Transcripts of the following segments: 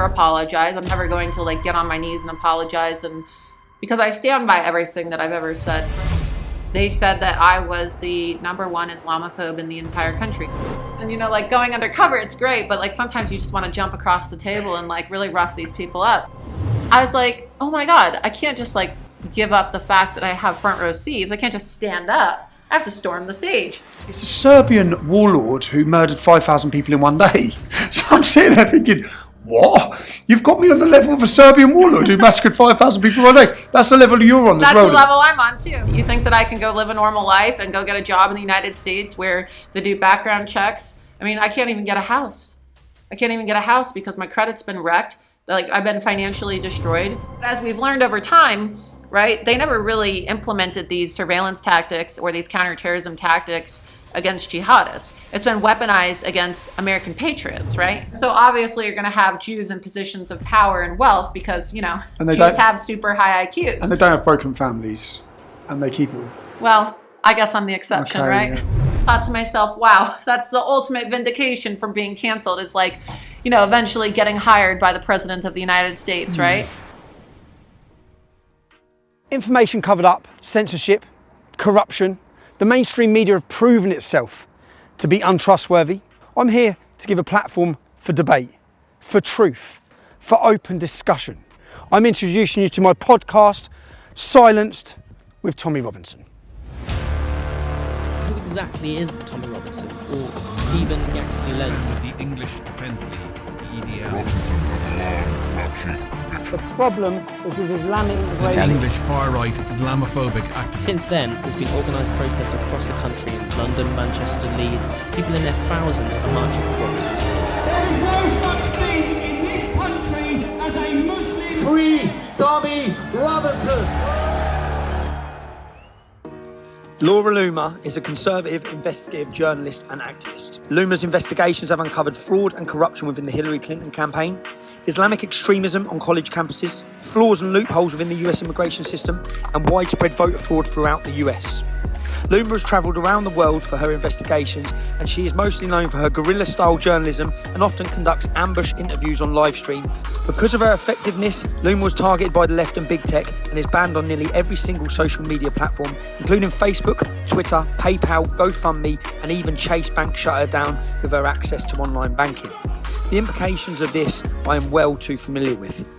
never apologize. I'm never going to like get on my knees and apologize, and because I stand by everything that I've ever said. They said that I was the #1 Islamophobe in the entire country. And you know, like going undercover, it's great, but like sometimes you just want to jump across the table and like really rough these people up. I was like, oh my God, I can't just like give up the fact that I have front row seats. I can't just stand up. I have to storm the stage. It's a Serbian warlord who murdered 5,000 people in one day. So I'm sitting there thinking, what? You've got me on the level of a Serbian warlord who massacred 5,000 people in one day. That's the level you're on as well. That's the level I'm on too. You think that I can go live a normal life and go get a job in the United States where they do background checks? I mean, I can't even get a house. I can't even get a house because my credit's been wrecked. Like, I've been financially destroyed. As we've learned over time, right, they never really implemented these surveillance tactics or these counterterrorism tactics against jihadists. It's been weaponized against American patriots, right? So obviously you're going to have Jews in positions of power and wealth because, you know, Jews have super high IQs. And they don't have broken families, and they keep it. Well, I guess I'm the exception, okay, right? Yeah. Thought to myself, wow, that's the ultimate vindication from being canceled, is like, you know, eventually getting hired by the President of the United States, right? Information covered up, censorship, corruption. The mainstream media have proven itself to be untrustworthy. I'm here to give a platform for debate, for truth, for open discussion. I'm introducing you to my podcast, Silenced with Tommy Robinson. Who exactly is Tommy Robinson, or Stephen Yaxley-Lennon? With the English Defence League, the EDL. The problem is with Islamic The English far-right Islamophobic activists. Since then, there's been organised protests across the country in London, Manchester, Leeds. People in their thousands are marching for Robinson's release. There is no such thing in this country as a Muslim. Free Tommy Robinson! Laura Loomer is a conservative investigative journalist and activist. Loomer's investigations have uncovered fraud and corruption within the Hillary Clinton campaign, Islamic extremism on college campuses, flaws and loopholes within the US immigration system, and widespread voter fraud throughout the US. Loomer has travelled around the world for her investigations, and she is mostly known for her guerrilla-style journalism and often conducts ambush interviews on live stream. Because of her effectiveness, Loomer was targeted by the left and big tech and is banned on nearly every single social media platform, including Facebook, Twitter, PayPal, GoFundMe, and even Chase Bank shut her down with her access to online banking. The implications of this I am well too familiar with.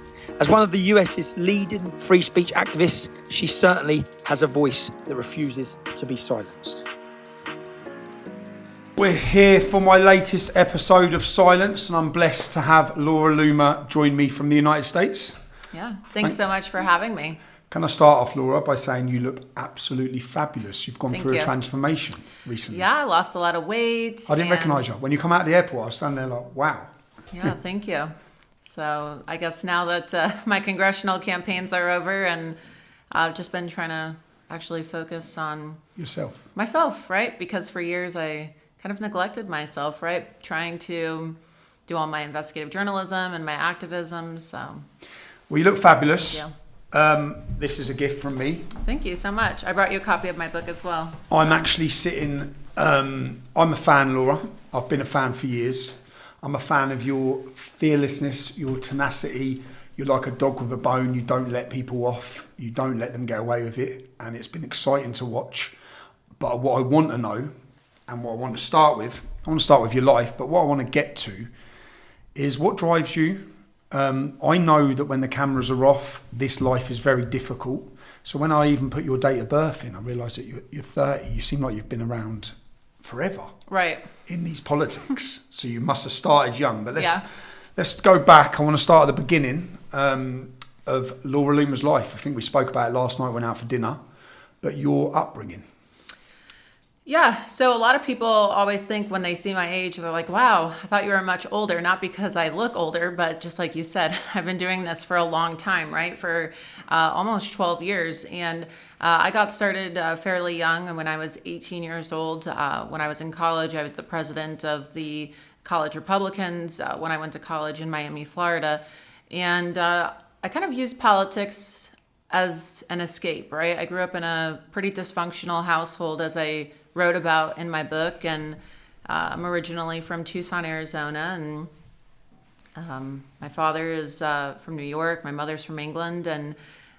As one of the US's leading free speech activists, she certainly has a voice that refuses to be silenced. We're here for my latest episode of Silence, and I'm blessed to have Laura Loomer join me from the United States. Yeah, thanks so much for having me. Can I start off, Laura, by saying you look absolutely fabulous. You've gone through a transformation recently. Yeah, I lost a lot of weight. I didn't recognise you. When you come out of the airport, I was standing there like, wow. Yeah, thank you. So I guess now that my congressional campaigns are over, and I've just been trying to actually focus on myself, right? Because for years I kind of neglected myself, right? Trying to do all my investigative journalism and my activism. So, well, you look fabulous. Thank you. This is a gift from me. Thank you so much. I brought you a copy of my book as well. I'm actually sitting. I'm a fan, Laura. I've been a fan for years. I'm a fan of your fearlessness, your tenacity. You're like a dog with a bone. You don't let people off. You don't let them get away with it. And it's been exciting to watch. But what I want to know, and what I want to start with, I want to start with your life, but what I want to get to is what drives you. I know that when the cameras are off, this life is very difficult. So when I even put your date of birth in, I realised that you're 30. You seem like you've been around forever, right, in these politics. So you must have started young. But let's go back. I want to start at the beginning of Laura Loomer's life. I think we spoke about it last night, went out for dinner. But your upbringing. Yeah, so a lot of people always think when they see my age, they're like, wow, I thought you were much older. Not because I look older, but just like you said, I've been doing this for a long time, right? For almost 12 years. And I got started fairly young. And when I was 18 years old, when I was in college, I was the president of the College Republicans when I went to college in Miami, Florida. And I kind of used politics as an escape, right? I grew up in a pretty dysfunctional household, as I wrote about in my book, and I'm originally from Tucson, Arizona, and My father is from New York. My mother's from England, and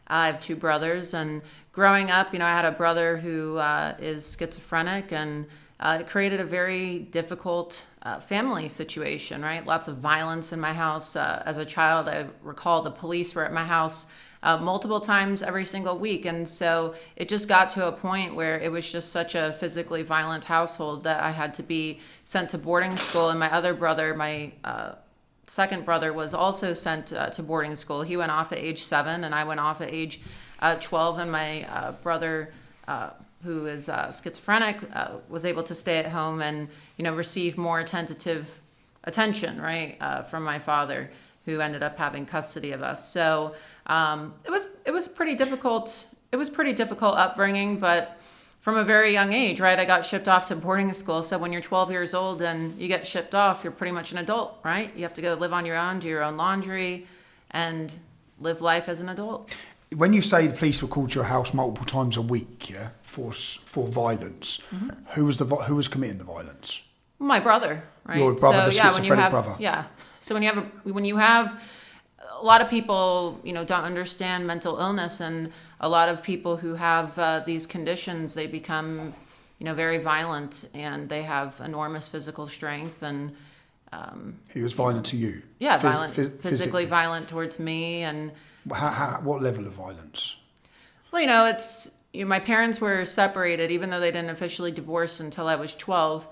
I have two brothers. And growing up, I had a brother who is schizophrenic, and it created a very difficult family situation, right? Lots of violence in my house. As a child, I recall the police were at my house multiple times every single week. And so it just got to a point where it was just such a physically violent household that I had to be sent to boarding school. And my other brother, my second brother, was also sent to boarding school. He went off at age 7, and I went off at age 12. And my brother, who is schizophrenic, was able to stay at home and receive more attentive attention, right, from my father, who ended up having custody of us. So it was pretty difficult. It was pretty difficult upbringing, but from a very young age, right, I got shipped off to boarding school. So when you're 12 years old and you get shipped off, you're pretty much an adult, right? You have to go live on your own, do your own laundry, and live life as an adult. When you say the police were called to your house multiple times a week, yeah, for violence, who was committing the violence? My brother, right? Your brother, the schizophrenic brother. Yeah. So when you have a lot of people, don't understand mental illness, and a lot of people who have these conditions, they become, very violent, and they have enormous physical strength. And he was violent to you. Yeah, physically violent towards me. And what level of violence? Well, it's my parents were separated, even though they didn't officially divorce until I was 12.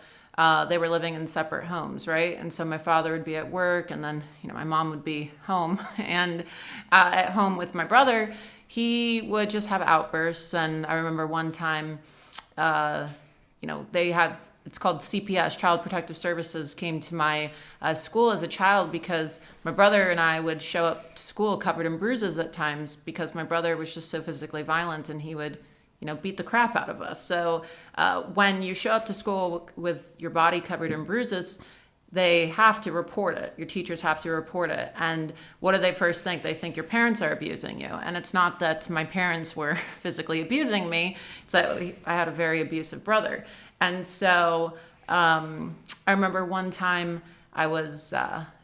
They were living in separate homes, right? And so my father would be at work, and then, my mom would be home. And at home with my brother, he would just have outbursts. And I remember one time, they had, it's called CPS, Child Protective Services, came to my school as a child because my brother and I would show up to school covered in bruises at times because my brother was just so physically violent, and he would beat the crap out of us. So when you show up to school with your body covered in bruises, they have to report it. Your teachers have to report it. And what do they first think? They think your parents are abusing you. And it's not that my parents were physically abusing me. It's that I had a very abusive brother. And so I remember one time I was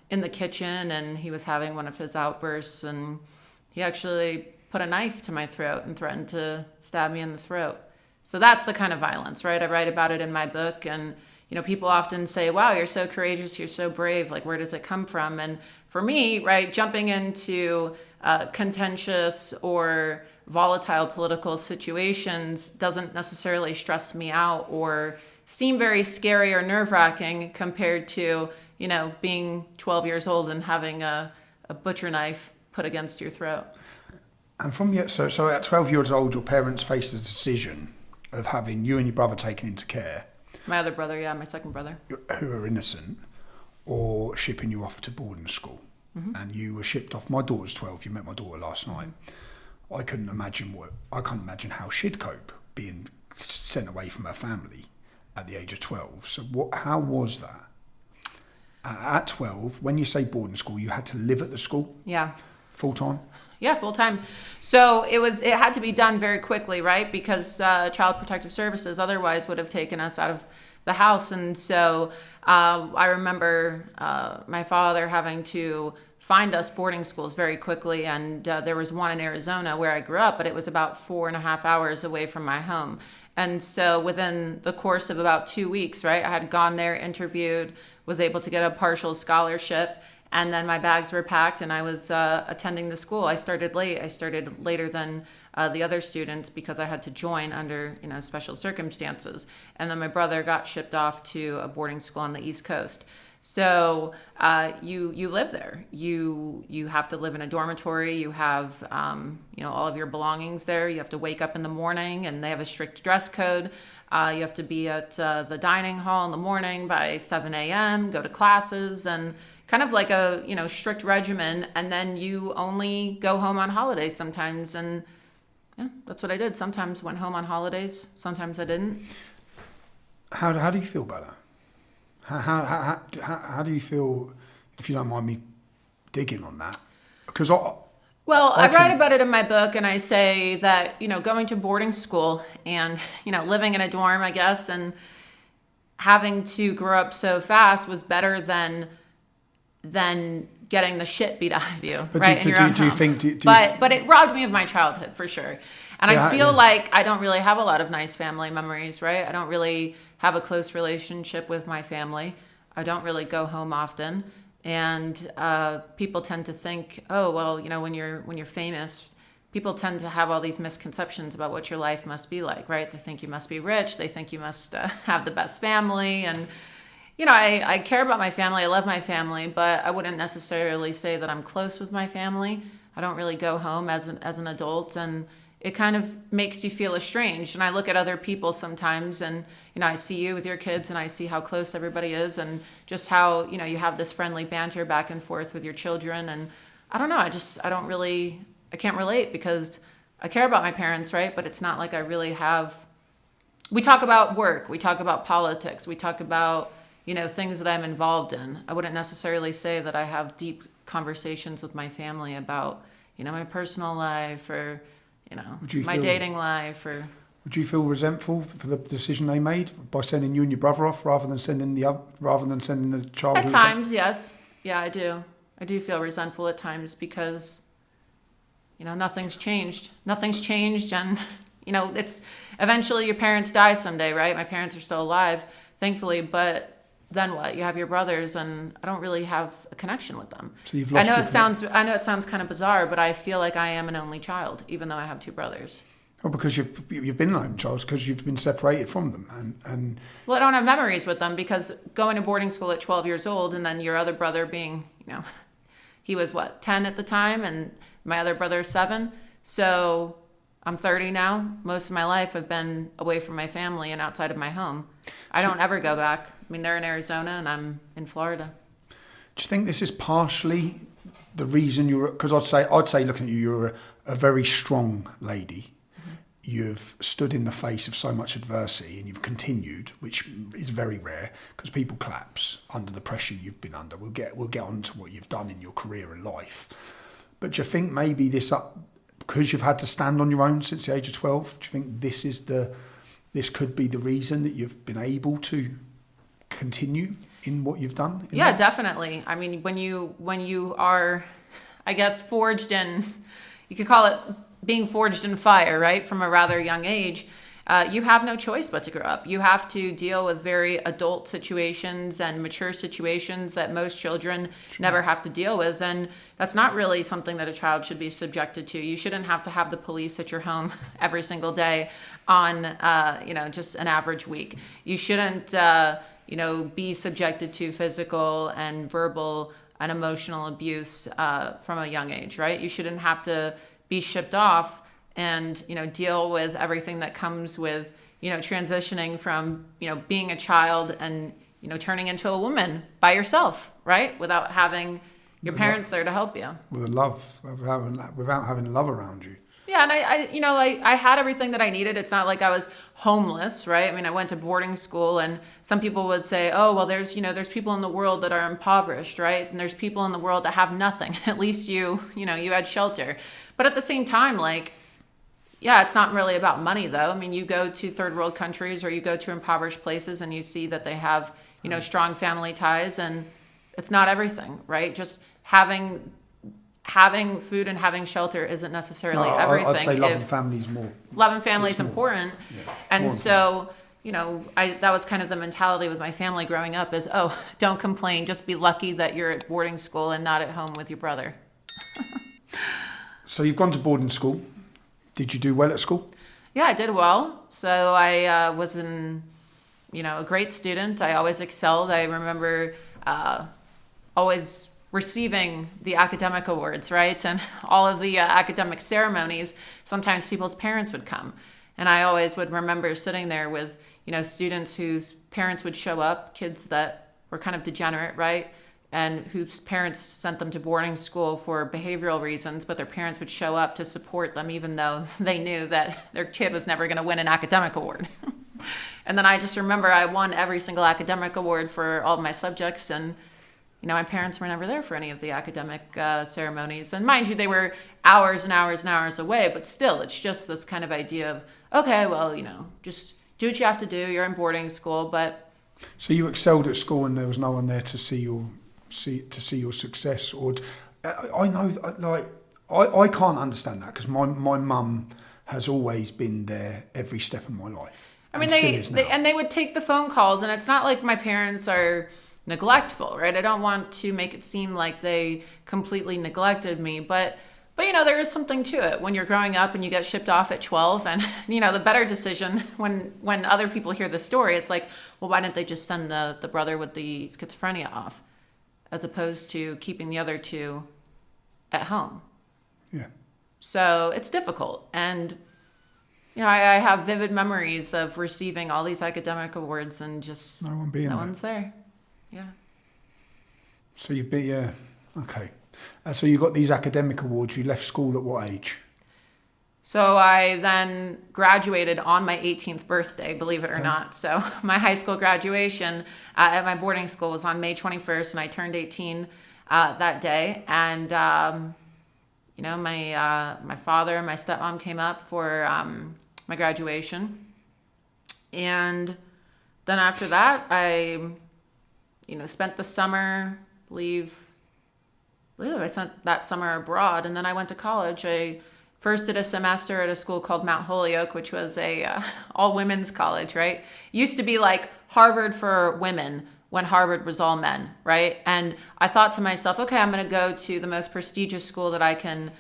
in the kitchen, and he was having one of his outbursts, and he actually put a knife to my throat and threatened to stab me in the throat. So that's the kind of violence, right? I write about it in my book, and people often say, wow, you're so courageous, you're so brave, like, where does it come from? And for me, right, jumping into contentious or volatile political situations doesn't necessarily stress me out or seem very scary or nerve-wracking compared to, being 12 years old and having a butcher knife put against your throat. And so at 12 years old, your parents faced the decision of having you and your brother taken into care. My other brother, my second brother. Who are innocent, or shipping you off to boarding school. Mm-hmm. And you were shipped off. My daughter's 12. You met my daughter last night. I can't imagine how she'd cope being sent away from her family at the age of 12. So how was that? At 12, when you say boarding school, you had to live at the school? Yeah. Full time? Yeah, full time. So it had to be done very quickly, right? Because Child Protective Services otherwise would have taken us out of the house. And so I remember my father having to find us boarding schools very quickly. And there was one in Arizona where I grew up, but it was about 4.5 hours away from my home. And so within the course of about 2 weeks, right, I had gone there, interviewed, was able to get a partial scholarship. And then my bags were packed, and I was attending the school. I started late. I started later than the other students because I had to join under special circumstances. And then my brother got shipped off to a boarding school on the East Coast. So you live there. You have to live in a dormitory. You have all of your belongings there. You have to wake up in the morning, and they have a strict dress code. You have to be at the dining hall in the morning by 7 a.m., go to classes, and kind of like a strict regimen. And then you only go home on holidays sometimes. And yeah, that's what I did. Sometimes went home on holidays. Sometimes I didn't. How do you feel about that? How do you feel, if you don't mind me digging on that? Because I write about it in my book, and I say that, going to boarding school and, living in a dorm, I guess, and having to grow up so fast was better than getting the shit beat out of you, But right? do you think? But it robbed me of my childhood for sure. And Yeah, I feel yeah. like I don't really have a lot of nice family memories, right? I don't really have a close relationship with my family. I don't really go home often. And people tend to think, oh, well, you know, when you're famous, people tend to have all these misconceptions about what your life must be like, right? They think you must be rich. They think you must have the best family. And, you know, I care about my family. I love my family, but I wouldn't necessarily say that I'm close with my family. I don't really go home as an adult, and it kind of makes you feel estranged. And I look at other people sometimes, and, you know, I see you with your kids, and I see how close everybody is, and just how, you know, you have this friendly banter back and forth with your children. And I don't know, I can't relate, because I care about my parents, right? But it's not like I really have. We talk about work, we talk about politics, we talk about, you know, things that I'm involved in. I wouldn't necessarily say that I have deep conversations with my family about, you know, my personal life, or, you know, my dating life, or. Would you feel resentful for the decision they made by sending you and your brother off rather than sending the child? At times, yes. Yeah, I do. I do feel resentful at times, because, you know, nothing's changed. Nothing's changed, and, you know, it's eventually your parents die someday, right? My parents are still alive, thankfully, but then what? You have your brothers, and I don't really have a connection with them. So you've lost. I know it sounds kind of bizarre, but I feel like I am an only child, even though I have two brothers. Oh, because you've been an only child, because you've been separated from them, and Well, I don't have memories with them, because going to boarding school at 12 years old, and then your other brother being, you know, he was 10 at the time, and my other brother is 7. So I'm 30 now. Most of my life I've been away from my family and outside of my home. I don't ever go back. I mean, they're in Arizona and I'm in Florida. do you think this is partially the reason you're? Because I'd say, looking at you, you're a very strong lady. You've stood in the face of so much adversity, and you've continued, which is very rare, because people collapse under the pressure you've been under. We'll get on to what you've done in your career and life. But do you think maybe because you've had to stand on your own since the age of 12, do you think this could be the reason that you've been able to continue in what you've done? Yeah, definitely. I mean, when you are, I guess, forged in, you could call it being forged in fire, right? From a rather young age, you have no choice but to grow up. You have to deal with very adult situations and mature situations that most children never have to deal with. And that's not really something that a child should be subjected to. You shouldn't have to have the police at your home every single day on, just an average week. You shouldn't, be subjected to physical and verbal and emotional abuse from a young age, right? You shouldn't have to be shipped off and, deal with everything that comes with, transitioning from, being a child and, turning into a woman by yourself, right? Without having your parents there to help you. With a love, without having love around you. Yeah, and I had everything that I needed. It's not like I was homeless, right? I mean, I went to boarding school, and some people would say, oh, well, there's people in the world that are impoverished, right? And there's people in the world that have nothing. At least you had shelter. But at the same time, yeah, it's not really about money, though. I mean, you go to third world countries or you go to impoverished places and you see that they have, strong family ties, and it's not everything, right? Just having food and having shelter isn't necessarily everything. I'd say love and family is more. Love and family is important. Yeah, and so, that was kind of the mentality with my family growing up is, oh, don't complain. Just be lucky that you're at boarding school and not at home with your brother. So you've gone to boarding school. Did you do well at school? Yeah, I did well. So I was a great student. I always excelled. I remember always receiving the academic awards, right? And all of the academic ceremonies, sometimes people's parents would come. And I always would remember sitting there with, students whose parents would show up, kids that were kind of degenerate, right? And whose parents sent them to boarding school for behavioral reasons, but their parents would show up to support them even though they knew that their kid was never going to win an academic award. And then I just remember I won every single academic award for all of my subjects, and my parents were never there for any of the academic ceremonies. And mind you, they were hours and hours and hours away, but still, it's just this kind of idea of, okay, well, just do what you have to do. You're in boarding school, but... So you excelled at school and there was no one there to see see your success. I know, like, I can't understand that because my mum has always been there every step of my life. I mean, and still is now. they would take the phone calls, and it's not like my parents are neglectful, right? I don't want to make it seem like they completely neglected me, but you know, there is something to it when you're growing up and you get shipped off at 12, and you know, the better decision when other people hear the story, it's like, well, why didn't they just send the brother with the schizophrenia off, as opposed to keeping the other two at home? Yeah. So it's difficult, and you know, I have vivid memories of receiving all these academic awards and just No one being there. one's there. Yeah. So you've been, yeah, okay. So you got these academic awards. You left school at what age? So I then graduated on my 18th birthday, believe it or not. So my high school graduation at my boarding school was on May 21st, and I turned 18 that day. And you know, my father and my stepmom came up for my graduation, and then after that, I, you know, spent the summer. I spent that summer abroad, and then I went to college. I first did a semester at a school called Mount Holyoke, which was a all women's college, right? Used to be like Harvard for women when Harvard was all men, right? And I thought to myself, okay, I'm going to go to the most prestigious school that I can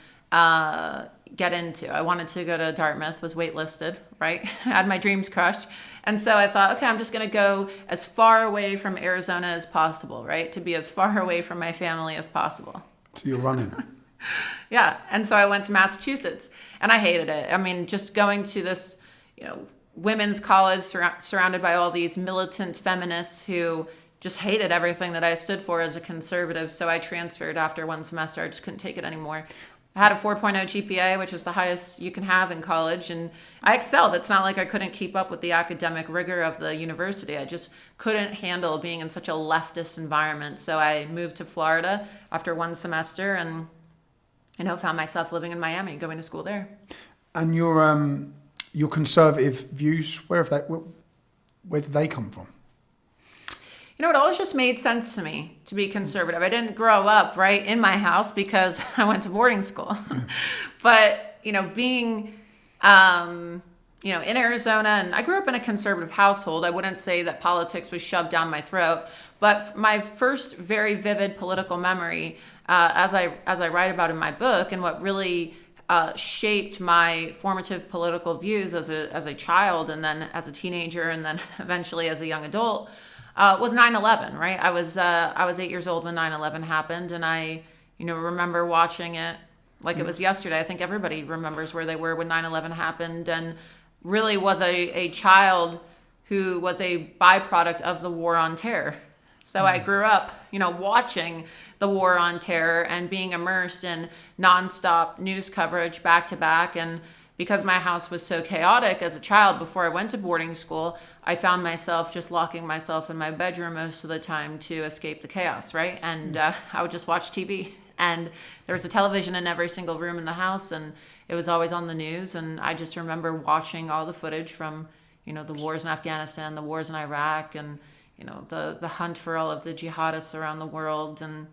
get into. I wanted to go to Dartmouth, was waitlisted, right? Had my dreams crushed. And so I thought, okay, I'm just going to go as far away from Arizona as possible, right? To be as far away from my family as possible. So you're running. Yeah. And so I went to Massachusetts, and I hated it. I mean, just going to this, you know, women's college surrounded by all these militant feminists who just hated everything that I stood for as a conservative. So I transferred after one semester. I just couldn't take it anymore. I had a 4.0 GPA, which is the highest you can have in college, and I excelled. It's not like I couldn't keep up with the academic rigor of the university. I just couldn't handle being in such a leftist environment. So I moved to Florida after one semester, and you know, found myself living in Miami, going to school there. And your conservative views, where did they come from? You know, it always just made sense to me to be conservative. I didn't grow up right in my house because I went to boarding school. But, you know, being, you know, in Arizona, and I grew up in a conservative household. I wouldn't say that politics was shoved down my throat. But my first very vivid political memory, as I write about in my book, and what really shaped my formative political views as a child, and then as a teenager, and then eventually as a young adult, was 9/11, right? I was 8 years old when 9/11 happened, and I, you know, remember watching it like it was yesterday. I think everybody remembers where they were when 9/11 happened, and really was a child who was a byproduct of the war on terror. So I grew up, you know, watching the war on terror and being immersed in nonstop news coverage back to back. And because my house was so chaotic as a child before I went to boarding school, I found myself just locking myself in my bedroom most of the time to escape the chaos, right? And I would just watch TV. And there was a television in every single room in the house, and it was always on the news. And I just remember watching all the footage from, you know, the wars in Afghanistan, the wars in Iraq, and, you know, the hunt for all of the jihadists around the world. And,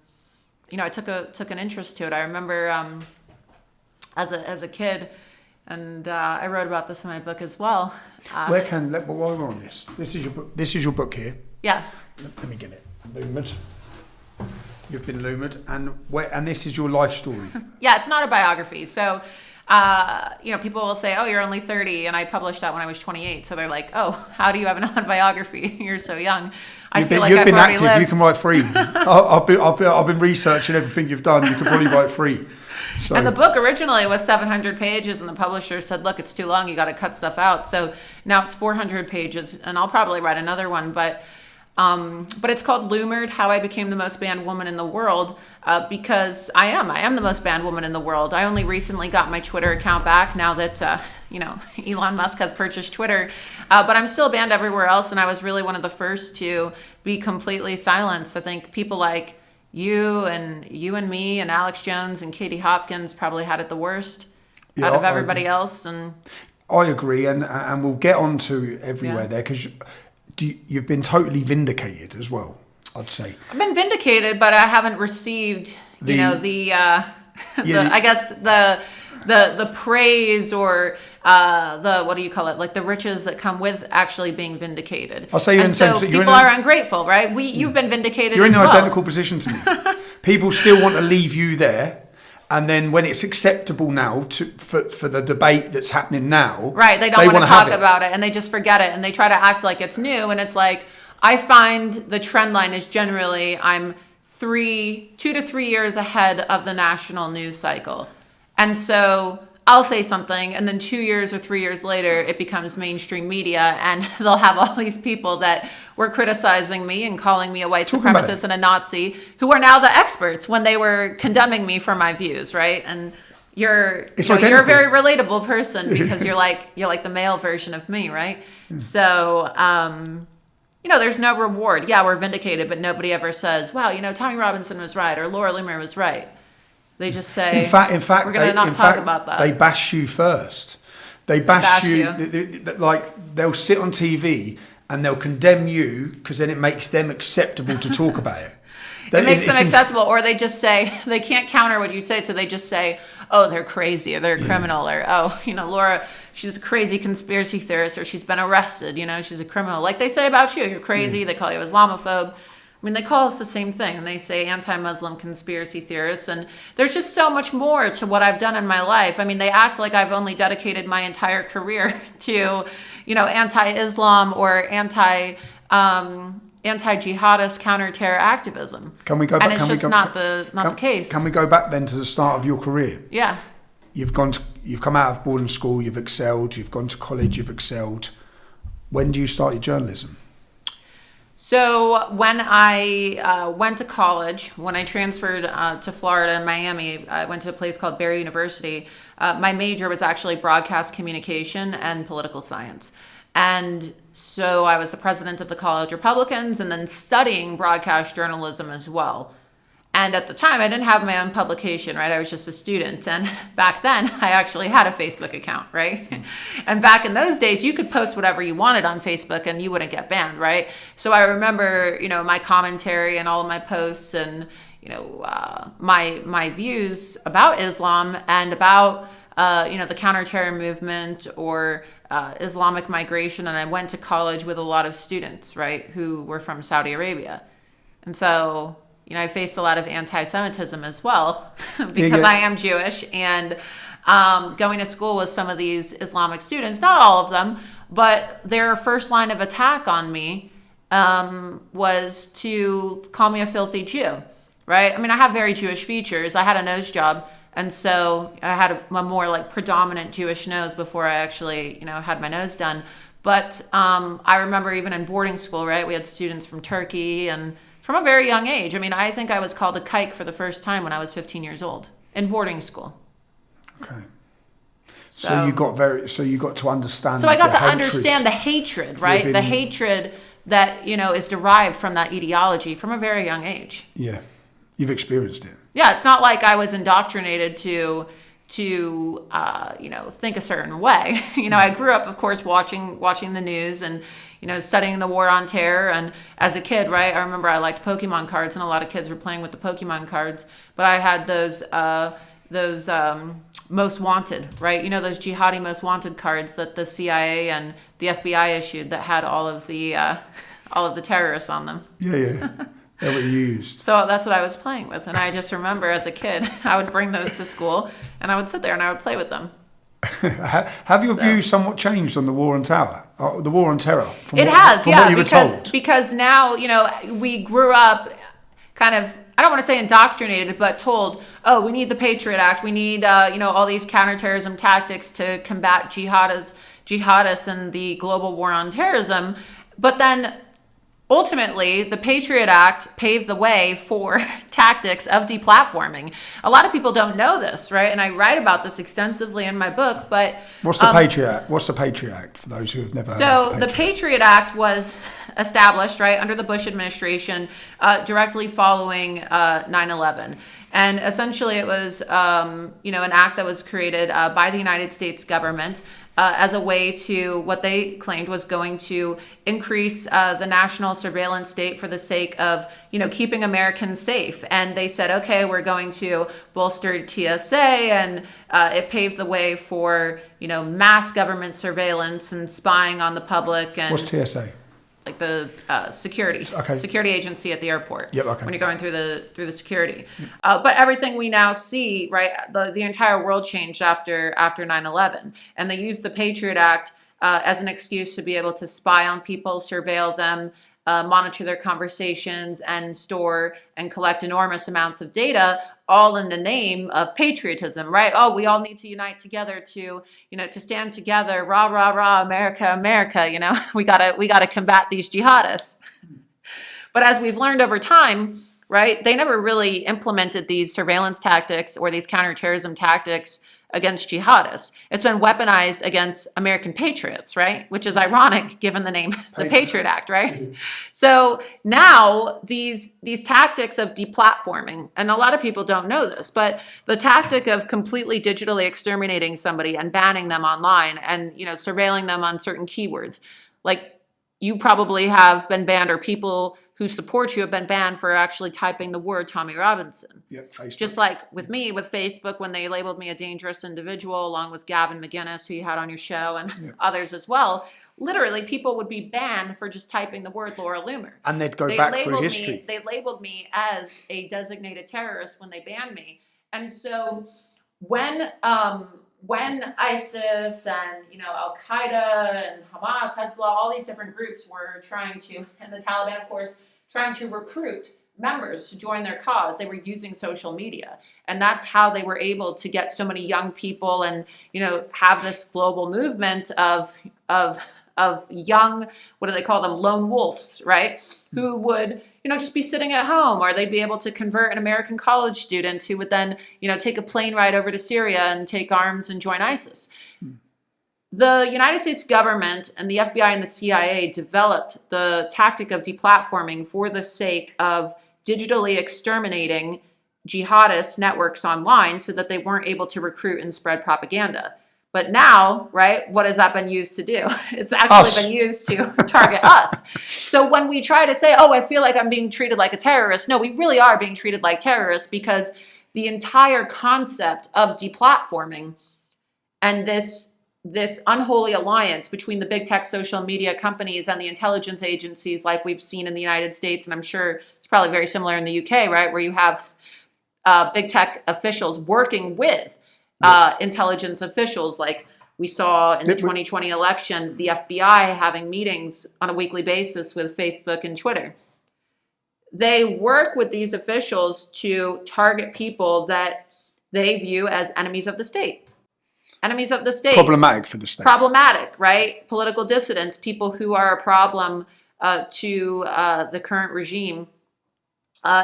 you know, I took an interest to it. I remember as a kid, and I wrote about this in my book as well. While we're on this, this is your book. This is your book here. Yeah. Let me get it. Loomered. You've been loomered, and this is your life story. Yeah, it's not a biography. So, you know, people will say, "Oh, you're only 30," and I published that when I was 28. So they're like, "Oh, how do you have an autobiography? You're so young." You've been active. Lived. You can write free. I've been researching everything you've done. You can probably write free. So. And the book originally was 700 pages, and the publisher said, "Look, it's too long. You got to cut stuff out." So now it's 400 pages, and I'll probably write another one, but it's called Loomered: How I Became the Most Banned Woman in the World, because I am the most banned woman in the world. I only recently got my Twitter account back now that you know, Elon Musk has purchased Twitter, but I'm still banned everywhere else, and I was really one of the first to be completely silenced. I think people like you and me and Alex Jones and Katie Hopkins probably had it the worst out of everybody else. And I agree, and we'll get on to everywhere there, because you've been totally vindicated as well. I'd say. I've been vindicated, but I haven't received, I guess the praise or what do you call it? Like the riches that come with actually being vindicated. I'll say you're and in the same. so You're people in a- are ungrateful, right? You've been vindicated. You're in as an well. identical position to me. People still want to leave you there. And then when it's acceptable now for the debate that's happening now, right? They don't want to wanna talk have it. about it, and they just forget it, and they try to act like it's new. And it's like, I find the trend line is generally I'm 2 to 3 years ahead of the national news cycle, and so I'll say something, and then 2 years or 3 years later, it becomes mainstream media, and they'll have all these people that were criticizing me and calling me a white supremacist and a Nazi, who are now the experts when they were condemning me for my views, right? And you're a very relatable person because you're like the male version of me, right? So, there's no reward. Yeah, we're vindicated, but nobody ever says, wow, Tommy Robinson was right or Laura Loomer was right. They just say, in fact, we're going to not talk about that. They bash you first. They bash you. Like they'll sit on TV and they'll condemn you because then it makes them acceptable to talk about it. It makes them acceptable, or they just say, they can't counter what you say, so they just say, oh, they're crazy, or they're a criminal, or, oh, Laura, she's a crazy conspiracy theorist, or she's been arrested, she's a criminal. Like they say about you, you're crazy, they call you Islamophobe. I mean, they call us the same thing, and they say anti-Muslim conspiracy theorists, and there's just so much more to what I've done in my life. I mean, they act like I've only dedicated my entire career to, anti-Islam or anti-jihadist counter-terror activism. Can we go back? And it's not the case. Can we go back then to the start of your career? Yeah. You've come out of boarding school, you've excelled, you've gone to college, you've excelled. When do you start your journalism? So when I went to college, when I transferred to Florida and Miami, I went to a place called Barry University. My major was actually broadcast communication and political science. And so I was the president of the College Republicans and then studying broadcast journalism as well. And at the time, I didn't have my own publication, right? I was just a student. And back then, I actually had a Facebook account, right? And back in those days, you could post whatever you wanted on Facebook and you wouldn't get banned, right? So I remember, my commentary and all of my posts and, my views about Islam and about, the counter-terror movement or Islamic migration. And I went to college with a lot of students, right, who were from Saudi Arabia. And so... I faced a lot of anti-Semitism as well because I am Jewish, and going to school with some of these Islamic students, not all of them, but their first line of attack on me was to call me a filthy Jew, right? I mean, I have very Jewish features. I had a nose job, and so I had a more like predominant Jewish nose before I actually, had my nose done. But I remember even in boarding school, right, we had students from Turkey and from a very young age. I mean, I think I was called a kike for the first time when I was 15 years old in boarding school. Okay. So you got to understand. So I got to understand the hatred, right? The hatred that, is derived from that ideology from a very young age. Yeah. You've experienced it. Yeah. It's not like I was indoctrinated to think a certain way. I grew up, of course, watching the news and, studying the war on terror. And as a kid, right, I remember I liked Pokemon cards, and a lot of kids were playing with the Pokemon cards. But I had those most wanted, right? Those jihadi most wanted cards that the CIA and the FBI issued that had all of the terrorists on them. Yeah. They were used. So that's what I was playing with. And I just remember as a kid, I would bring those to school and I would sit there and I would play with them. Have your views somewhat changed on the war on terror? Because now, we grew up kind of, I don't want to say indoctrinated, but told, oh, we need the Patriot Act. We need, all these counterterrorism tactics to combat jihadists and the global war on terrorism. But then ultimately, the Patriot Act paved the way for tactics of deplatforming. A lot of people don't know this, right? And I write about this extensively in my book, but... What's the Patriot Act? What's the Patriot Act for those who have never heard of So the Patriot Act was established, right, under the Bush administration, directly following 9/11. And essentially it was, an act that was created by the United States government as a way to what they claimed was going to increase the national surveillance state for the sake of, keeping Americans safe. And they said, okay, we're going to bolster TSA, and it paved the way for, mass government surveillance and spying on the public. And What's TSA? like the security agency at the airport. Yep, okay. When you're going through the security. But everything we now see, right, the entire world changed after 9/11, and they used the Patriot Act as an excuse to be able to spy on people, surveil them, monitor their conversations, and store and collect enormous amounts of data, all in the name of patriotism, right? Oh, we all need to unite together to stand together, rah, rah, rah, America, America, we gotta combat these jihadists. But as we've learned over time, right, they never really implemented these surveillance tactics or these counterterrorism tactics against jihadists. It's been weaponized against American patriots, right? Which is ironic given the name, the Patriot Act, right? So now these tactics of deplatforming, and a lot of people don't know this, but the tactic of completely digitally exterminating somebody and banning them online and, surveilling them on certain keywords. Like, you probably have been banned, or people who support you have been banned for actually typing the word Tommy Robinson. Yep, Facebook. Just like with me, with Facebook, when they labeled me a dangerous individual, along with Gavin McGinnis, who you had on your show, and others as well. Literally, people would be banned for just typing the word Laura Loomer. And they'd go back through history. They labeled me as a designated terrorist when they banned me. And so when ISIS and Al Qaeda and Hamas, Hezbollah, all these different groups were trying to, and the Taliban, of course, trying to recruit members to join their cause, they were using social media, and that's how they were able to get so many young people and have this global movement of young, what do they call them, lone wolves, right? Who would just be sitting at home, or they'd be able to convert an American college student who would then, take a plane ride over to Syria and take arms and join ISIS. The United States government and the FBI and the CIA developed the tactic of deplatforming for the sake of digitally exterminating jihadist networks online so that they weren't able to recruit and spread propaganda. But now, right, what has that been used to do? It's actually been used to target us. So when we try to say, oh, I feel like I'm being treated like a terrorist, no, we really are being treated like terrorists, because the entire concept of deplatforming and this unholy alliance between the big tech social media companies and the intelligence agencies, like we've seen in the United States, and I'm sure it's probably very similar in the UK, right, where you have big tech officials working with intelligence officials, like we saw in the 2020 election, the FBI having meetings on a weekly basis with Facebook and Twitter. They work with these officials to target people that they view as enemies of the state. Enemies of the state. Problematic for the state. Problematic, right? Political dissidents, people who are a problem to the current regime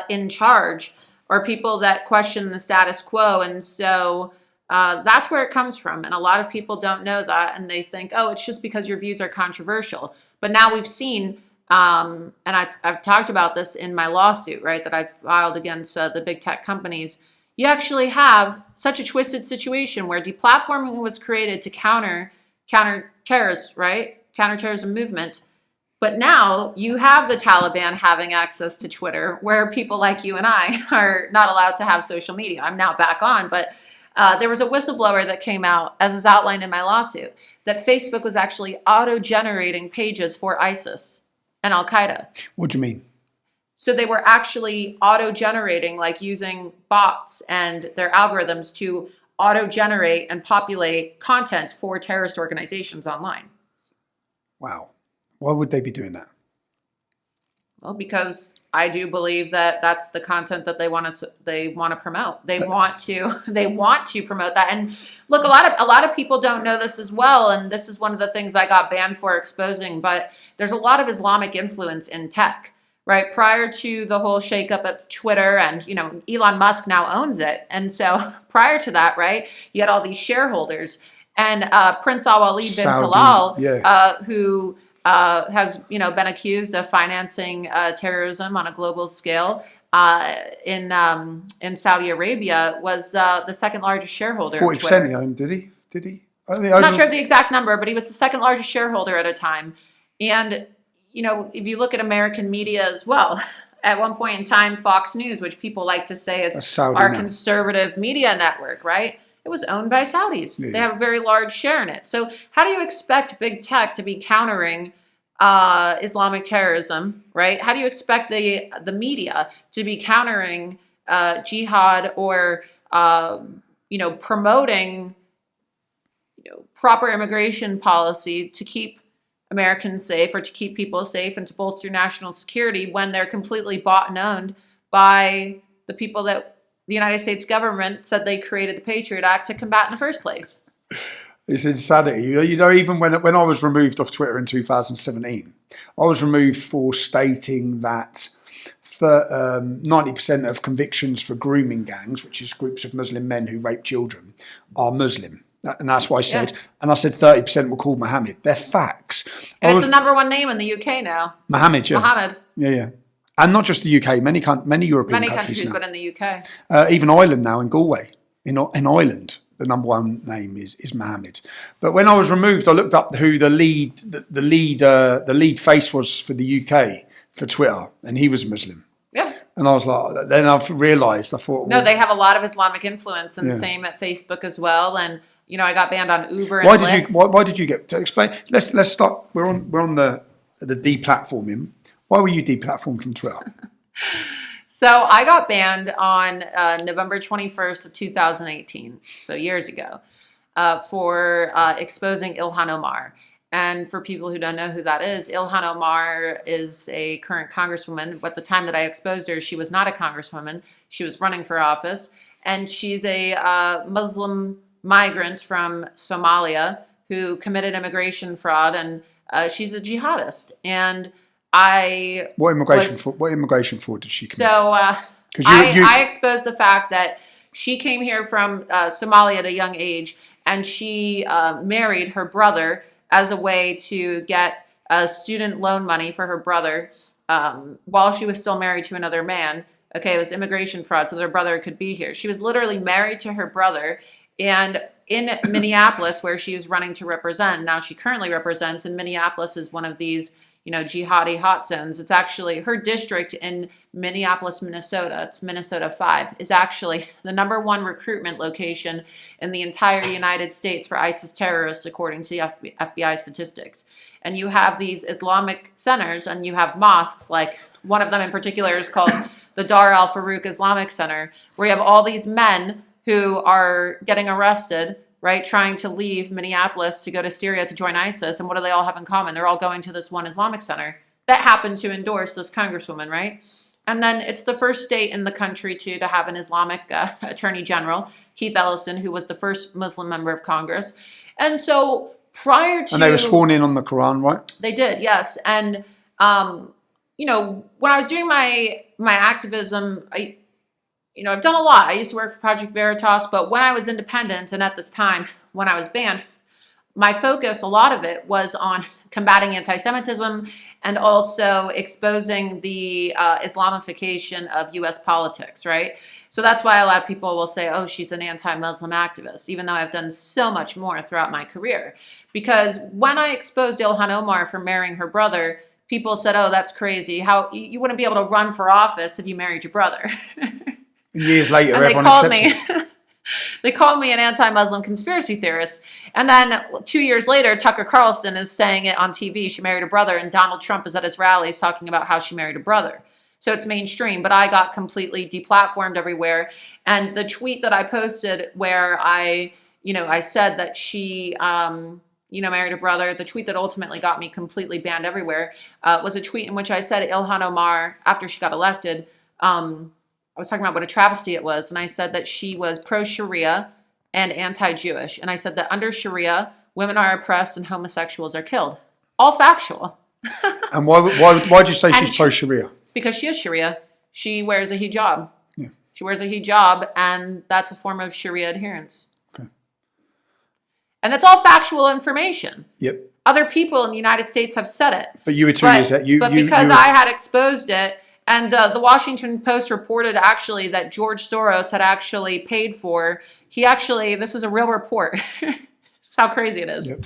in charge, or people that question the status quo. And so that's where it comes from. And a lot of people don't know that, and they think, oh, it's just because your views are controversial. But now we've seen, and I've talked about this in my lawsuit, right, that I've filed against the big tech companies. You actually have such a twisted situation where deplatforming was created to counter terrorists, right? Counterterrorism movement. But now you have the Taliban having access to Twitter, where people like you and I are not allowed to have social media. I'm now back on, but there was a whistleblower that came out, as is outlined in my lawsuit, that Facebook was actually auto-generating pages for ISIS and Al Qaeda. What do you mean? So they were actually auto-generating, like using bots and their algorithms to auto-generate and populate content for terrorist organizations online. Wow. Why would they be doing that? Well, because I do believe that that's the content that they want to promote. They want to promote that. And look, a lot of people don't know this as well, and this is one of the things I got banned for exposing, but there's a lot of Islamic influence in tech. Right, prior to the whole shakeup of Twitter, and Elon Musk now owns it, and so prior to that, right, you had all these shareholders, and Prince Al-Walid bin Talal, who has been accused of financing terrorism on a global scale in Saudi Arabia, was the second largest shareholder. 40% he owned, did he? I'm not sure of the exact number, but he was the second largest shareholder at a time. And, you know, if you look at American media as well, at one point in time, Fox News, which people like to say is our conservative media network, right? It was owned by Saudis. Yeah. They have a very large share in it. So how do you expect big tech to be countering Islamic terrorism, right? How do you expect the media to be countering jihad or, you know, promoting, you know, proper immigration policy to keep Americans safe or to keep people safe and to bolster national security when they're completely bought and owned by the people that the United States government said they created the Patriot Act to combat in the first place? It's insanity. You know, even when I was removed off Twitter in 2017, I was removed for stating that 90% of convictions for grooming gangs, which is groups of Muslim men who rape children, are Muslim. And that's what I said. Yeah. And I said 30% were called Mohammed. They're facts. And it's the number one name in the UK now. Mohammed, yeah. Mohammed. Yeah. And not just the UK, many European countries now. But in the UK. Even Ireland now, in Galway. In Ireland, the number one name is Mohammed. But when I was removed, I looked up who the lead face was for the UK for Twitter, and he was Muslim. Yeah. And I was like, then I've realised, I thought... No, they have a lot of Islamic influence, and same at Facebook as well, and... You know, I got banned on Uber and Lyft. Why did you get to explain? Let's start. We're on the deplatforming. Why were you deplatformed from Twitter? So I got banned on November 21st of 2018, so years ago, for exposing Ilhan Omar. And for people who don't know who that is, Ilhan Omar is a current congresswoman. But the time that I exposed her, she was not a congresswoman. She was running for office, and she's a Muslim migrant from Somalia who committed immigration fraud, and she's a jihadist. And what immigration fraud did she commit? So I exposed the fact that she came here from Somalia at a young age, and she married her brother as a way to get student loan money for her brother while she was still married to another man. Okay, it was immigration fraud, so their brother could be here. She was literally married to her brother. And in Minneapolis, where she was running to represent, now she currently represents, and Minneapolis is one of these, you know, jihadi hot zones. It's actually her district in Minneapolis, Minnesota. It's Minnesota 5, is actually the #1 recruitment location in the entire United States for ISIS terrorists, according to the FBI statistics. And you have these Islamic centers, and you have mosques, like one of them in particular is called the Dar al-Farouk Islamic Center, where you have all these men who are getting arrested, right, trying to leave Minneapolis to go to Syria to join ISIS. And what do they all have in common? They're all going to this one Islamic center that happened to endorse this congresswoman, right? And then it's the first state in the country to have an Islamic attorney general, Keith Ellison, who was the first Muslim member of Congress. And so prior to... And they were sworn in on the Quran, right? They did, yes. And, you know, when I was doing my activism, you know, I've done a lot. I used to work for Project Veritas, but when I was independent and at this time when I was banned, my focus, a lot of it, was on combating anti-Semitism and also exposing the Islamification of U.S. politics, right? So that's why a lot of people will say, oh, she's an anti-Muslim activist, even though I've done so much more throughout my career. Because when I exposed Ilhan Omar for marrying her brother, people said, oh, that's crazy. How you wouldn't be able to run for office if you married your brother. Years later, everyone accepts it. They called me an anti-Muslim conspiracy theorist. And then 2 years later, Tucker Carlson is saying it on TV. She married a brother, and Donald Trump is at his rallies talking about how she married a brother. So it's mainstream, but I got completely deplatformed everywhere. And the tweet that I posted where I said that she, married a brother, the tweet that ultimately got me completely banned everywhere was a tweet in which I said Ilhan Omar, after she got elected, I was talking about what a travesty it was, and I said that she was pro-Sharia and anti-Jewish. And I said that under Sharia, women are oppressed and homosexuals are killed. All factual. And why did you say she's pro-Sharia? Because she is Sharia. She wears a hijab. Yeah. She wears a hijab, and that's a form of Sharia adherence. Okay. And that's all factual information. Yep. Other people in the United States have said it. But you were 2 years ahead. But because I had exposed it, and the Washington Post reported actually that George Soros had actually paid for, this is a real report. That's how crazy it is. Yep.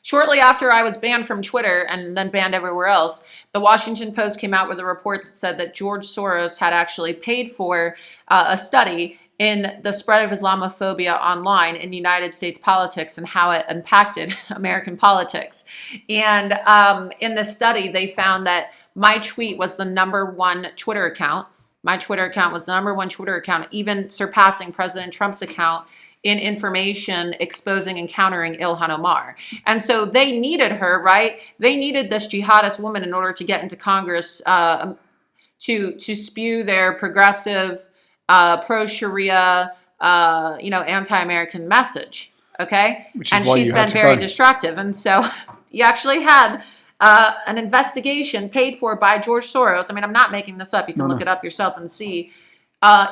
Shortly after I was banned from Twitter and then banned everywhere else, the Washington Post came out with a report that said that George Soros had actually paid for a study in the spread of Islamophobia online in United States politics and how it impacted American politics. And in the study, they found that my tweet was the #1 Twitter account. My Twitter account was the #1 Twitter account, even surpassing President Trump's account in information exposing and countering Ilhan Omar. And so they needed her, right? They needed this jihadist woman in order to get into Congress to spew their progressive, pro-Sharia, anti-American message, okay? Which is and why she's you had been to very go. destructive. And so you actually had an investigation paid for by George Soros. I mean, I'm not making this up. You can look it up yourself and see.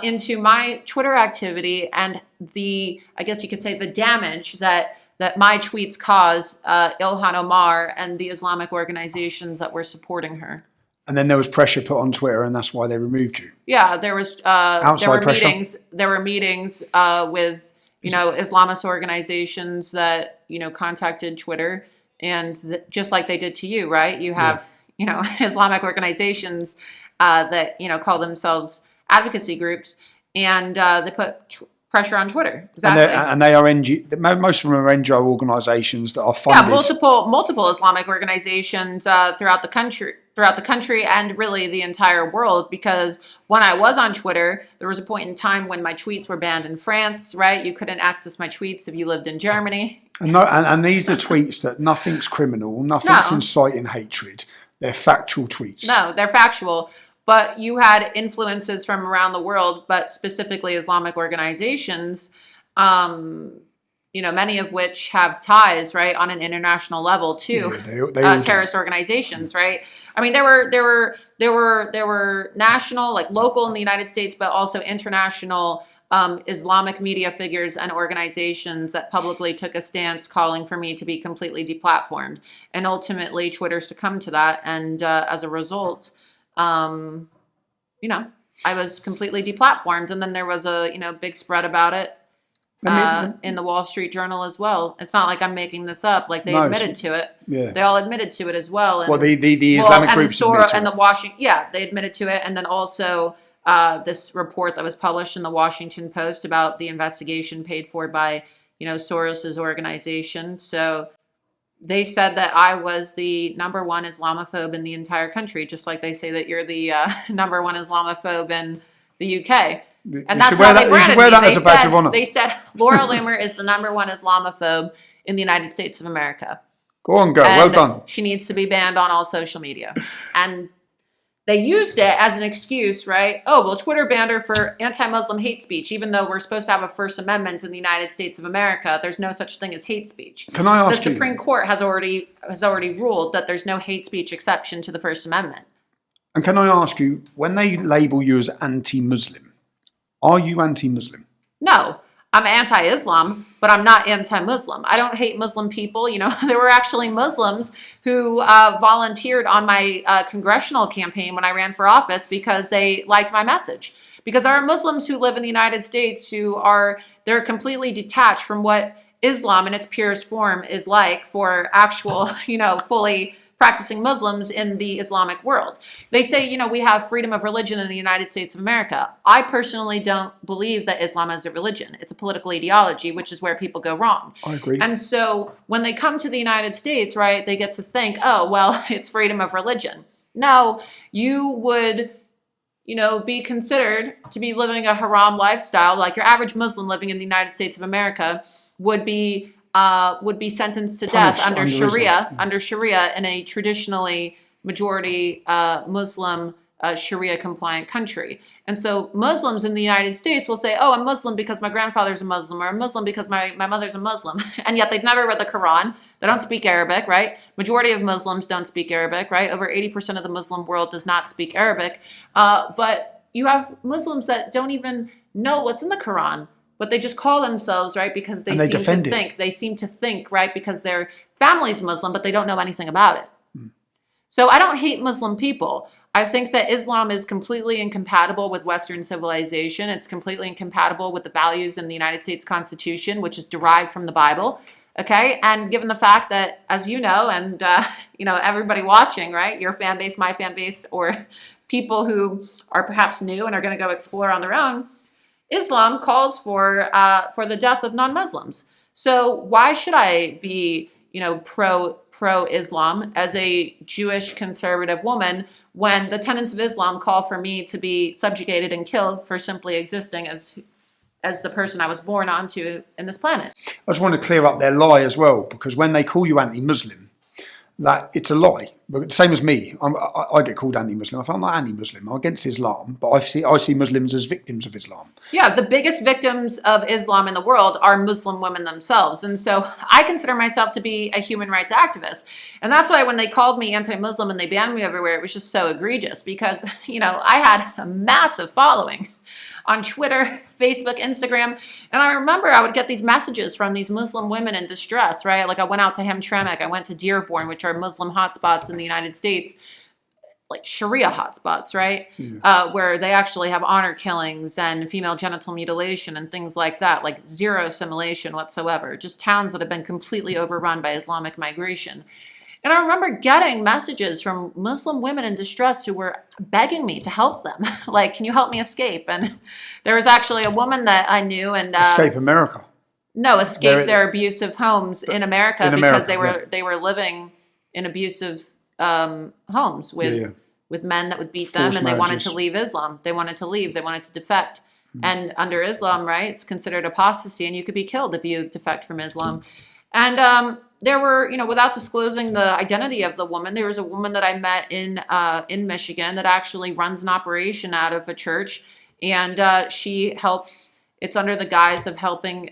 Into my Twitter activity and I guess you could say the damage that my tweets caused Ilhan Omar and the Islamic organizations that were supporting her. And then there was pressure put on Twitter, and that's why they removed you. Yeah, there was Outside there were pressure? meetings. There were meetings with Islamist organizations that contacted Twitter, and just like they did to you, right? You have Islamic organizations that call themselves advocacy groups, and they put pressure on Twitter. Exactly. And they are most of them are NGO organisations that are funded. Yeah, multiple Islamic organizations throughout the country, and really the entire world. Because when I was on Twitter, there was a point in time when my tweets were banned in France. Right, you couldn't access my tweets if you lived in Germany. And these are tweets that nothing's criminal, nothing's No. inciting hatred. They're factual tweets. No, they're factual. But you had influences from around the world, but specifically Islamic organizations, many of which have ties, right, on an international level to Yeah, they all do. terrorist organizations, right? I mean, there were national, like local in the United States, but also international Islamic media figures and organizations that publicly took a stance calling for me to be completely deplatformed. And ultimately, Twitter succumbed to that. And as a result, I was completely deplatformed. And then there was a, big spread about it in the Wall Street Journal as well. It's not like I'm making this up. Like they admitted to it. Yeah. They all admitted to it as well. And, Well, the Islamic groups admit to and it. the Washington, they admitted to it. And then also this report that was published in the Washington Post about the investigation paid for by, Soros's organization. So they said that I was the #1 Islamophobe in the entire country, just like they say that you're the #1 Islamophobe in the UK. And that's how they branded me. That as a badge of honor. They said Laura Loomer is the #1 Islamophobe in the United States of America. Go on, girl. Well And done. She needs to be banned on all social media. And they used it as an excuse, right? Oh, well, Twitter banned her for anti-Muslim hate speech, even though we're supposed to have a First Amendment in the United States of America. There's no such thing as hate speech. Can I ask The you? Supreme Court has already ruled that there's no hate speech exception to the First Amendment. And can I ask you, when they label you as anti-Muslim, are you anti-Muslim? No, I'm anti-Islam, but I'm not anti-Muslim. I don't hate Muslim people. There were actually Muslims who volunteered on my congressional campaign when I ran for office because they liked my message. Because there are Muslims who live in the United States they're completely detached from what Islam in its purest form is like for actual, fully practicing Muslims in the Islamic world. They say, we have freedom of religion in the United States of America. I personally don't believe that Islam is a religion. It's a political ideology, which is where people go wrong. I agree. And so when they come to the United States, right, they get to think, oh, well, it's freedom of religion. No, you would, be considered to be living a haram lifestyle. Like your average Muslim living in the United States of America would be sentenced to death Punished under under Sharia, Islam. under Sharia in a traditionally majority Muslim Sharia compliant country. And so Muslims in the United States will say, oh, I'm Muslim because my grandfather's a Muslim, or I'm Muslim because my mother's a Muslim. And yet they've never read the Quran. They don't speak Arabic, right? Majority of Muslims don't speak Arabic, right? Over 80% of the Muslim world does not speak Arabic. But you have Muslims that don't even know what's in the Quran, but they just call themselves, right, because they seem to think, right, because their family's Muslim, but they don't know anything about it. So I don't hate Muslim people. I think that Islam is completely incompatible with Western civilization. It's completely incompatible with the values in the United States Constitution, which is derived from the Bible. Okay, and given the fact that, as you know, and everybody watching, right, your fan base, my fan base, or people who are perhaps new and are going to go explore on their own, Islam calls for the death of non-Muslims. So why should I be, pro-Islam as a Jewish conservative woman when the tenets of Islam call for me to be subjugated and killed for simply existing as the person I was born onto in this planet? I just want to clear up their lie as well, because when they call you anti-Muslim, that it's a lie. But same as me, I get called anti-Muslim. I'm not anti-Muslim. I'm against Islam, but I see Muslims as victims of Islam. Yeah, the biggest victims of Islam in the world are Muslim women themselves. And so I consider myself to be a human rights activist. And that's why when they called me anti-Muslim and they banned me everywhere, it was just so egregious because, I had a massive following on Twitter, Facebook, Instagram. And I remember I would get these messages from these Muslim women in distress, right? Like I went out to Hamtramck, I went to Dearborn, which are Muslim hotspots in the United States, like Sharia hotspots, right? Yeah. Where they actually have honor killings and female genital mutilation and things like that, like zero assimilation whatsoever. Just towns that have been completely overrun by Islamic migration. And I remember getting messages from Muslim women in distress who were begging me to help them. Like, can you help me escape? And there was actually a woman that I knew and Escape America. No, escape their abusive homes in America because they were living in abusive homes with men that would beat them, and they wanted to leave Islam. They wanted to leave. They wanted to defect. And under Islam, right, it's considered apostasy, and you could be killed if you defect from Islam. And there were, without disclosing the identity of the woman, there was a woman that I met in Michigan that actually runs an operation out of a church, and she helps. It's under the guise of helping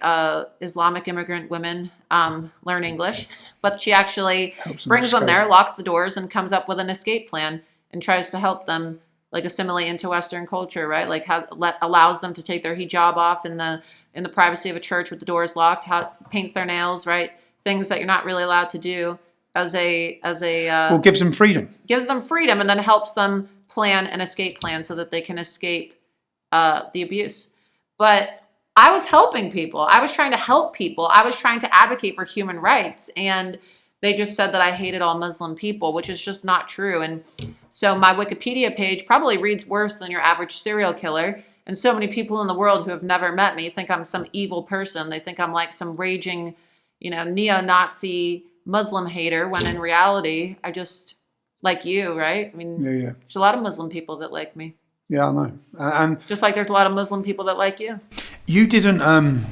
Islamic immigrant women learn English, but she actually brings them there, locks the doors, and comes up with an escape plan and tries to help them like assimilate into Western culture, right? Like allows them to take their hijab off in the privacy of a church with the doors locked, paints their nails, right? Things that you're not really allowed to do as a gives them freedom. Gives them freedom and then helps them plan an escape plan so that they can escape the abuse. But I was helping people. I was trying to help people. I was trying to advocate for human rights. And they just said that I hated all Muslim people, which is just not true. And so my Wikipedia page probably reads worse than your average serial killer. And so many people in the world who have never met me think I'm some evil person. They think I'm like some raging, neo-Nazi Muslim hater, when in reality, I just like you, right? I mean, there's a lot of Muslim people that like me. Yeah, I know. And just like there's a lot of Muslim people that like you. You didn't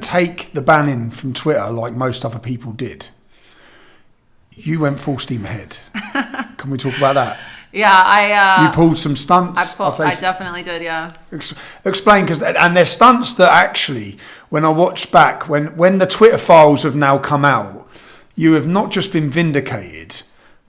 take the banning from Twitter like most other people did. You went full steam ahead. Can we talk about that? Yeah, you pulled some stunts. I definitely did. Yeah. Explain, and they're stunts that actually, when I watch back, when the Twitter files have now come out, you have not just been vindicated,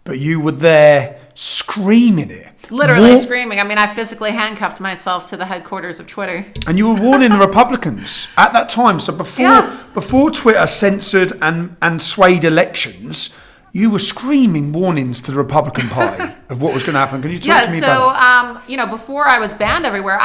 but you were there screaming it. Literally screaming. I mean, I physically handcuffed myself to the headquarters of Twitter. And you were warning the Republicans at that time. So before Twitter censored and swayed elections, you were screaming warnings to the Republican Party of what was going to happen. Can you talk to me about it? Before I was banned everywhere,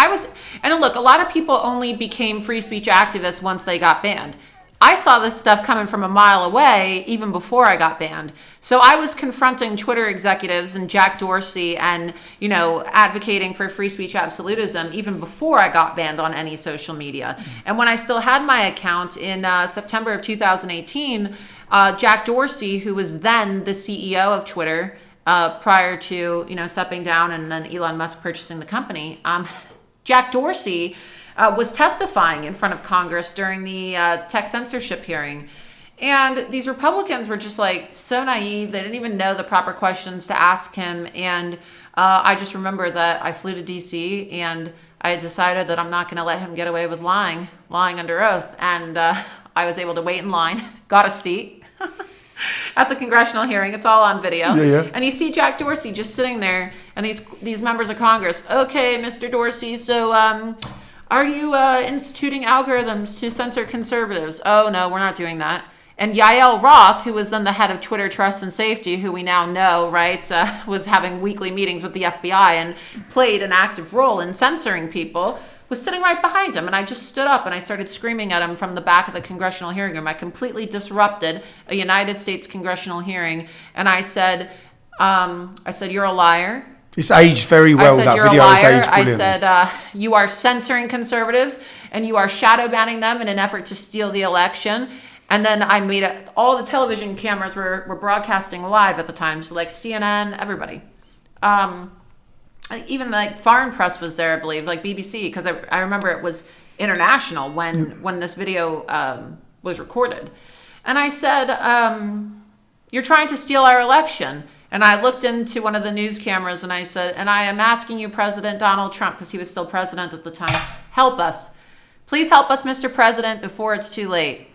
and look, a lot of people only became free speech activists once they got banned. I saw this stuff coming from a mile away even before I got banned. So I was confronting Twitter executives and Jack Dorsey and, advocating for free speech absolutism even before I got banned on any social media. And when I still had my account in September of 2018, Jack Dorsey, who was then the CEO of Twitter prior to, stepping down and then Elon Musk purchasing the company, Jack Dorsey was testifying in front of Congress during the tech censorship hearing. And these Republicans were just like so naive. They didn't even know the proper questions to ask him. And I just remember that I flew to DC and I decided that I'm not going to let him get away with lying under oath. And I was able to wait in line, got a seat at the congressional hearing. It's all on video. Yeah. And you see Jack Dorsey just sitting there and these members of Congress. Okay, Mr. Dorsey, so are you instituting algorithms to censor conservatives? Oh, no, we're not doing that. And Yael Roth, who was then the head of Twitter Trust and Safety, who we now know, right, was having weekly meetings with the FBI and played an active role in censoring people, was sitting right behind him. And I just stood up and I started screaming at him from the back of the congressional hearing room. I completely disrupted a United States congressional hearing. And I said, you're a liar. It's aged very well, I said, that you're video. a It's liar. aged I brilliantly. said, you are censoring conservatives and you are shadow banning them in an effort to steal the election. And then I made it, all the television cameras were broadcasting live at the time. So like CNN, everybody. Even like foreign press was there, I believe, like BBC, because I remember it was international when this video was recorded. And I said, you're trying to steal our election. And I looked into one of the news cameras and I said, and I am asking you, President Donald Trump, because he was still president at the time, help us. Please help us, Mr. President, before it's too late.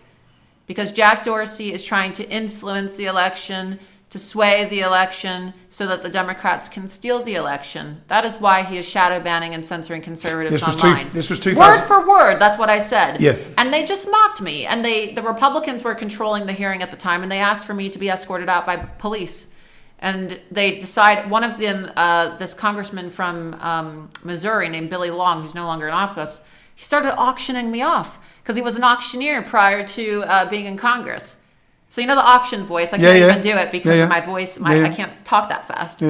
Because Jack Dorsey is trying to influence the election, to sway the election so that the Democrats can steal the election. That is why he is shadow banning and censoring conservatives online. This was 2000. Word for word, that's what I said. Yeah. And they just mocked me. And the Republicans were controlling the hearing at the time, and they asked for me to be escorted out by police. And they decide, one of them, this congressman from Missouri named Billy Long, who's no longer in office, he started auctioning me off because he was an auctioneer prior to being in Congress. So you know the auction voice. I can't even do it because of my voice. I can't talk that fast.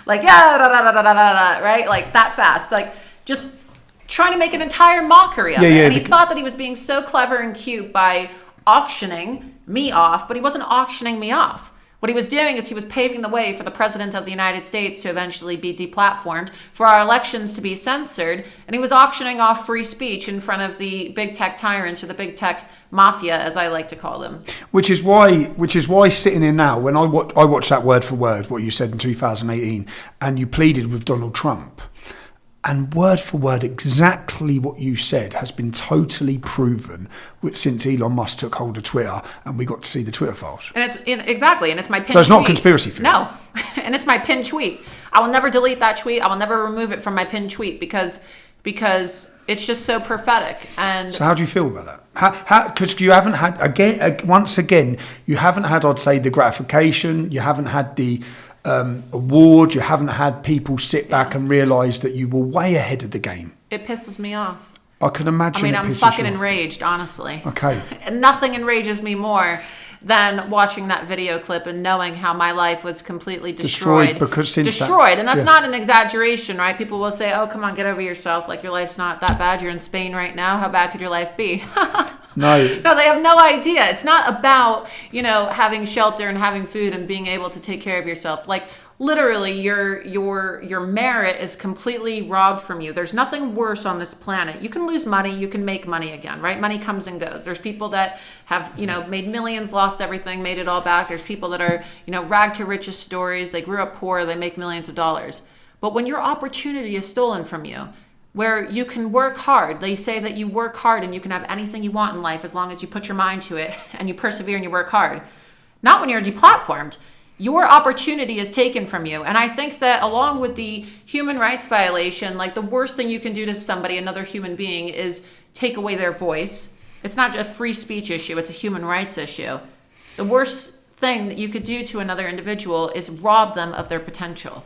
Like, yeah, da, da, da, da, da, da, right? Like that fast. Like just trying to make an entire mockery of it. And he thought that he was being so clever and cute by auctioning me off, but he wasn't auctioning me off. What he was doing is he was paving the way for the president of the United States to eventually be deplatformed, for our elections to be censored, and he was auctioning off free speech in front of the big tech tyrants, or the big tech mafia, as I like to call them. Which is why sitting here now, when I watched that word for word, what you said in 2018, and you pleaded with Donald Trump, and word for word, exactly what you said has been totally proven since Elon Musk took hold of Twitter and we got to see the Twitter files. And exactly, and it's my pinned tweet. So it's not conspiracy theory. No, and it's my pinned tweet. I will never delete that tweet. I will never remove it from my pinned tweet because it's just so prophetic. And so how do you feel about that? Because you haven't had, once again, you haven't had, I'd say, the gratification, you haven't had the award, you haven't had people sit back and realise that you were way ahead of the game. It pisses me off. I can imagine. I mean, I'm fucking enraged, honestly. Okay. And nothing enrages me more than watching that video clip and knowing how my life was completely destroyed. And that's not an exaggeration, right? People will say, oh, come on, get over yourself. Like, your life's not that bad. You're in Spain right now. How bad could your life be? No, they have no idea. It's not about, having shelter and having food and being able to take care of yourself. Like, literally, your merit is completely robbed from you. There's nothing worse on this planet. You can lose money, you can make money again, right? Money comes and goes. There's people that have, made millions, lost everything, made it all back. There's people that are, rag to riches stories. They grew up poor, they make millions of dollars. But when your opportunity is stolen from you, where you can work hard, they say that you work hard and you can have anything you want in life as long as you put your mind to it and you persevere and you work hard. Not when you're deplatformed. Your opportunity is taken from you. And I think that along with the human rights violation, like the worst thing you can do to somebody, another human being, is take away their voice. It's not just a free speech issue, it's a human rights issue. The worst thing that you could do to another individual is rob them of their potential.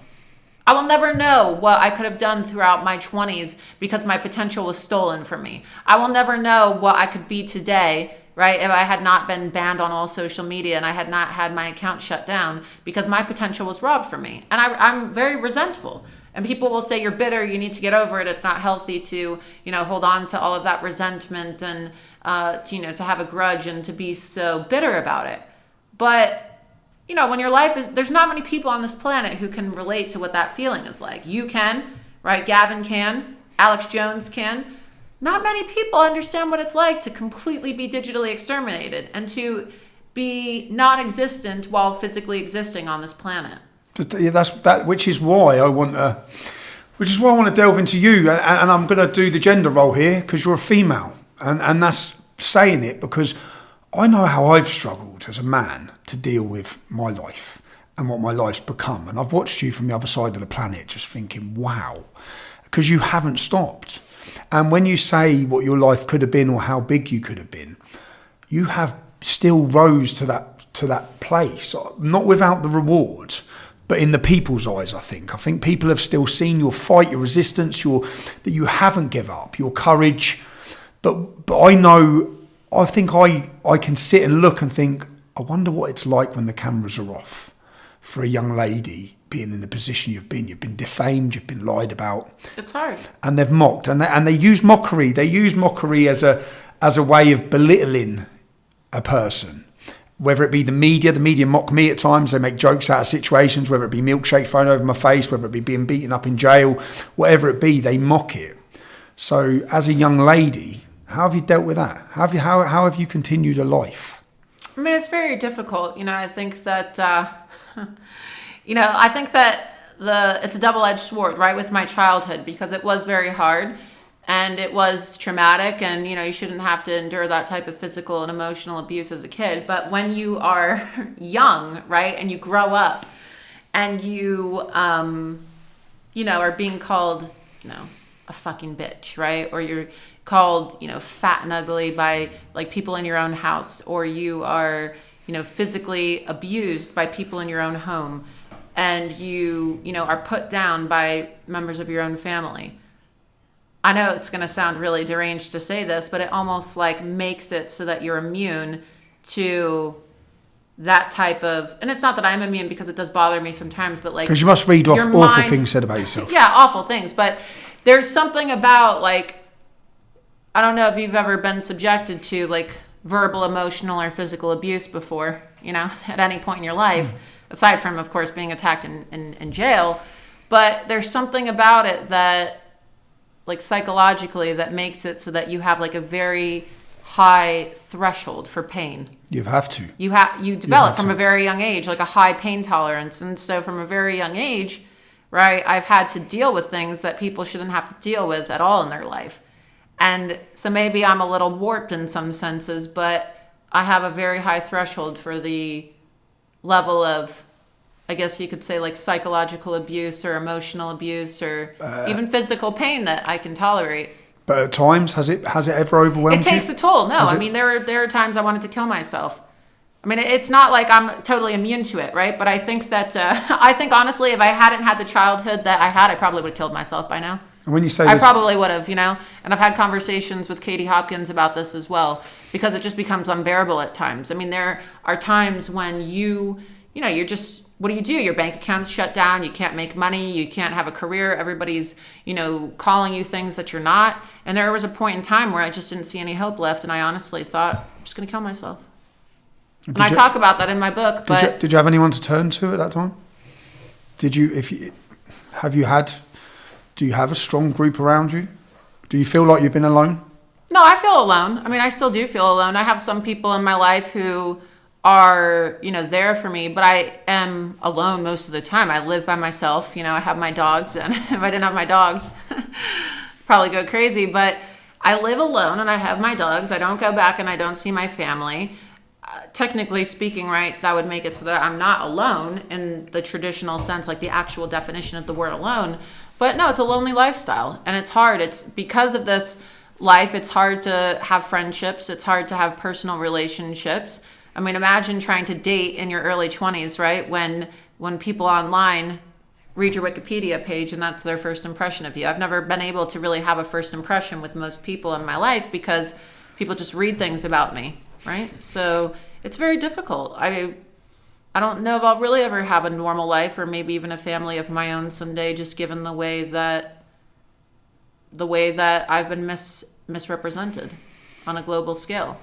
I will never know what I could have done throughout my 20s because my potential was stolen from me. I will never know what I could be today, right, if I had not been banned on all social media and I had not had my account shut down because my potential was robbed from me. And I'm very resentful. And people will say, you're bitter, you need to get over it. It's not healthy to, hold on to all of that resentment and, to have a grudge and to be so bitter about it. But when your life is, there's not many people on this planet who can relate to what that feeling is like. You can, right? Gavin can, Alex Jones can. Not many people understand what it's like to completely be digitally exterminated and to be non-existent while physically existing on this planet. Which is why I want to delve into you, and I'm going to do the gender role here because you're a female, and that's saying it because I know how I've struggled as a man to deal with my life and what my life's become. And I've watched you from the other side of the planet just thinking, wow, because you haven't stopped. And when you say what your life could have been or how big you could have been, you have still rose to that place, not without the reward, but in the people's eyes. I think people have still seen your fight, your resistance, that you haven't give up, your courage. But I think I can sit and look and think, I wonder what it's like when the cameras are off for a young lady being in the position you've been. You've been defamed, you've been lied about. It's hard. And they've mocked, and they use mockery. They use mockery as a way of belittling a person. Whether it be the media mock me at times. They make jokes out of situations, whether it be milkshake thrown over my face, whether it be being beaten up in jail, whatever it be, they mock it. So as a young lady, how have you dealt with that? How have you continued a life? I mean, it's very difficult. I think that, I think that it's a double-edged sword, right, with my childhood, because it was very hard and it was traumatic, and, you shouldn't have to endure that type of physical and emotional abuse as a kid. But when you are young, right, and you grow up and you, are being called, a fucking bitch, right? Or you're called, fat and ugly by like people in your own house, or you are, physically abused by people in your own home, and you are put down by members of your own family. I know it's going to sound really deranged to say this, but it almost like makes it so that you're immune to that type of, and it's not that I'm immune, because it does bother me sometimes, but like, because you must read off your awful mind, things said about yourself. Yeah, awful things. But there's something about, like, I don't know if you've ever been subjected to like verbal, emotional, or physical abuse before, at any point in your life, aside from, of course, being attacked in jail. But there's something about it that, like, psychologically, that makes it so that you have like a very high threshold for pain. You have to. You develop from a very young age, like a high pain tolerance. And so from a very young age, right, I've had to deal with things that people shouldn't have to deal with at all in their life. And so maybe I'm a little warped in some senses, but I have a very high threshold for the level of, I guess you could say, like psychological abuse or emotional abuse or even physical pain that I can tolerate. But at times, has it ever overwhelmed you? It takes a toll. No, I mean, there are times I wanted to kill myself. I mean, it's not like I'm totally immune to it, right? But I think that, honestly, if I hadn't had the childhood that I had, I probably would have killed myself by now. And when you say I probably would have, and I've had conversations with Katie Hopkins about this as well, because it just becomes unbearable at times. I mean, there are times when you're just, what do? Your bank account's shut down. You can't make money. You can't have a career. Everybody's, calling you things that you're not. And there was a point in time where I just didn't see any hope left. And I honestly thought, I'm just going to kill myself. And I talk about that in my book. But did you have anyone to turn to at that time? Do you have a strong group around you? Do you feel like you've been alone? No, I feel alone. I mean, I still do feel alone. I have some people in my life who are, there for me, but I am alone most of the time. I live by myself. I have my dogs, and if I didn't have my dogs, probably go crazy. But I live alone, and I have my dogs. I don't go back, and I don't see my family. Technically speaking, right, that would make it so that I'm not alone in the traditional sense, like the actual definition of the word alone. But no, it's a lonely lifestyle, and it's hard. It's because of this life, it's hard to have friendships. It's hard to have personal relationships. I mean, imagine trying to date in your early 20s, right? When people online read your Wikipedia page and that's their first impression of you. I've never been able to really have a first impression with most people in my life because people just read things about me, right? So it's very difficult. I don't know if I'll really ever have a normal life or maybe even a family of my own someday, just given the way that I've been misrepresented on a global scale.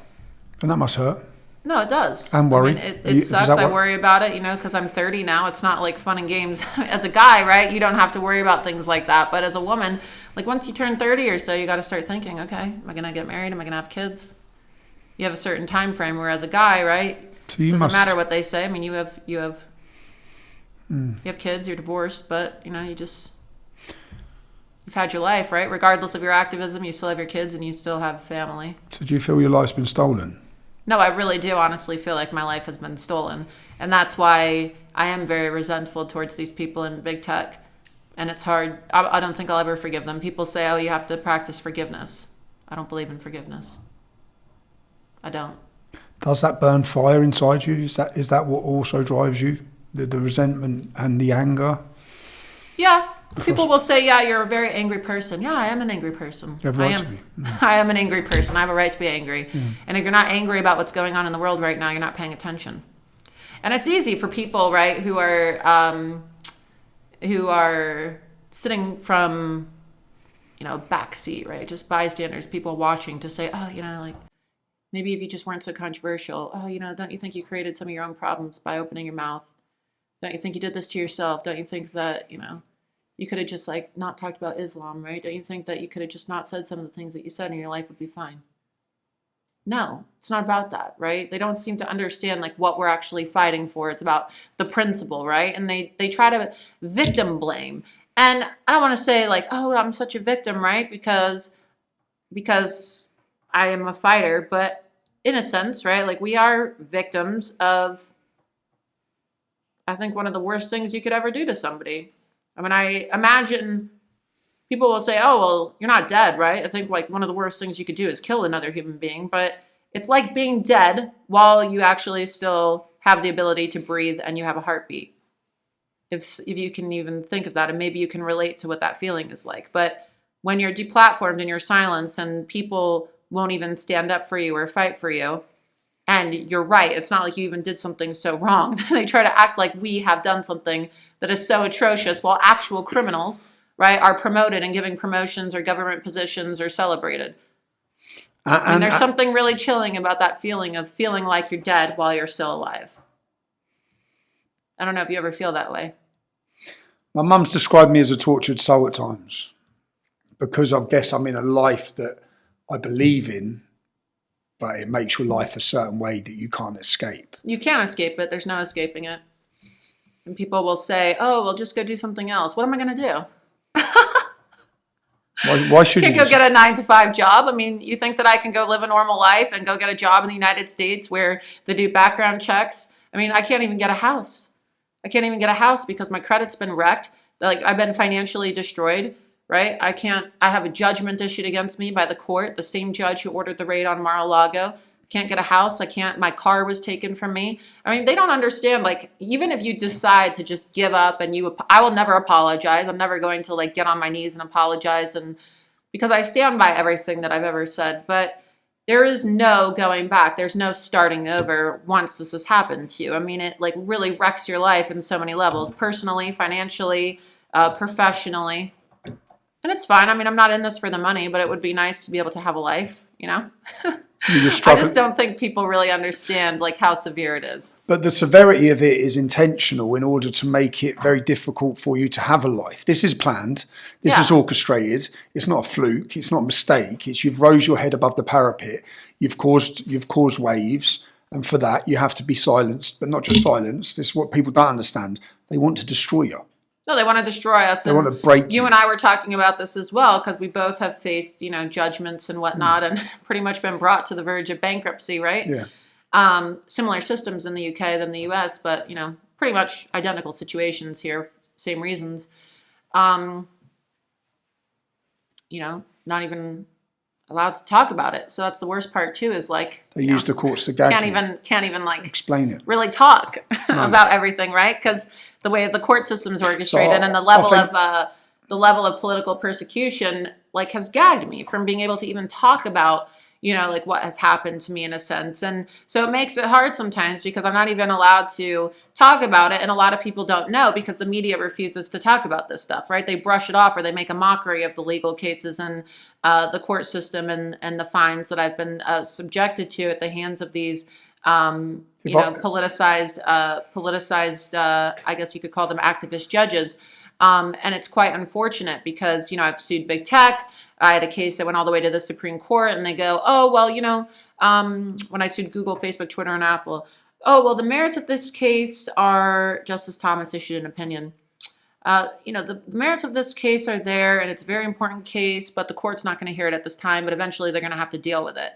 And that must hurt. No, it does. And worry. I mean, it sucks. I worry about it, because I'm 30 now. It's not like fun and games. As a guy, right, you don't have to worry about things like that. But as a woman, like once you turn 30 or so, you got to start thinking, okay, am I going to get married? Am I going to have kids? You have a certain time frame. Where as a guy, right, so doesn't matter what they say. I mean, you have kids. You're divorced, but you've had your life, right? Regardless of your activism, you still have your kids and you still have family. So do you feel your life's been stolen? No, I really do honestly feel like my life has been stolen. And that's why I am very resentful towards these people in big tech. And it's hard. I don't think I'll ever forgive them. People say, oh, you have to practice forgiveness. I don't believe in forgiveness. I don't. Does that burn fire inside you? Is that what also drives you? The resentment and the anger? Yeah. People will say, yeah, you're a very angry person. Yeah, I am an angry person. You have a right to be. I am an angry person. I have a right to be angry. And if you're not angry about what's going on in the world right now, you're not paying attention. And it's easy for people, right, who are sitting from, back seat, right, just bystanders, people watching, to say, oh, like, maybe if you just weren't so controversial, oh, don't you think you created some of your own problems by opening your mouth? Don't you think you did this to yourself? Don't you think that, you could have just like not talked about Islam, right? Don't you think that you could have just not said some of the things that you said and your life would be fine? No, it's not about that, right? They don't seem to understand like what we're actually fighting for. It's about the principle, right? And they try to victim blame. And I don't want to say like, oh, I'm such a victim, right? Because I am a fighter, but in a sense, right? Like we are victims of, I think, one of the worst things you could ever do to somebody. I mean, I imagine people will say, oh, well, you're not dead, right? I think like one of the worst things you could do is kill another human being, but it's like being dead while you actually still have the ability to breathe and you have a heartbeat. If you can even think of that, and maybe you can relate to what that feeling is like. But when you're deplatformed and you're silenced and people won't even stand up for you or fight for you, and you're right, it's not like you even did something so wrong. They try to act like we have done something that is so atrocious while actual criminals, right, are promoted and given promotions or government positions or celebrated. And there's something really chilling about that feeling of feeling like you're dead while you're still alive. I don't know if you ever feel that way. My mum's described me as a tortured soul at times because I guess I'm in a life that I believe in, but it makes your life a certain way that you can't escape. You can't escape it. There's no escaping it. And people will say, oh, well, just go do something else. What am I going to do? Why should Can't you go get a 9-to-5 job? I mean, you think that I can go live a normal life and go get a job in the United States where they do background checks? I mean, I can't even get a house. I can't even get a house because my credit's been wrecked. Like, I've been financially destroyed, right? I have a judgment issued against me by the court, the same judge who ordered the raid on Mar-a-Lago. Can't get a house. My car was taken from me. I mean, they don't understand, like, even if you decide to just give up and I will never apologize. I'm never going to like get on my knees and apologize, and because I stand by everything that I've ever said, but there is no going back. There's no starting over once this has happened to you. I mean, it like really wrecks your life in so many levels, personally, financially, professionally. And it's fine. I mean, I'm not in this for the money, but it would be nice to be able to have a life, I just don't think people really understand like how severe it is. But the severity of it is intentional in order to make it very difficult for you to have a life. This is planned. This is orchestrated. It's not a fluke. It's not a mistake. It's you've rose your head above the parapet. You've caused waves. And for that, you have to be silenced, but not just silenced. This is what people don't understand. They want to destroy you. No, they want to destroy us. They want to break you. You and I were talking about this as well because we both have faced, judgments and whatnot and pretty much been brought to the verge of bankruptcy, right? Yeah. Similar systems in the UK than the US, but, pretty much identical situations here, same reasons. Not even allowed to talk about it. So that's the worst part too, is like they use the courts to gag can't even like explain it, really talk about everything, right? Because the way the court system is orchestrated and the level of political persecution like has gagged me from being able to even talk about like what has happened to me in a sense. And so it makes it hard sometimes because I'm not even allowed to talk about it. And a lot of people don't know because the media refuses to talk about this stuff, right? They brush it off or they make a mockery of the legal cases and the court system and the fines that I've been subjected to at the hands of these, politicized, I guess you could call them activist judges. And it's quite unfortunate because, I've sued big tech. I had a case that went all the way to the Supreme Court and they go, oh, well, when I sued Google, Facebook, Twitter, and Apple, oh, well, the merits of this case are, Justice Thomas issued an opinion. The merits of this case are there and it's a very important case, but the court's not going to hear it at this time, but eventually they're going to have to deal with it.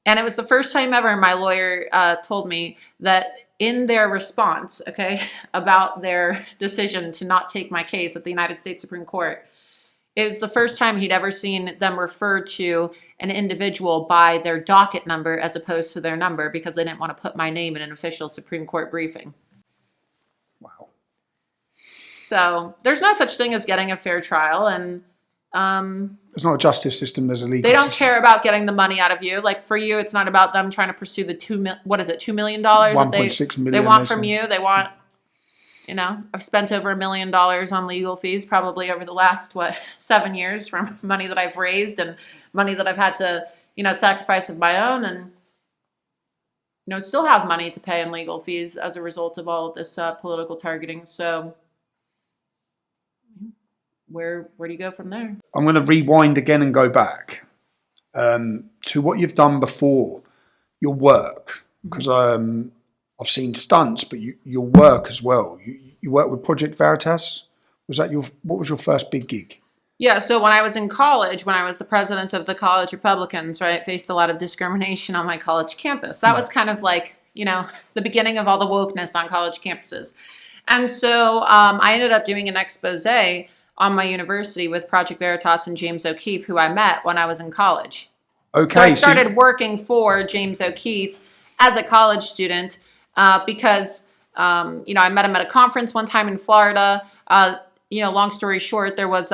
And it was the first time ever my lawyer told me that in their response, about their decision to not take my case at the United States Supreme Court, it was the first time he'd ever seen them refer to an individual by their docket number as opposed to their number because they didn't want to put my name in an official Supreme Court briefing. Wow. So there's no such thing as getting a fair trial, and There's not a justice system, there's a legal they don't system. care about getting the money out of you. Like for you, it's not about them trying to pursue the $2 million that 1.6 million, they want they from say. you. They want, I've spent over $1 million on legal fees probably over the last 7 years from money that I've raised and money that I've had to sacrifice of my own, and still have money to pay in legal fees as a result of all of this political targeting. So where do you go from there? I'm going to rewind again and go back to what you've done before, your work, because I've seen stunts, but your work as well. You work with Project Veritas. What was your first big gig? Yeah, so when I was in college, when I was the president of the College Republicans, right, faced a lot of discrimination on my college campus. That was kind of like, the beginning of all the wokeness on college campuses. And so I ended up doing an expose on my university with Project Veritas and James O'Keefe, who I met when I was in college. Okay. So I started working for James O'Keefe as a college student because, I met him at a conference one time in Florida. Long story short, there was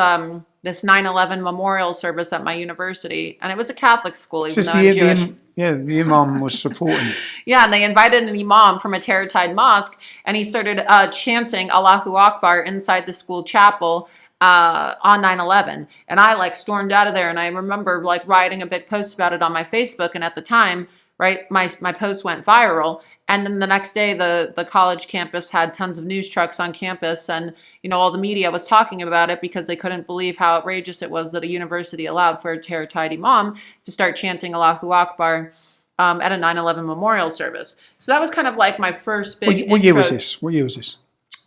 this 9/11 memorial service at my university, and it was a Catholic school, even though I'm Jewish. The imam was supporting it. Yeah, and they invited an imam from a terror-tied mosque, and he started chanting Allahu Akbar inside the school chapel on 9/11. And I stormed out of there, and I remember writing a big post about it on my Facebook, and at the time, right, my post went viral. And then the next day, the college campus had tons of news trucks on campus, and all the media was talking about it because they couldn't believe how outrageous it was that a university allowed for a terror-tied imam to start chanting Allahu Akbar at a 9/11 memorial service. So that was kind of my first big. What year was this? What year was this?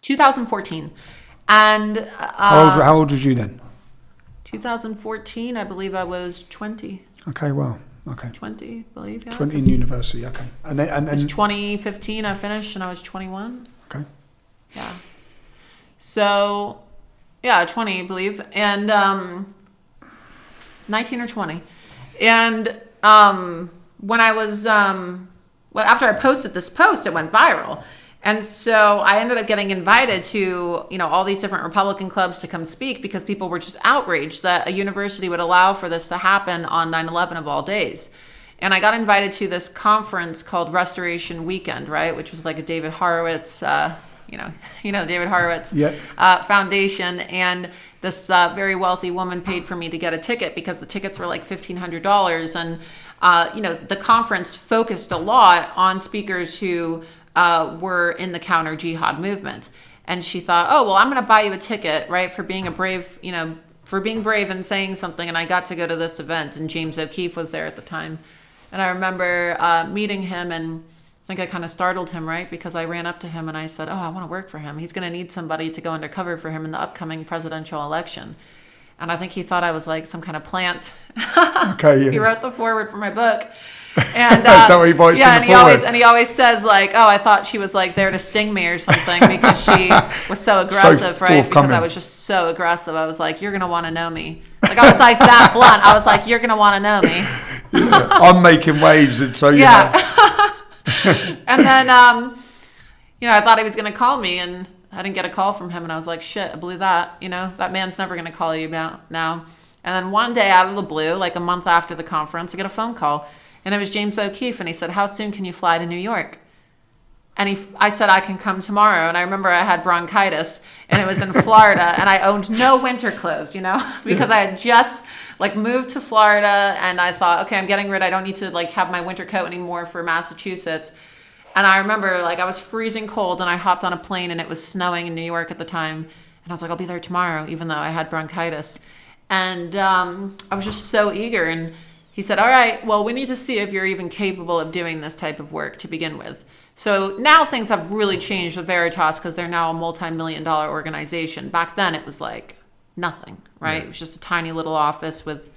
2014, and How old was you then? 2014, I believe I was 20. Okay, well, okay. 20, I believe. Yeah, 20 in university, okay. And then 2015, I finished, and I was 21. Okay. Yeah. So, 20, I believe, and 19 or 20. And when I was, after I posted this post, it went viral. And so I ended up getting invited to, all these different Republican clubs to come speak because people were just outraged that a university would allow for this to happen on 9/11 of all days. And I got invited to this conference called Restoration Weekend, right, which was like a David Horowitz, David Horowitz foundation. And this very wealthy woman paid for me to get a ticket because the tickets were like $1,500. And, the conference focused a lot on speakers who were in the counter jihad movement. And she thought, oh, well, I'm going to buy you a ticket, right, for being brave and saying something. And I got to go to this event, and James O'Keefe was there at the time. And I remember meeting him, and I think I kind of startled him, right, because I ran up to him and I said, oh, I want to work for him. He's going to need somebody to go undercover for him in the upcoming presidential election. And I think he thought I was like some kind of plant. Okay, yeah. He wrote the foreword for my book. And Is that what he voiced in the foreword? He always says oh, I thought she was there to sting me or something because she was so aggressive, right? Because I was just so aggressive. I was like, you're gonna want to know me. I was like that blunt. I was like, you're gonna want to know me. Yeah, I'm making waves, and so And then I thought he was gonna call me, and I didn't get a call from him, and I was like, shit, I blew that. That man's never gonna call you about now. And then one day, out of the blue, like a month after the conference, I get a phone call. And it was James O'Keefe, and he said, how soon can you fly to New York? And I said, I can come tomorrow. And I remember I had bronchitis, and it was in Florida, and I owned no winter clothes, because I had just moved to Florida, and I thought, okay, I'm getting rid. I don't need to have my winter coat anymore for Massachusetts. And I remember I was freezing cold, and I hopped on a plane, and it was snowing in New York at the time. And I was like, I'll be there tomorrow, even though I had bronchitis. And I was just so eager. And he said, all right, well, we need to see if you're even capable of doing this type of work to begin with. So now things have really changed with Veritas because they're now a multi-million-dollar organization. Back then it was nothing, right? Yeah. It was just a tiny little office with,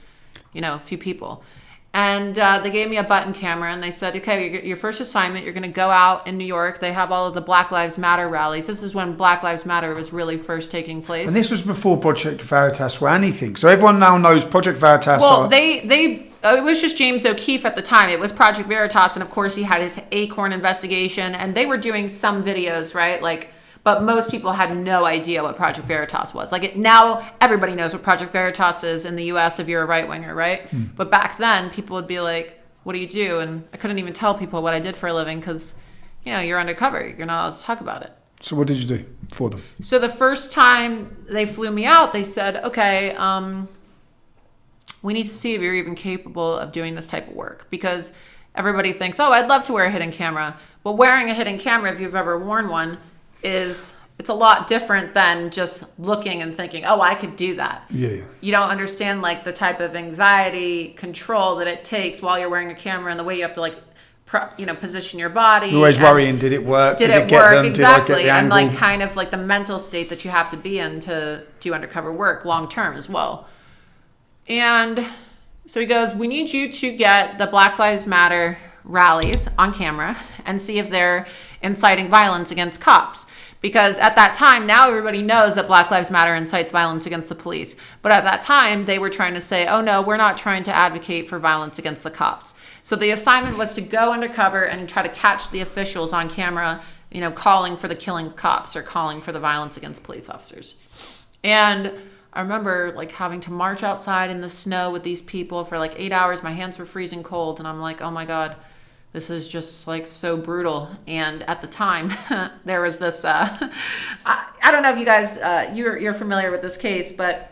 a few people. And they gave me a button camera, and they said, okay, your first assignment, you're going to go out in New York. They have all of the Black Lives Matter rallies. This is when Black Lives Matter was really first taking place. And this was before Project Veritas were anything. So everyone now knows Project Veritas. Well, they it was just James O'Keefe at the time. It was Project Veritas, and of course he had his Acorn investigation, and they were doing some videos, right? Like, but most people had no idea what Project Veritas was. Like, now everybody knows what Project Veritas is in the U.S. if you're a right winger, right? But back then, people would be like, "What do you do?" And I couldn't even tell people what I did for a living because, you know, you're undercover. You're not allowed to talk about it. So what did you do for them? So the first time they flew me out, they said, "Okay, we need to see if you're even capable of doing this type of work," because everybody thinks, "Oh, I'd love to wear a hidden camera," but wearing a hidden camera, if you've ever worn one, it's a lot different than just looking and thinking, "Oh, I could do that." Yeah. You don't understand like the type of anxiety control that it takes while you're wearing a camera and the way you have to like, position your body. You're always and worrying, did it work? Did it it get work? them? Exactly. Did I get the And angle? like kind of like the mental state that you have to be in to do undercover work long term as well. And so he goes, "We need you to get the Black Lives Matter rallies on camera and see if they're inciting violence against cops." Because at that time, now everybody knows that Black Lives Matter incites violence against the police. But at that time, they were trying to say, "Oh no, we're not trying to advocate for violence against the cops." So the assignment was to go undercover and try to catch the officials on camera, calling for the killing of cops or calling for the violence against police officers. And I remember like having to march outside in the snow with these people for like 8 hours. My hands were freezing cold. And I'm like, "Oh my God, this is just like so brutal." And at the time, there was this, I don't know if you guys, you're familiar with this case, but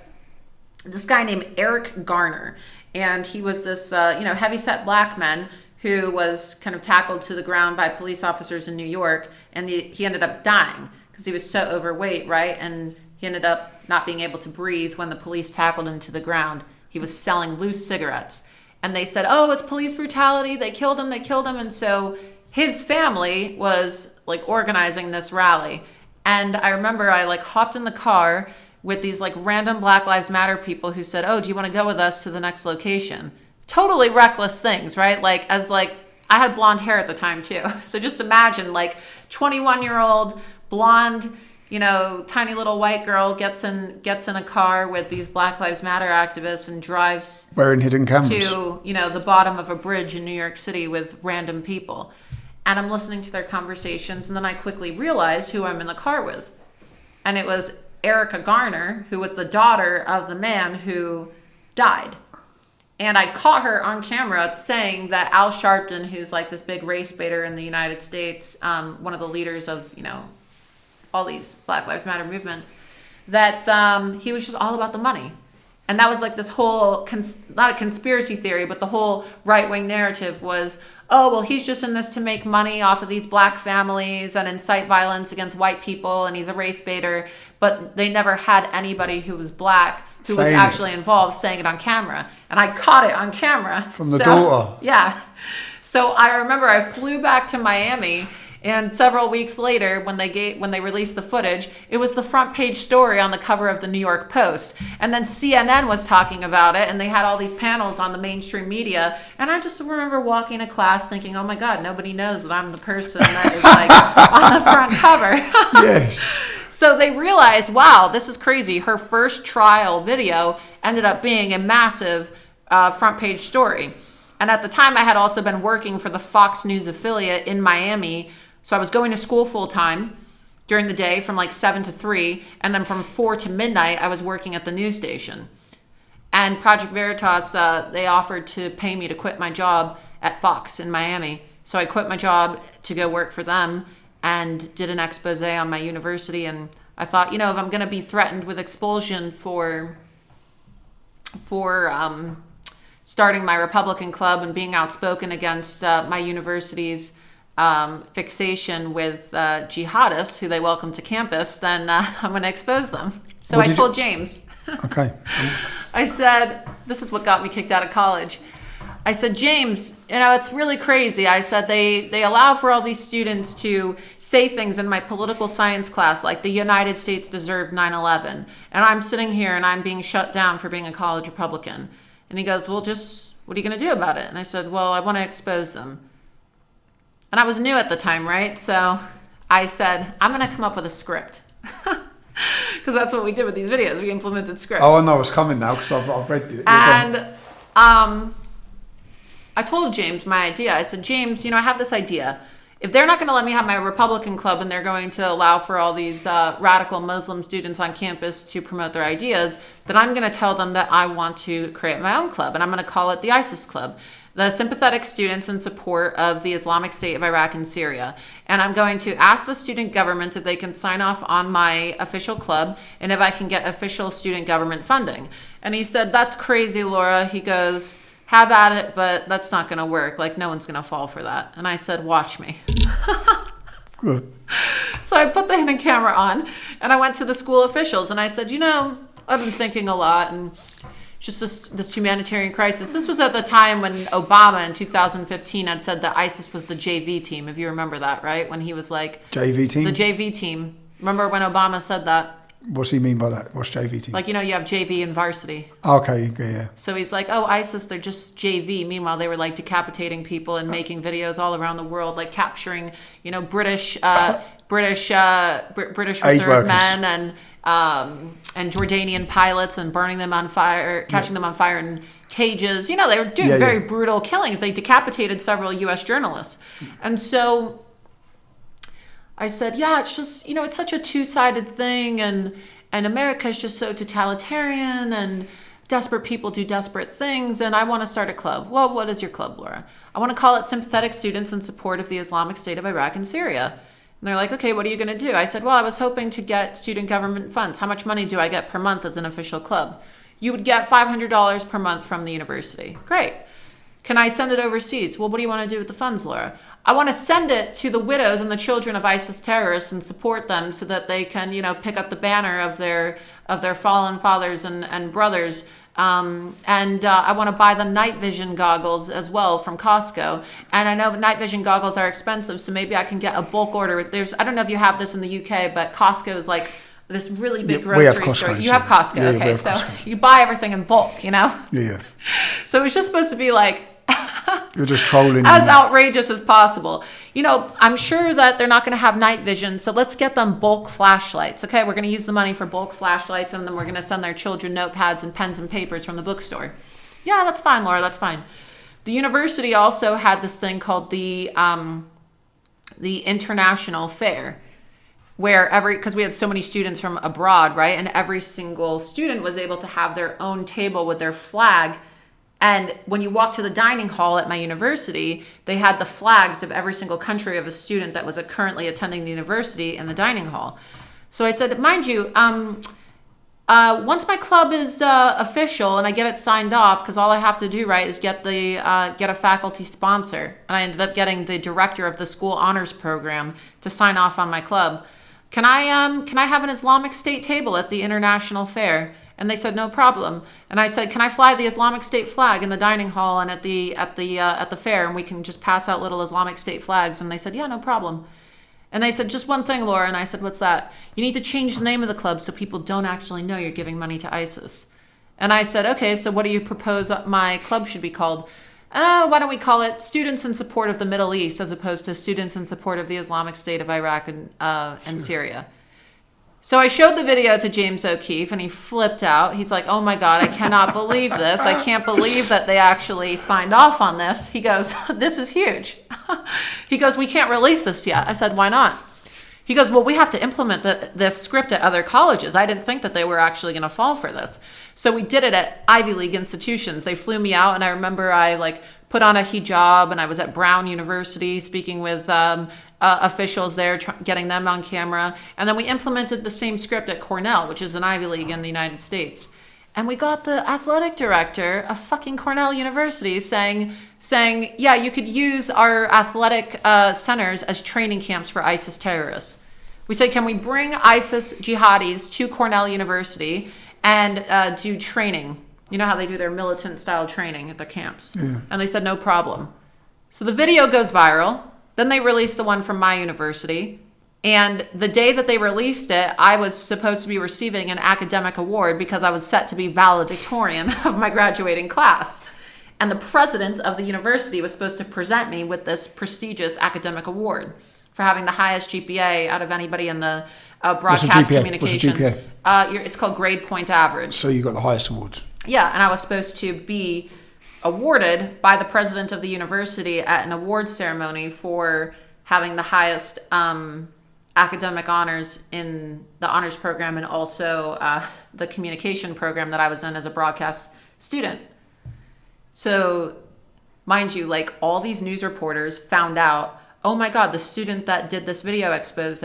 this guy named Eric Garner. And he was this, heavyset black man who was kind of tackled to the ground by police officers in New York. And he ended up dying because he was so overweight, right? And he ended up not being able to breathe when the police tackled him to the ground. He was selling loose cigarettes. And they said, "Oh, it's police brutality. They killed him. And so his family was like organizing this rally. And I remember I like hopped in the car with these like random Black Lives Matter people who said, "Oh, do you want to go with us to the next location?" Totally reckless things, right? Like I had blonde hair at the time too. So just imagine like 21-year-old blonde, tiny little white girl gets in a car with these Black Lives Matter activists and drives wearing hidden cameras to, the bottom of a bridge in New York City with random people. And I'm listening to their conversations, and then I quickly realized who I'm in the car with. And it was Erica Garner, who was the daughter of the man who died. And I caught her on camera saying that Al Sharpton, who's like this big race baiter in the United States, one of the leaders of, all these Black Lives Matter movements, that he was just all about the money. And that was like this whole, not a conspiracy theory, but the whole right-wing narrative was, "Oh, well, he's just in this to make money off of these black families and incite violence against white people, and he's a race baiter." But they never had anybody who was black who was actually involved saying it on camera. And I caught it on camera. From the daughter. Yeah. So I remember I flew back to Miami, and several weeks later, when they released the footage, it was the front page story on the cover of the New York Post. And then CNN was talking about it, and they had all these panels on the mainstream media. And I just remember walking to class thinking, "Oh my God, nobody knows that I'm the person that is like on the front cover." Yes. So they realized, wow, this is crazy. Her first trial video ended up being a massive front page story. And at the time, I had also been working for the Fox News affiliate in Miami. So I was going to school full time during the day from like 7 to 3. And then from 4 to midnight, I was working at the news station. And Project Veritas, they offered to pay me to quit my job at Fox in Miami. So I quit my job to go work for them and did an expose on my university. And I thought, if I'm going to be threatened with expulsion for starting my Republican club and being outspoken against my university's fixation with jihadists who they welcome to campus, then I'm going to expose them. So I told James. Okay. I said, this is what got me kicked out of college. I said, "James, it's really crazy." I said, they allow for all these students to say things in my political science class, like the United States deserved 9/11. And I'm sitting here and I'm being shut down for being a college Republican. And he goes, "Well, just what are you going to do about it?" And I said, "Well, I want to expose them." And I was new at the time, right? So I said, "I'm going to come up with a script." Because that's what we did with these videos. We implemented scripts. Oh, I know it's coming now because I've read it. And I told James my idea. I said, James, I have this idea. If they're not going to let me have my Republican club and they're going to allow for all these radical Muslim students on campus to promote their ideas, then I'm going to tell them that I want to create my own club, and I'm going to call it the ISIS Club, the Sympathetic Students in Support of the Islamic State of Iraq and Syria. And I'm going to ask the student government if they can sign off on my official club and if I can get official student government funding. And he said, that's crazy, Laura. He goes, have at it, but that's not going to work. Like, no one's going to fall for that. And I said, watch me. Good. So I put the hidden camera on and I went to the school officials and I said, I've been thinking a lot, and just this humanitarian crisis. This was at the time when Obama in 2015 had said that ISIS was the JV team, if you remember that, right? When he was like... JV team? The JV team. Remember when Obama said that? What's he mean by that? What's JV team? Like, you have JV and varsity. Okay, yeah. So he's like, oh, ISIS, they're just JV. Meanwhile, they were like decapitating people and making videos all around the world, like capturing, British reserve men and Jordanian pilots and burning them on fire, catching them on fire in cages. They were doing very brutal killings. They decapitated several U.S. journalists. And so I said, yeah, it's just, it's such a two-sided thing, and America is just so totalitarian, and desperate people do desperate things, and I want to start a club. Well, what is your club, Laura? I want to call it Sympathetic Students in Support of the Islamic State of Iraq and Syria. And they're like, okay, what are you going to do? I said, well, I was hoping to get student government funds. How much money do I get per month as an official club? You would get $500 per month from the university. Great. Can I send it overseas? Well, what do you want to do with the funds, Laura? I want to send it to the widows and the children of ISIS terrorists and support them so that they can, pick up the banner of their fallen fathers and brothers. I want to buy them night vision goggles as well from Costco. And I know night vision goggles are expensive, so maybe I can get a bulk order. I don't know if you have this in the UK, but Costco is like this really big grocery store. You have Costco, okay? So you buy everything in bulk, Yeah. So it was just supposed to be like, you're just trolling. As outrageous as possible. I'm sure that they're not going to have night vision, so let's get them bulk flashlights. Okay, we're going to use the money for bulk flashlights, and then we're going to send their children notepads and pens and papers from the bookstore. Yeah, that's fine, Laura, that's fine. The university also had this thing called the International Fair, where because we had so many students from abroad, right? And every single student was able to have their own table with their flag. And when you walk to the dining hall at my university, they had the flags of every single country of a student that was currently attending the university in the dining hall. So I said, mind you, once my club is official and I get it signed off, because all I have to do, right, is get a faculty sponsor. And I ended up getting the director of the school honors program to sign off on my club. Can I have an Islamic State table at the International Fair? And they said, no problem. And I said, can I fly the Islamic State flag in the dining hall and at the fair, and we can just pass out little Islamic State flags? And they said, yeah, no problem. And they said, just one thing, Laura. And I said, what's that? You need to change the name of the club so people don't actually know you're giving money to ISIS. And I said, okay, so what do you propose my club should be called? Why don't we call it Students in Support of the Middle East as opposed to Students in Support of the Islamic State of Iraq and Syria? So I showed the video to James O'Keefe, and he flipped out. He's like, oh my God, I cannot believe this. I can't believe that they actually signed off on this. He goes, this is huge. He goes, we can't release this yet. I said, why not? He goes, well, we have to implement this script at other colleges. I didn't think that they were actually going to fall for this. So we did it at Ivy League institutions. They flew me out, and I remember I put on a hijab, and I was at Brown University speaking with officials there, getting them on camera. And then we implemented the same script at Cornell, which is an Ivy League in the United States. And we got the athletic director of fucking Cornell University saying, yeah, you could use our athletic centers as training camps for ISIS terrorists. We said, can we bring ISIS jihadis to Cornell University and do training? You know how they do their militant style training at the camps? Yeah. And they said, no problem. So the video goes viral. Then they released the one from my university. And the day that they released it, I was supposed to be receiving an academic award because I was set to be valedictorian of my graduating class. And the president of the university was supposed to present me with this prestigious academic award for having the highest GPA out of anybody in the broadcast communication. What's the GPA? It's called grade point average. So you got the highest awards. Yeah, and I was supposed to be awarded by the president of the university at an awards ceremony for having the highest academic honors in the honors program and also the communication program that I was in as a broadcast student. So, mind you, like all these news reporters found out, oh my God, the student that did this video expose,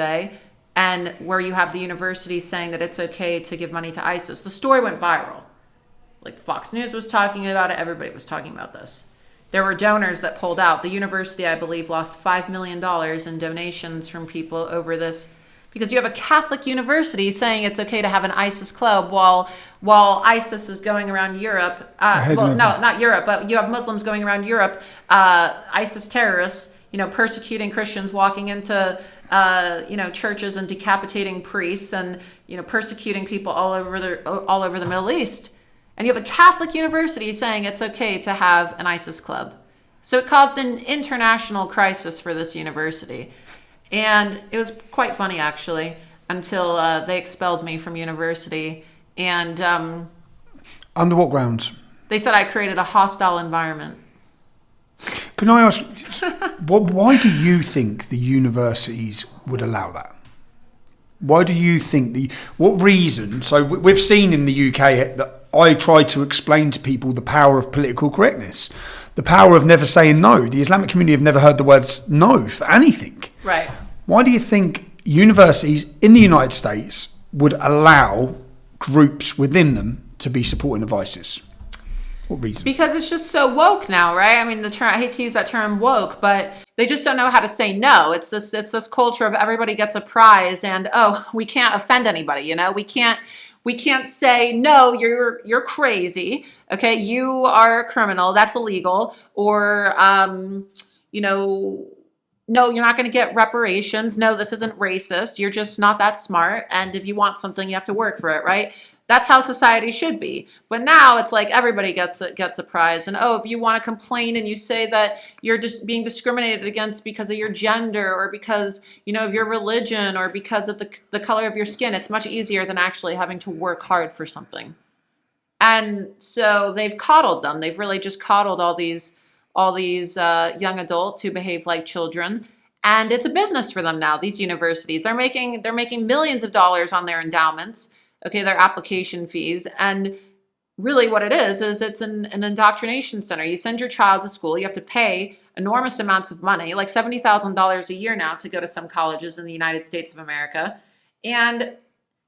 and where you have the university saying that it's okay to give money to ISIS. The story went viral. Like Fox News was talking about it. Everybody was talking about this. There were donors that pulled out. The university, I believe, lost $5 million in donations from people over this, because you have a Catholic university saying it's okay to have an ISIS club while ISIS is going around Europe. Not Europe, but you have Muslims going around Europe, ISIS terrorists, persecuting Christians, walking into churches and decapitating priests, and persecuting people all over the Middle East. And you have a Catholic university saying it's okay to have an ISIS club. So it caused an international crisis for this university. And it was quite funny, actually, until they expelled me from university. And under what grounds? They said I created a hostile environment. Can I ask, why do you think the universities would allow that? Why do you think what reason? So we've seen in the UK that I try to explain to people the power of political correctness, the power of never saying no. The Islamic community have never heard the words no for anything. Right. Why do you think universities in the United States would allow groups within them to be supporting of ISIS? What reason? Because it's just so woke now, right? I mean, I hate to use that term woke, but they just don't know how to say no. It's this culture of everybody gets a prize, and we can't offend anybody. We can't say no. You're crazy. Okay, you are a criminal. That's illegal. Or no, you're not going to get reparations. No, this isn't racist. You're just not that smart. And if you want something, you have to work for it, right? That's how society should be. But now it's like everybody gets a prize. And if you want to complain and you say that you're just being discriminated against because of your gender or because, of your religion or because of the color of your skin, it's much easier than actually having to work hard for something. And so they've coddled them. They've really just coddled all these young adults who behave like children. And it's a business for them now, these universities. They're making millions of dollars on their endowments. Okay, their application fees. And really what it is it's an indoctrination center. You send your child to school, you have to pay enormous amounts of money, like $70,000 a year now to go to some colleges in the United States of America. And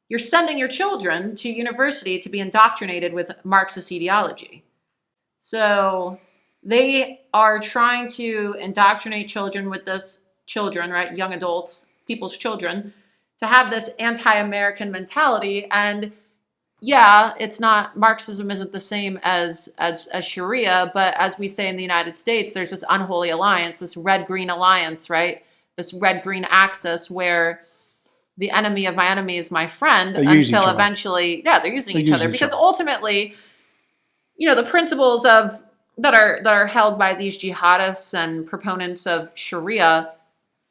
you're sending your children to university to be indoctrinated with Marxist ideology. So they are trying to indoctrinate children with this, right? Young adults, people's children, to have this anti-American mentality. And yeah, it's not, Marxism isn't the same as Sharia, but as we say in the United States, there's this unholy alliance, this red-green alliance, right? This red-green axis where the enemy of my enemy is my friend until eventually, they're using each other. Because ultimately, the principles that are held by these jihadists and proponents of Sharia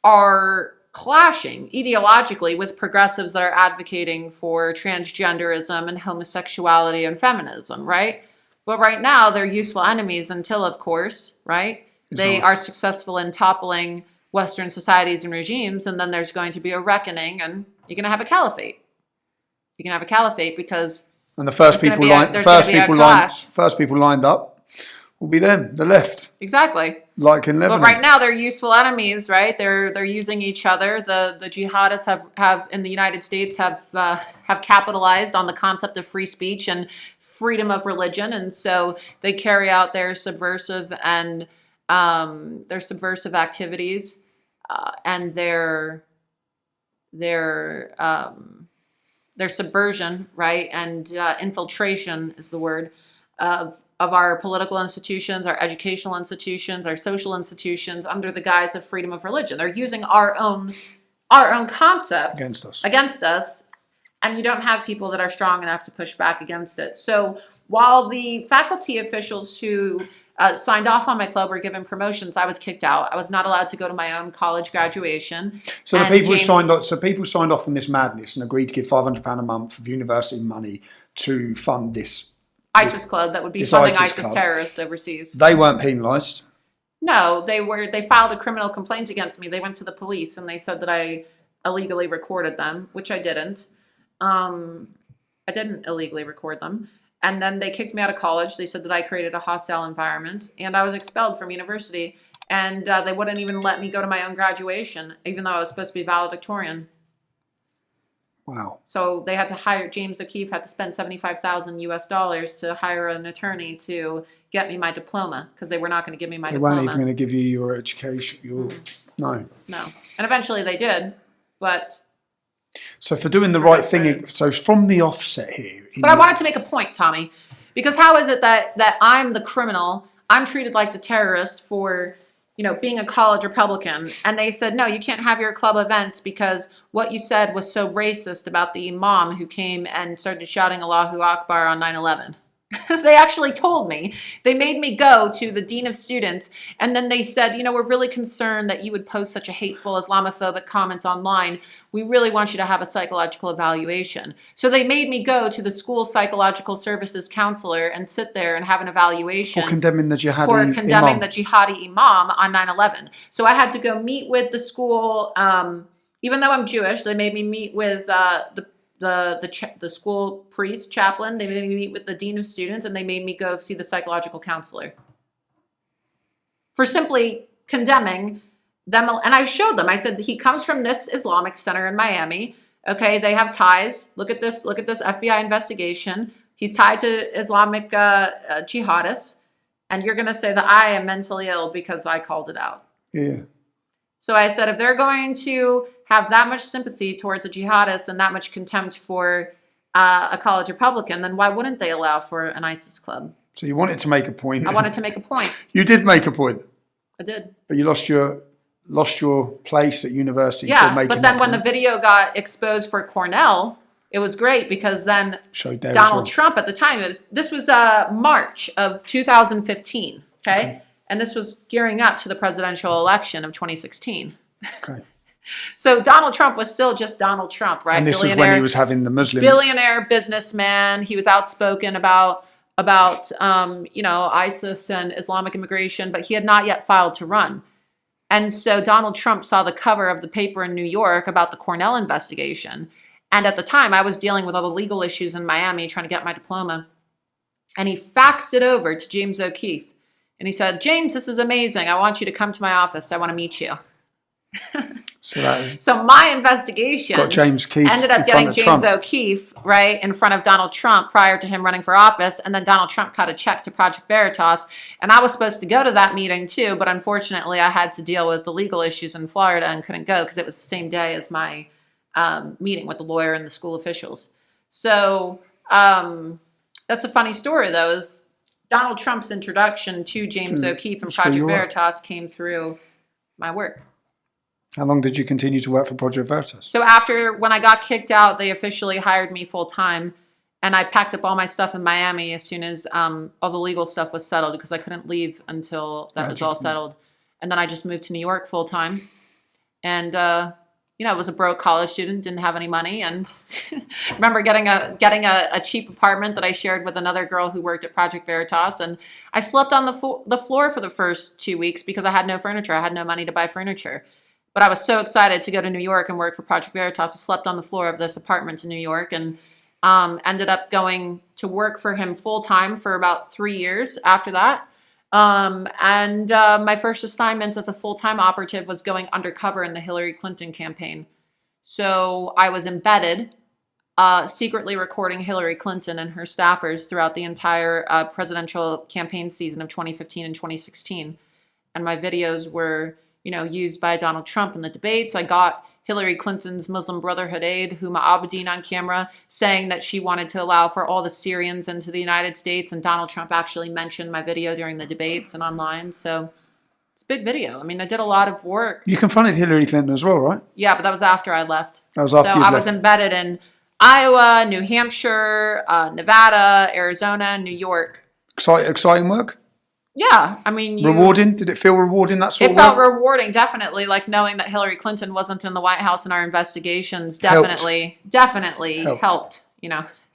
are clashing ideologically with progressives that are advocating for transgenderism and homosexuality and feminism, right? But right now, they're useful enemies until, of course, right? They are successful in toppling Western societies and regimes, and then there's going to be a reckoning, and you're going to have a caliphate. You can have a caliphate because and the first people lined up will be them, the left. Exactly. Like in Lebanon. But right now they're useful enemies, right? They're using each other. The jihadists have in the United States have capitalized on the concept of free speech and freedom of religion, and so they carry out their subversive and their subversive activities and their subversion, right? And infiltration is the word of our political institutions, our educational institutions, our social institutions under the guise of freedom of religion. They're using our own concepts against us, and you don't have people that are strong enough to push back against it. So while the faculty officials who signed off on my club were given promotions, I was kicked out. I was not allowed to go to my own college graduation. So the people signed off. So people signed off on this madness and agreed to give £500 a month of university money to fund this ISIS club that would be This funding ISIS ISIS club. terrorists overseas. They weren't penalised. No, they filed a criminal complaint against me. They went to the police and they said that I illegally recorded them, which I didn't. I didn't illegally record them. And then they kicked me out of college. They said that I created a hostile environment, and I was expelled from university. And they wouldn't even let me go to my own graduation, even though I was supposed to be valedictorian. Wow. So they had to hire, James O'Keefe had to spend $75,000 to hire an attorney to get me my diploma, because they were not going to give me my They diploma. weren't even going to give you your education. No. No. And eventually they did, but So for doing the right thing, so from the offset here. I wanted to make a point, Tommy, because how is it that I'm the criminal, I'm treated like the terrorist for, being a college Republican, and they said, no, you can't have your club events because what you said was so racist about the imam who came and started shouting Allahu Akbar on 9/11. They actually told me. They made me go to the dean of students, and then they said, we're really concerned that you would post such a hateful Islamophobic comment online. We really want you to have a psychological evaluation. So they made me go to the school psychological services counselor and sit there and have an evaluation For condemning the jihadi imam. the jihadi imam on 9/11. So I had to go meet with the school, even though I'm Jewish, they made me meet with the school priest, chaplain. They made me meet with the dean of students, and they made me go see the psychological counselor for simply condemning them. And I showed them. I said, he comes from this Islamic center in Miami. Okay, they have ties. Look at this FBI investigation. He's tied to Islamic jihadists, and you're going to say that I am mentally ill because I called it out. Yeah. So I said, if they're going to have that much sympathy towards a jihadist and that much contempt for a college Republican, then why wouldn't they allow for an ISIS club? So you wanted to make a point. I wanted to make a point. You did make a point. I did. But you lost your place at university for Yeah, making but then that when point. the video got exposed for Cornell, it was great because then Showed there as Donald well. Trump at the time, this was March of 2015, okay? And this was gearing up to the presidential election of 2016. Okay. So Donald Trump was still just Donald Trump, right? And this was when he was having the Muslim. Billionaire businessman. He was outspoken about ISIS and Islamic immigration, but he had not yet filed to run. And so Donald Trump saw the cover of the paper in New York about the Cornell investigation. And at the time, I was dealing with all the legal issues in Miami, trying to get my diploma. And he faxed it over to James O'Keefe. And he said, James, this is amazing. I want you to come to my office. I want to meet you. So my investigation got James Keefe ended up in getting front of James Trump. O'Keefe right in front of Donald Trump prior to him running for office, and then Donald Trump cut a check to Project Veritas, and I was supposed to go to that meeting too, but unfortunately I had to deal with the legal issues in Florida and couldn't go because it was the same day as my meeting with the lawyer and the school officials. So that's a funny story though, is Donald Trump's introduction to James O'Keefe and Project Veritas came through my work. How long did you continue to work for Project Veritas? So when I got kicked out, they officially hired me full time, and I packed up all my stuff in Miami as soon as all the legal stuff was settled because I couldn't leave until that was all settled. And then I just moved to New York full time, and I was a broke college student, didn't have any money, and remember getting a cheap apartment that I shared with another girl who worked at Project Veritas, and I slept on the floor for the first 2 weeks because I had no furniture. I had no money to buy furniture. But I was so excited to go to New York and work for Project Veritas. I slept on the floor of this apartment in New York and ended up going to work for him full-time for about 3 years after that. My first assignment as a full-time operative was going undercover in the Hillary Clinton campaign. So I was embedded, secretly recording Hillary Clinton and her staffers throughout the entire presidential campaign season of 2015 and 2016. And my videos were used by Donald Trump in the debates. I got Hillary Clinton's Muslim Brotherhood aide, Huma Abedin, on camera saying that she wanted to allow for all the Syrians into the United States, and Donald Trump actually mentioned my video during the debates and online. So it's a big video. I mean, I did a lot of work. You confronted Hillary Clinton as well, right? Yeah, but that was after I left. That was after you left. I was embedded in Iowa, New Hampshire, Nevada, Arizona, New York. Exciting work? Yeah, I mean... Rewarding? Did it feel rewarding, that sort of work? It felt work? rewarding, definitely. Like knowing that Hillary Clinton wasn't in the White House in our investigations definitely helped.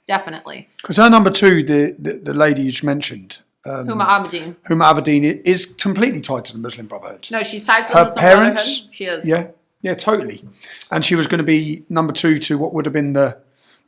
definitely. Because her number two, the lady you just mentioned, Huma Abedin. Huma Abedin, is completely tied to the Muslim Brotherhood. No, she's tied to the Her Muslim parents, Brotherhood. She is. yeah, totally. And she was going to be number two to what would have been the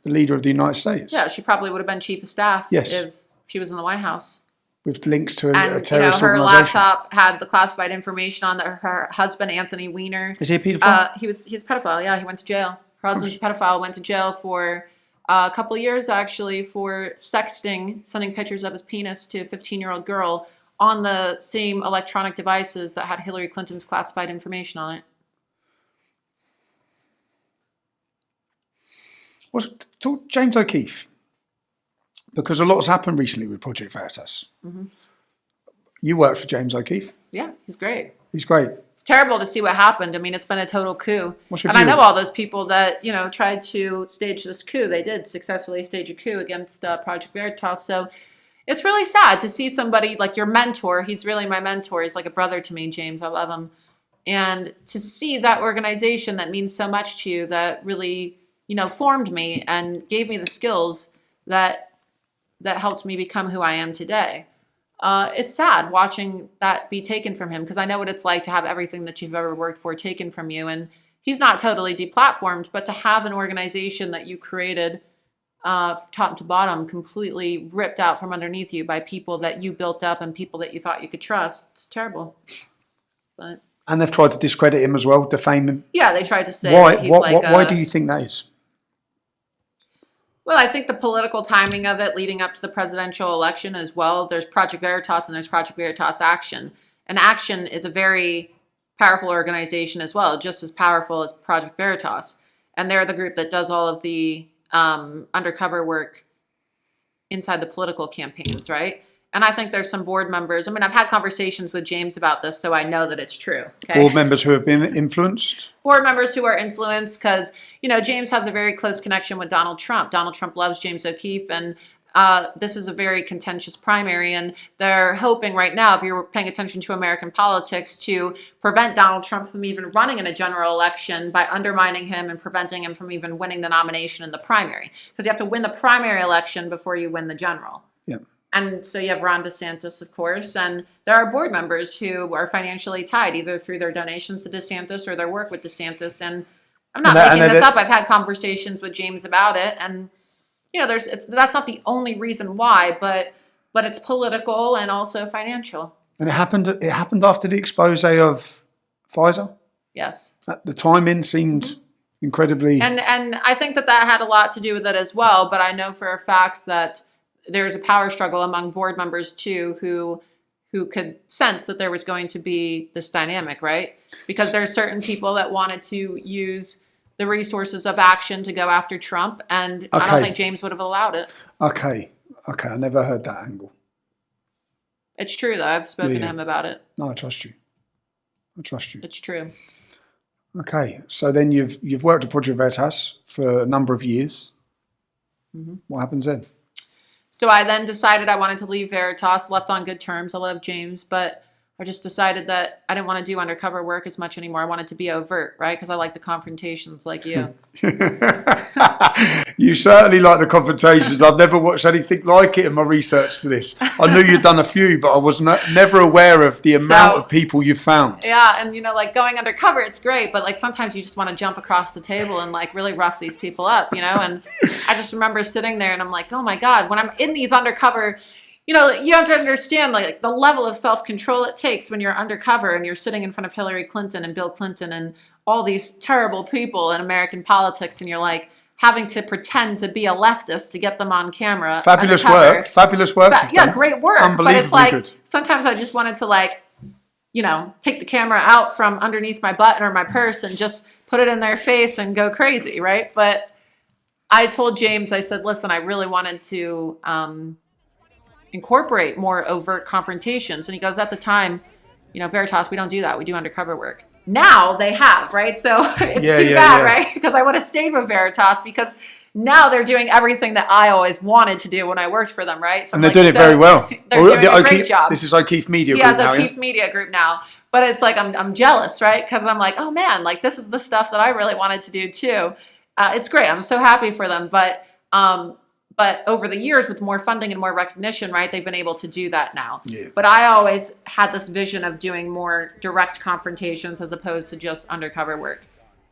leader of the United States. Yeah, she probably would have been chief of staff if she was in the White House. With links to a And terrorist her organisation. laptop had the classified information on her husband, Anthony Weiner. Is he a paedophile? He's a pedophile. Yeah, he went to jail. Her husband's a pedophile. Went to jail for a couple of years actually for sexting, sending pictures of his penis to a 15-year-old girl on the same electronic devices that had Hillary Clinton's classified information on it. Talk James O'Keefe, because a lot has happened recently with Project Veritas. Mm-hmm. You worked for James O'Keefe. Yeah, he's great. He's great. It's terrible to see what happened. I mean, it's been a total coup. What's your And I view? know all those people that, tried to stage this coup. They did successfully stage a coup against Project Veritas. So it's really sad to see somebody like your mentor. He's really my mentor. He's like a brother to me, James. I love him. And to see that organization that means so much to you, that really, formed me and gave me the skills that helped me become who I am today. It's sad watching that be taken from him, because I know what it's like to have everything that you've ever worked for taken from you. And he's not totally deplatformed, but to have an organization that you created top to bottom completely ripped out from underneath you by people that you built up and people that you thought you could trust, it's terrible. And they've tried to discredit him as well, defame him. Yeah, they tried to say Why? that he's Why do you think that is? Well, I think the political timing of it leading up to the presidential election as well. There's Project Veritas and there's Project Veritas Action. And Action is a very powerful organization as well, just as powerful as Project Veritas. And they're the group that does all of the undercover work inside the political campaigns, right? And I think there's some board members. I mean, I've had conversations with James about this, so I know that it's true. Okay? Board members who have been influenced? Board members who are influenced because, James has a very close connection with Donald Trump. Donald Trump loves James O'Keefe, and this is a very contentious primary, and they're hoping right now, if you're paying attention to American politics, to prevent Donald Trump from even running in a general election by undermining him and preventing him from even winning the nomination in the primary. Because you have to win the primary election before you win the general. Yeah. And so you have Ron DeSantis, of course, and there are board members who are financially tied either through their donations to DeSantis or their work with DeSantis. And I'm not making this up. I've had conversations with James about it, and that's not the only reason why, but it's political and also financial. And it happened after the expose of Pfizer? Yes. The timing seemed incredibly... And I think that had a lot to do with it as well, but I know for a fact that there's a power struggle among board members too who could sense that there was going to be this dynamic, right? Because there's certain people that wanted to use the resources of Action to go after Trump, and I don't think James would have allowed it. Okay, I never heard that angle. It's true, though. I've spoken to him about it. No, I trust you. It's true. Okay, so then you've worked at Project Veritas for a number of years. Mm-hmm. What happens then? So I then decided I wanted to leave Veritas, left on good terms. I love James, but I just decided that I didn't want to do undercover work as much anymore. I wanted to be overt, right? Because I like the confrontations like you. You certainly like the confrontations. I've never watched anything like it in my research to this. I knew you'd done a few, but I was never aware of the amount of people you found. Yeah, and going undercover, it's great, but sometimes you just want to jump across the table and really rough these people up, And I just remember sitting there and I'm like, oh my God, when I'm in these undercover, you have to understand the level of self-control it takes when you're undercover and you're sitting in front of Hillary Clinton and Bill Clinton and all these terrible people in American politics, and you're having to pretend to be a leftist to get them on camera. Fabulous undercover. Work. Fabulous work. Yeah, great work. Unbelievably but it's good. Sometimes I just wanted to take the camera out from underneath my button or my purse and just put it in their face and go crazy, right? But I told James, I said, listen, I really wanted to incorporate more overt confrontations. And he goes, at the time, Veritas, we don't do that. We do undercover work. Now they have, right? So it's too bad, right? Because I would have stayed with Veritas, because now they're doing everything that I always wanted to do when I worked for them, right? So and they're doing it very well. They're doing a great job. This is O'Keefe Media Group now. He has O'Keefe Media Group now. But it's I'm jealous, right? Because I'm oh man, this is the stuff that I really wanted to do too. It's great. I'm so happy for them. But But over the years, with more funding and more recognition, right, they've been able to do that now. Yeah. But I always had this vision of doing more direct confrontations as opposed to just undercover work.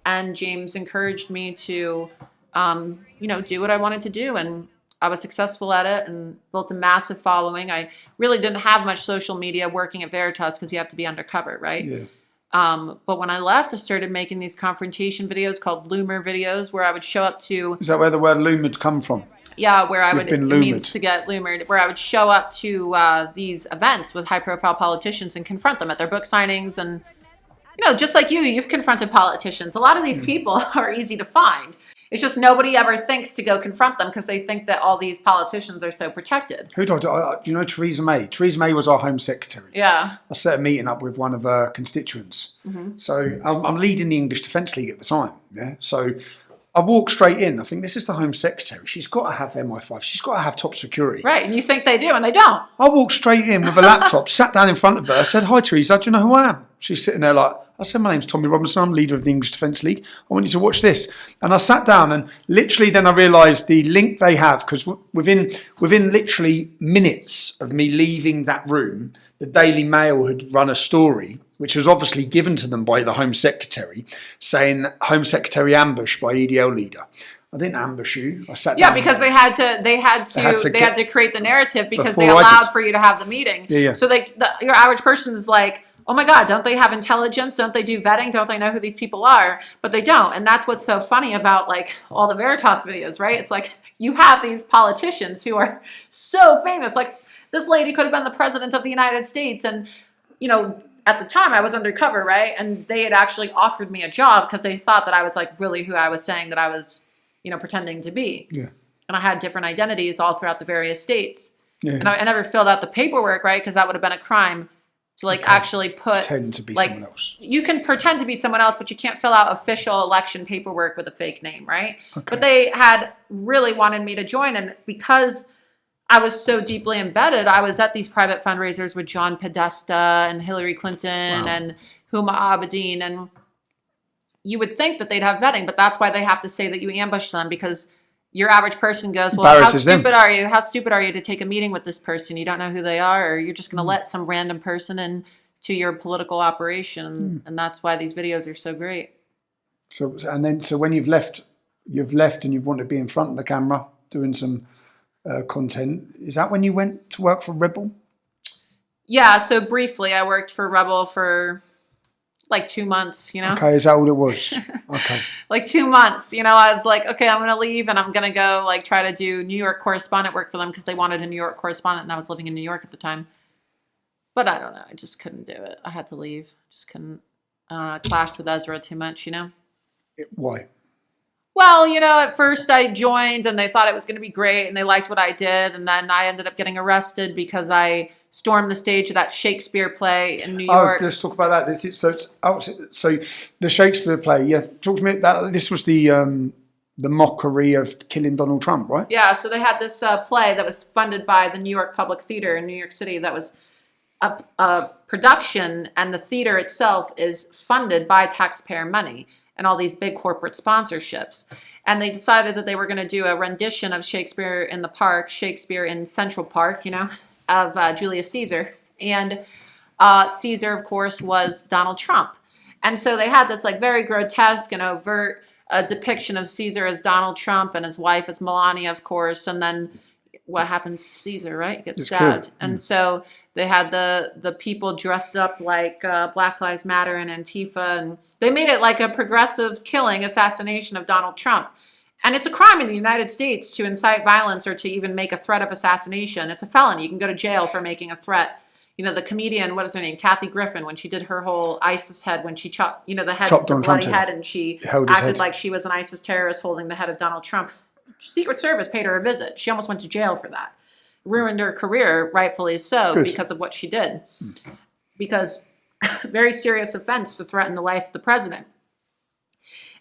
And James encouraged me to, do what I wanted to do. And I was successful at it and built a massive following. I really didn't have much social media working at Veritas because you have to be undercover, right? Yeah. But when I left, I started making these confrontation videos called Loomer videos where I would show up to... Is that where the word loomered come from? Yeah, where I You've would, been it means loomered. to get loomered, where I would show up to these events with high-profile politicians and confront them at their book signings. And, just like you've confronted politicians. A lot of these people are easy to find. It's just nobody ever thinks to go confront them because they think that all these politicians are so protected. Who do you know Theresa May? Theresa May was our Home Secretary. Yeah. I set a meeting up with one of her constituents. Mm-hmm. So I'm leading the English Defence League at the time. Yeah. So I walked straight in. I think this is the Home Secretary. She's got to have MI5. She's got to have top security. Right, and you think they do, and they don't. I walked straight in with a laptop, sat down in front of her. I said, "Hi, Teresa. Do you know who I am?" She's sitting there like, I said, "My name's Tommy Robinson. I'm leader of the English Defence League. I want you to watch this." And I sat down, and literally then I realised the link they have, because within literally minutes of me leaving that room, the Daily Mail had run a story, which was obviously given to them by the Home Secretary, saying Home Secretary ambushed by EDL leader. I didn't ambush you. I sat down. Yeah, because they had to create the narrative because they Before I allowed did. for you to have the meeting. Yeah. So your average person is like, oh my God, don't they have intelligence? Don't they do vetting? Don't they know who these people are? But they don't. And that's what's so funny about like all the Veritas videos, right? It's like you have these politicians who are so famous. Like this lady could have been the president of the United States. And, at the time I was undercover, right? And they had actually offered me a job because they thought that I was like really who I was saying that I was, pretending to be. Yeah. And I had different identities all throughout the various states. Yeah. And I never filled out the paperwork, right? Because that would have been a crime to actually put... Pretend to be like, someone else. You can pretend to be someone else, but you can't fill out official election paperwork with a fake name, right? Okay. But they had really wanted me to join. And because I was so deeply embedded, I was at these private fundraisers with John Podesta and Hillary Clinton and Huma Abedin. And you would think that they'd have vetting, but that's why they have to say that you ambushed them, because your average person goes, well, how Embarrasses them. stupid are you? How stupid are you to take a meeting with this person? You don't know who they are, or you're just going to let some random person into your political operation. And that's why these videos are so great. So when you've left and you want to be in front of the camera doing some content, is that when you went to work for Rebel? Yeah, so briefly, I worked for Rebel for like 2 months, Okay, is that all it was? Okay. like 2 months, I was like, okay, I'm going to leave and I'm going to go like try to do New York correspondent work for them because they wanted a New York correspondent and I was living in New York at the time. But I don't know. I just couldn't do it. I had to leave. Just couldn't. I clashed with Ezra too much, Why? Well, at first I joined and they thought it was going to be great and they liked what I did. And then I ended up getting arrested because I stormed the stage of that Shakespeare play in New York. Oh, let's talk about that. So the Shakespeare play, yeah. Talk to me. This was the mockery of killing Donald Trump, right? Yeah, so they had this play that was funded by the New York Public Theater in New York City that was a production, and the theater itself is funded by taxpayer money and all these big corporate sponsorships. And they decided that they were going to do a rendition of Shakespeare in the Park, Shakespeare in Central Park, of Julius Caesar. And Caesar, of course, was Donald Trump. And so they had this like very grotesque and overt depiction of Caesar as Donald Trump and his wife as Melania, of course. And then what happens to Caesar, right? He gets stabbed. Killed. And so they had the people dressed up like Black Lives Matter and Antifa. And they made it like a progressive killing, assassination of Donald Trump. And it's a crime in the United States to incite violence or to even make a threat of assassination. It's a felony. You can go to jail for making a threat. The comedian, what is her name? Kathy Griffin, when she did her whole ISIS head, when she chopped, the head, Chopped the on bloody Trump's head, head. and she Held his acted head. like she was an ISIS terrorist holding the head of Donald Trump. Secret Service paid her a visit. She almost went to jail for that. Ruined her career, rightfully so, Good. because of what she did. Because very serious offense to threaten the life of the president.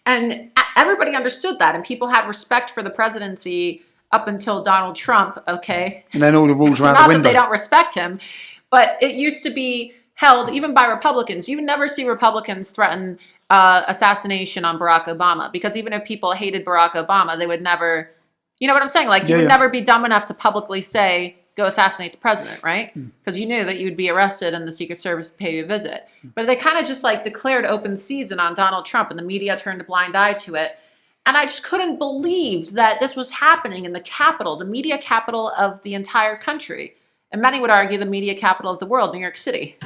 And everybody understood that, and people had respect for the presidency up until Donald Trump, okay? And then all the rules around Not the window. that they don't respect him, but it used to be held even by Republicans. You would never see Republicans threaten assassination on Barack Obama, because even if people hated Barack Obama, they would never You know what I'm saying? Like, you Yeah, would yeah. never be dumb enough to publicly say, go assassinate the president, right? Because you knew that you'd be arrested and the Secret Service would pay you a visit. But they kind of just like declared open season on Donald Trump, and the media turned a blind eye to it. And I just couldn't believe that this was happening in the capital, the media capital of the entire country. And many would argue the media capital of the world, New York City.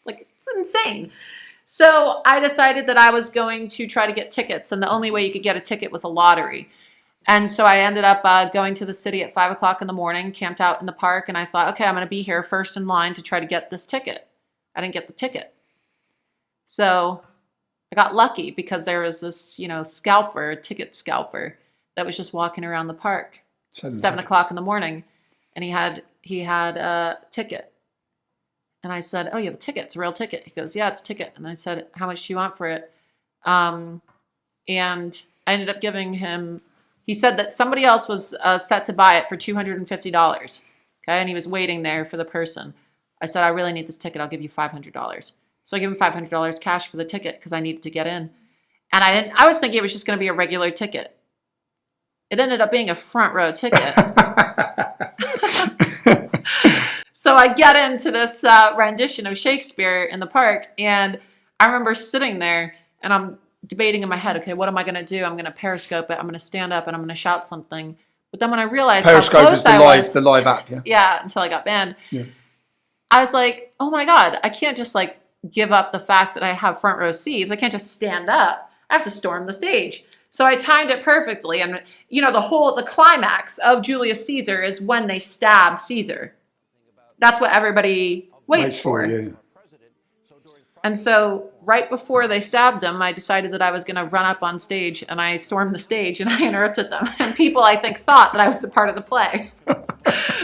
Like, it's insane. So I decided that I was going to try to get tickets, and the only way you could get a ticket was a lottery. And so I ended up going to the city at 5 o'clock in the morning, camped out in the park, and I thought, okay, I'm going to be here first in line to try to get this ticket. I didn't get the ticket. So I got lucky because there was this, scalper, ticket scalper, that was just walking around the park 7 o'clock in the morning, and he had a ticket. And I said, oh, you have a ticket. It's a real ticket. He goes, yeah, it's a ticket. And I said, how much do you want for it? And I ended up giving him, he said that somebody else was set to buy it for $250. Okay. And he was waiting there for the person. I said, I really need this ticket. I'll give you $500. So I gave him $500 cash for the ticket because I needed to get in. And I was thinking it was just going to be a regular ticket. It ended up being a front row ticket. So I get into this rendition of Shakespeare in the park, and I remember sitting there, and I'm debating in my head, okay, what am I going to do? I'm going to Periscope it. I'm going to stand up, and I'm going to shout something. But then when I realized Periscope how close is I was, the live app, yeah? Yeah, until I got banned. Yeah. I was like, oh my God, I can't just like give up the fact that I have front row seats. I can't just stand up. I have to storm the stage. So I timed it perfectly. And, the climax of Julius Caesar is when they stab Caesar. That's what everybody waits for. Yeah. And so right before they stabbed him, I decided that I was going to run up on stage, and I stormed the stage and I interrupted them. And people, I think, thought that I was a part of the play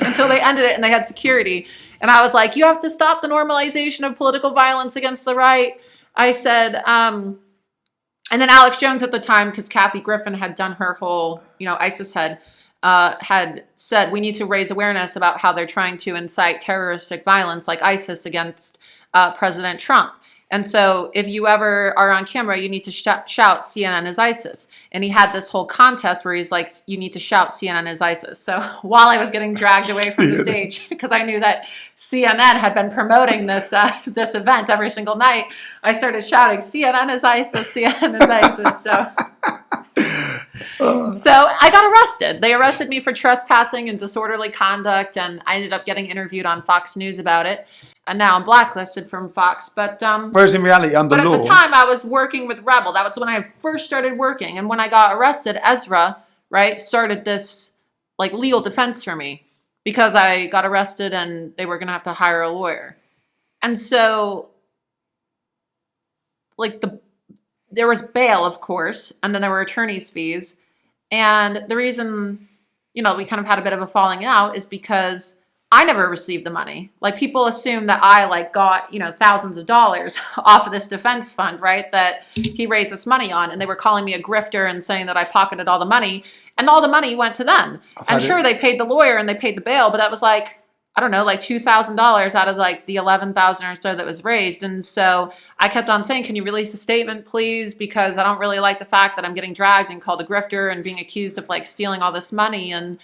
until they ended it and they had security. And I was like, you have to stop the normalization of political violence against the right. I said, and then Alex Jones at the time, because Kathy Griffin had done her whole, ISIS had said we need to raise awareness about how they're trying to incite terroristic violence like ISIS against President Trump. And so if you ever are on camera, you need to shout CNN is ISIS. And he had this whole contest where he's like, you need to shout CNN is ISIS. So while I was getting dragged away from the stage, because I knew that CNN had been promoting this this event every single night, I started shouting, CNN is ISIS, CNN is ISIS. So I got arrested. They arrested me for trespassing and disorderly conduct, and I ended up getting interviewed on Fox News about it. And now I'm blacklisted from Fox. But whereas in reality, under but law, at the time I was working with Rebel. That was when I first started working. And when I got arrested, Ezra, right, started this like legal defense for me because I got arrested and they were going to have to hire a lawyer. And so like there was bail, of course, and then there were attorney's fees. And the reason, we kind of had a bit of a falling out is because I never received the money. Like, people assume that I got, thousands of dollars off of this defense fund, right? That he raised this money on, and they were calling me a grifter and saying that I pocketed all the money, and all the money went to them. And sure, they paid the lawyer and they paid the bail, but that was I don't know, $2,000 out of the 11,000 or so that was raised. And so I kept on saying, can you release a statement, please? Because I don't really like the fact that I'm getting dragged and called a grifter and being accused of stealing all this money. And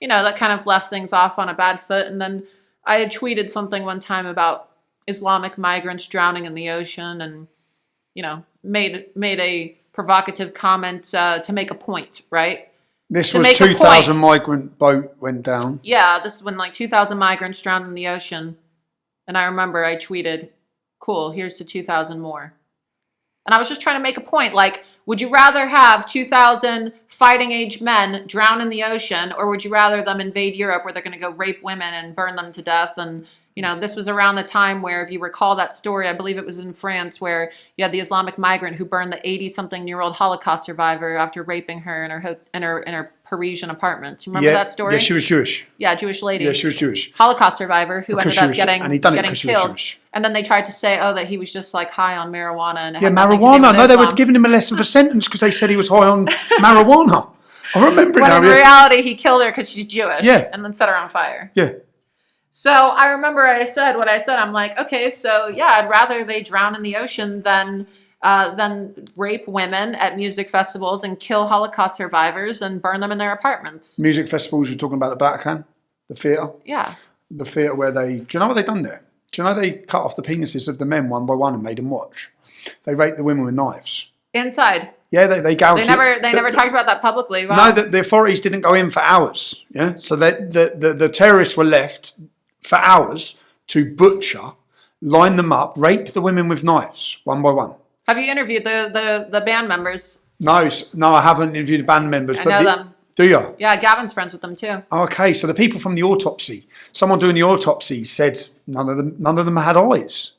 that kind of left things off on a bad foot. And then I had tweeted something one time about Islamic migrants drowning in the ocean and, made a provocative comment to make a point, right? This was 2,000 migrant boat went down. Yeah, this is when 2,000 migrants drowned in the ocean. And I remember I tweeted, cool, here's to 2,000 more. And I was just trying to make a point, would you rather have 2,000 fighting age men drown in the ocean, or would you rather them invade Europe where they're going to go rape women and burn them to death? And, this was around the time where, if you recall that story, I believe it was in France, where you had the Islamic migrant who burned the 80-something-year-old Holocaust survivor after raping her in her Parisian apartment. You remember that story? Yeah, she was Jewish. Yeah, Jewish lady. Yeah, she was Jewish. Holocaust survivor who ended up getting killed. Jewish. And then they tried to say, that he was just high on marijuana. And it yeah, had nothing to do marijuana. with No, they were Islam. giving him a lesson for sentence because they said he was high on marijuana. I remember it When now. in reality, he killed her because she's Jewish. Yeah. And then set her on fire. Yeah. So I remember I said what I said. I'm like, okay, so yeah, I'd rather they drown in the ocean than than rape women at music festivals and kill Holocaust survivors and burn them in their apartments. Music festivals, you're talking about the Bataclan, the theatre? Yeah. The theatre where do you know what they've done there? Do you know they cut off the penises of the men one by one and made them watch? They raped the women with knives. Inside. Yeah, they gouged. They never talked about that publicly. Wow. No, the authorities didn't go in for hours. Yeah, so the terrorists were left for hours to butcher, line them up, rape the women with knives one by one. Have you interviewed the band members? No, I haven't interviewed the band members. I know them. Do you? Yeah, Gavin's friends with them too. Okay, so the people from the autopsy, someone doing the autopsy said none of them had eyes.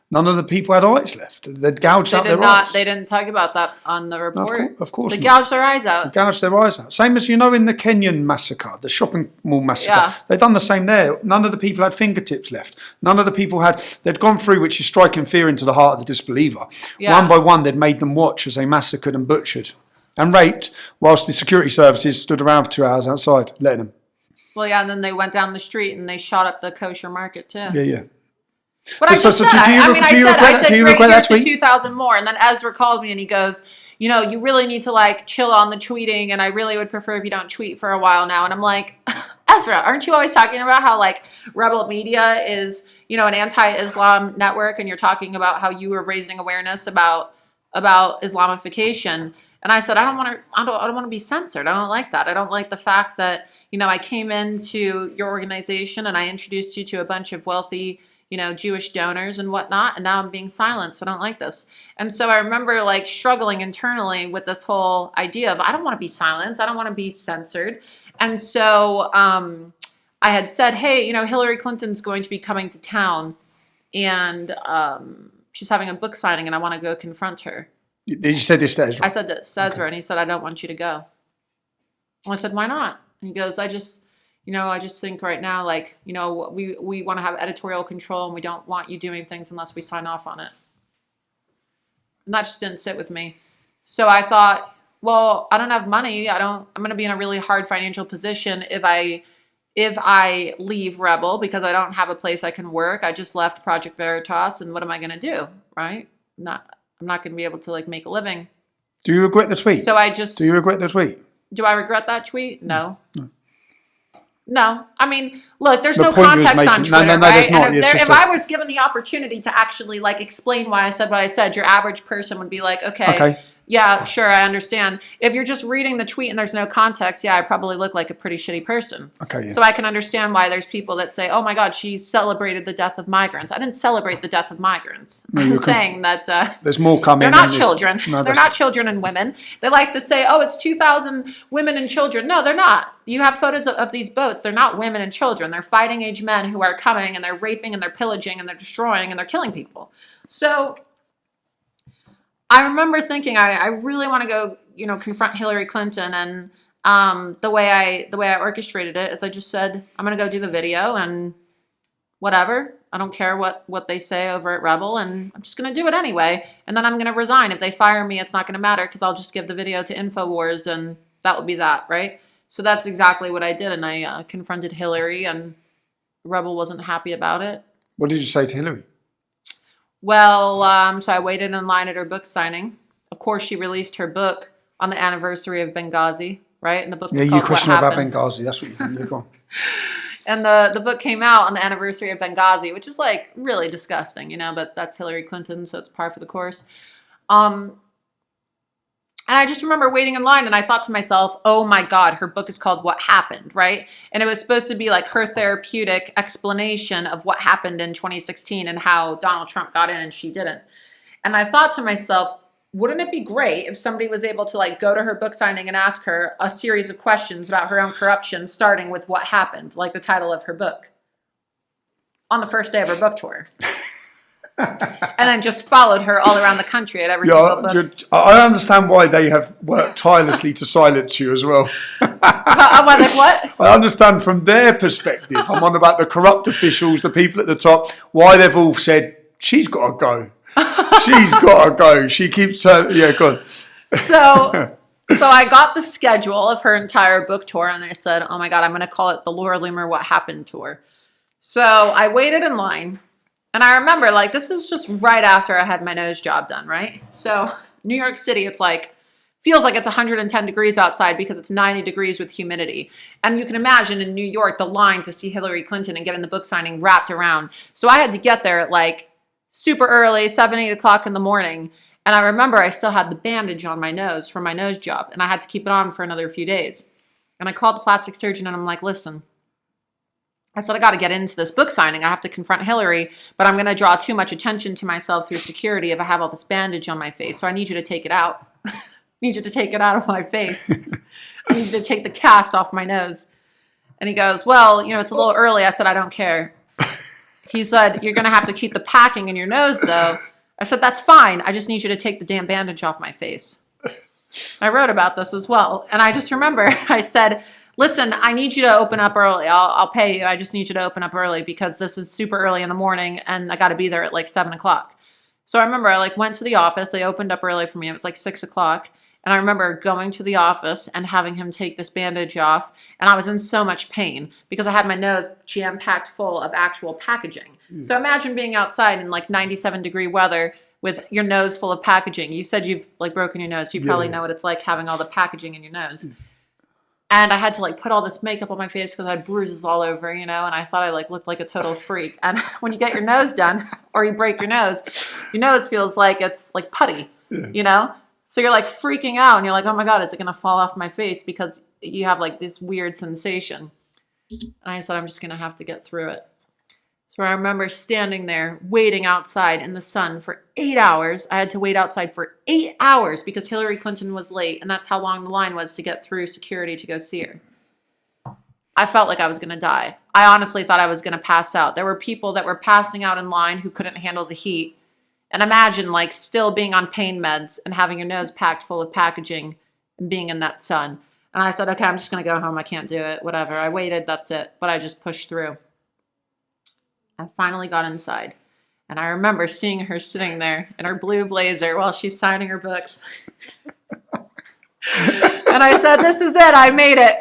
None of the people had eyes left. They'd gouged out their eyes. They didn't talk about that on the report. Of course They not. gouged their eyes out. They gouged their eyes out. Same as, in the Kenyan massacre, the shopping mall massacre. Yeah. They'd done the same there. None of the people had fingertips left. None of the people they'd gone through, which is striking fear into the heart of the disbeliever. Yeah. One by one, they'd made them watch as they massacred and butchered and raped, whilst the security services stood around for 2 hours outside, letting them. Well, yeah, and then they went down the street and they shot up the kosher market too. Yeah. But I just said, do you regret that tweet? 2,000 more. And then Ezra called me and he goes, you really need to chill on the tweeting. And I really would prefer if you don't tweet for a while now. And I'm like, Ezra, aren't you always talking about how Rebel Media is, an anti-Islam network? And you're talking about how you were raising awareness about Islamification. And I said, I don't want to be censored. I don't like that. I don't like the fact that, I came into your organization and I introduced you to a bunch of wealthy, Jewish donors and whatnot, and now I'm being silenced. I don't like this. And so I remember struggling internally with this whole idea of I don't want to be silenced. I don't want to be censored. And so I had said, hey, Hillary Clinton's going to be coming to town and she's having a book signing and I want to go confront her. You said this to Ezra? I said this to Ezra, and he said, I don't want you to go. And I said, why not? And he goes, I just think right now, we want to have editorial control and we don't want you doing things unless we sign off on it. And that just didn't sit with me. So I thought, well, I don't have money. I'm going to be in a really hard financial position if I leave Rebel because I don't have a place I can work. I just left Project Veritas, and what am I going to do, right? I'm not going to be able to make a living. Do you regret the tweet? Do you regret the tweet? Do I regret that tweet? No. No. I mean, look, there's no point context on Twitter, no, right? there's not. And if I was given the opportunity to actually explain why I said what I said, your average person would be like, okay. Yeah, sure, I understand. If you're just reading the tweet and there's no context, yeah, I probably look like a pretty shitty person. Okay. Yeah. So I can understand why there's people that say, oh my God, she celebrated the death of migrants. I didn't celebrate the death of migrants. I'm saying that there's more coming. They're not children. No, they're not children and women. They like to say, oh, it's 2,000 women and children. No, they're not. You have photos of these boats. They're not women and children. They're fighting age men who are coming and they're raping and they're pillaging and they're destroying and they're killing people. So I remember thinking I really want to go, confront Hillary Clinton, and the way I orchestrated it is I just said I'm going to go do the video and whatever. I don't care what they say over at Rebel, and I'm just going to do it anyway. And then I'm going to resign. If they fire me, it's not going to matter because I'll just give the video to InfoWars, and that will be that, right? So that's exactly what I did, and I confronted Hillary, and Rebel wasn't happy about it. What did you say to Hillary? Well, so I waited in line at her book signing. Of course, she released her book on the anniversary of Benghazi, right? And the book was called you questioned What about Happened. Benghazi. That's what you did. Yeah, go on. And the book came out on the anniversary of Benghazi, which is really disgusting, but that's Hillary Clinton, so it's par for the course. And I just remember waiting in line and I thought to myself, oh my God, her book is called What Happened, right? And it was supposed to be her therapeutic explanation of what happened in 2016 and how Donald Trump got in and she didn't. And I thought to myself, wouldn't it be great if somebody was able to go to her book signing and ask her a series of questions about her own corruption, starting with what happened, like the title of her book, on the first day of her book tour. And then just followed her all around the country at every single book. I understand why they have worked tirelessly to silence you as well. What? I understand from their perspective. I'm on about the corrupt officials, the people at the top, why they've all said, she's got to go. She's got to go. She keeps yeah, good. So I got the schedule of her entire book tour and I said, oh my God, I'm going to call it the Laura Loomer What Happened tour. So I waited in line. And I remember, like, this is just right after I had my nose job done, right? So New York City, it's like, feels like it's 110 degrees outside because it's 90 degrees with humidity. And you can imagine in New York, the line to see Hillary Clinton and getting the book signing wrapped around. So I had to get there at like super early, 7, 8 o'clock in the morning. And I remember I still had the bandage on my nose from my nose job, and I had to keep it on for another few days. And I called the plastic surgeon and I'm like, listen, I said, I got to get into this book signing. I have to confront Hillary, but I'm going to draw too much attention to myself through security if I have all this bandage on my face. So I need you to take it out. I need you to take it out of my face. I need you to take the cast off my nose. And he goes, well, you know, it's a little early. I said, I don't care. He said, you're going to have to keep the packing in your nose, though. I said, that's fine. I just need you to take the damn bandage off my face. I wrote about this as well. And I just remember I said, listen, I need you to open up early. I'll pay you. I just need you to open up early because this is super early in the morning and I got to be there at like 7 o'clock. So I remember I like went to the office. They opened up early for me. It was like 6 o'clock. And I remember going to the office and having him take this bandage off. And I was in so much pain because I had my nose jam-packed full of actual packaging. So imagine being outside in like 97-degree weather with your nose full of packaging. You said you've like broken your nose. So you probably know what it's like having all the packaging in your nose. And I had to like put all this makeup on my face because I had bruises all over, you know, and I thought I like looked like a total freak. And when you get your nose done or you break your nose feels like it's like putty, you know? So you're like freaking out and you're like, oh my God, is it going to fall off my face? Because you have like this weird sensation. And I said, I'm just going to have to get through it. So I remember standing there waiting outside in the sun for 8 hours. I had to wait outside for 8 hours because Hillary Clinton was late. And that's how long the line was to get through security to go see her. I felt like I was going to die. I honestly thought I was going to pass out. There were people that were passing out in line who couldn't handle the heat. And imagine like still being on pain meds and having your nose packed full of packaging and being in that sun. And I said, okay, I'm just going to go home. I can't do it. Whatever. I waited. That's it. But I just pushed through. I finally got inside. And I remember seeing her sitting there in her blue blazer while she's signing her books. And I said, this is it. I made it.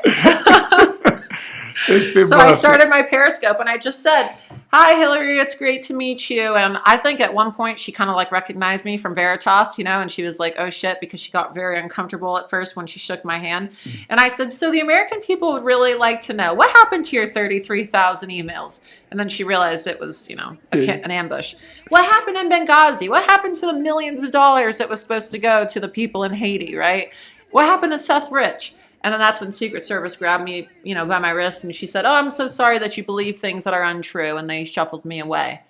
So I started my Periscope and I just said, hi, Hillary, it's great to meet you. And I think at one point she kind of like recognized me from Veritas, you know, and she was like, oh shit, because she got very uncomfortable at first when she shook my hand. And I said, so the American people would really like to know what happened to your 33,000 emails? And then she realized it was, you know, an ambush. What happened in Benghazi? What happened to the millions of dollars that was supposed to go to the people in Haiti, right? What happened to Seth Rich? And then that's when Secret Service grabbed me, you know, by my wrist and she said, oh, I'm so sorry that you believe things that are untrue. And they shuffled me away.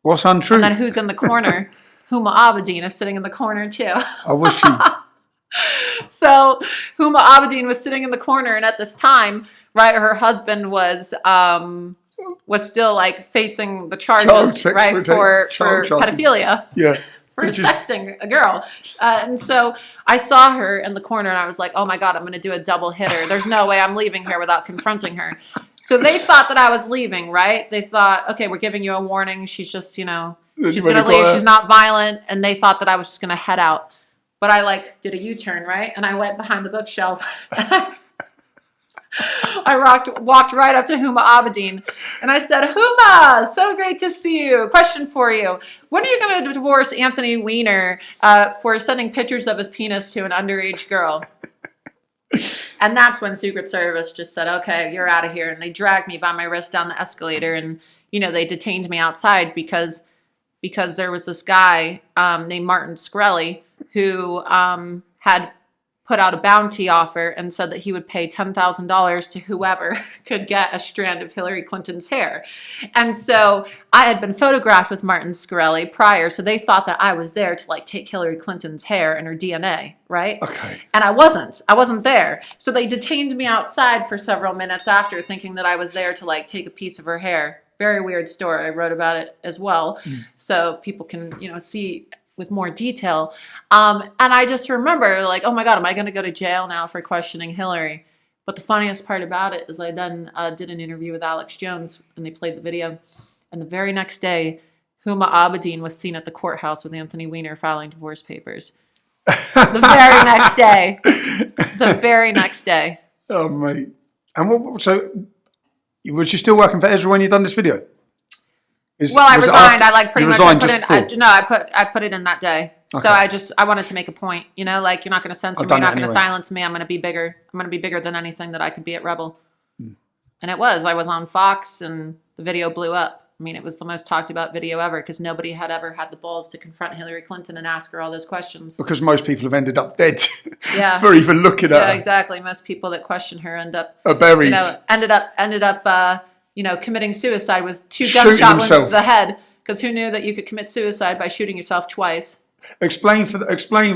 What's untrue? And then who's in the corner? Huma Abedin is sitting in the corner too. I wish she... So Huma Abedin was sitting in the corner. And at this time, right, her husband was still like facing the charges, right, for pedophilia. Yeah. For sexting a girl. And so I saw her in the corner and I was like, oh my God, I'm going to do a double hitter. There's no way I'm leaving here without confronting her. So they thought that I was leaving, right? They thought, okay, we're giving you a warning. She's just, you know, she's going to leave. She's not violent. And they thought that I was just going to head out. But I like did a U-turn, right? And I went behind the bookshelf. I walked right up to Huma Abedin and I said, Huma, so great to see you. Question for you. When are you going to divorce Anthony Weiner for sending pictures of his penis to an underage girl? And that's when Secret Service just said, okay, you're out of here. And they dragged me by my wrist down the escalator and, you know, they detained me outside because there was this guy named Martin Shkreli who had put out a bounty offer and said that he would pay $10,000 to whoever could get a strand of Hillary Clinton's hair. And so I had been photographed with Martin Shkreli prior, so they thought that I was there to like take Hillary Clinton's hair and her DNA, right? Okay. And I wasn't there. So they detained me outside for several minutes after, thinking that I was there to like take a piece of her hair. Very weird story. I wrote about it as well. So people can, you know, see with more detail. And I just remember like, oh my God, am I going to go to jail now for questioning Hillary? But the funniest part about it is I then did an interview with Alex Jones and they played the video. And the very next day, Huma Abedin was seen at the courthouse with Anthony Weiner filing divorce papers. The very next day. The very next day. Oh, mate. And so was you still working for Ezra when you done this video? Well, I was it resigned. after- I like pretty you much resigned put just in. before? No, I put it in that day. So Okay. I wanted to make a point. You know, like you're not going to censor I've me. You're done not it going to anyway. silence me. I'm going to be bigger. I'm going to be bigger than anything that I could be at Rebel. Hmm. And it was. I was on Fox, and the video blew up. I mean, it was the most talked about video ever because nobody had ever had the balls to confront Hillary Clinton and ask her all those questions. Because most people have ended up dead Yeah. for even looking at Yeah, her. exactly. Most people that question her end up, Are buried. you know, ended up, committing suicide with 2 Shooting gunshot wounds to himself. the head. Because who knew that you could commit suicide by shooting yourself twice? Explain.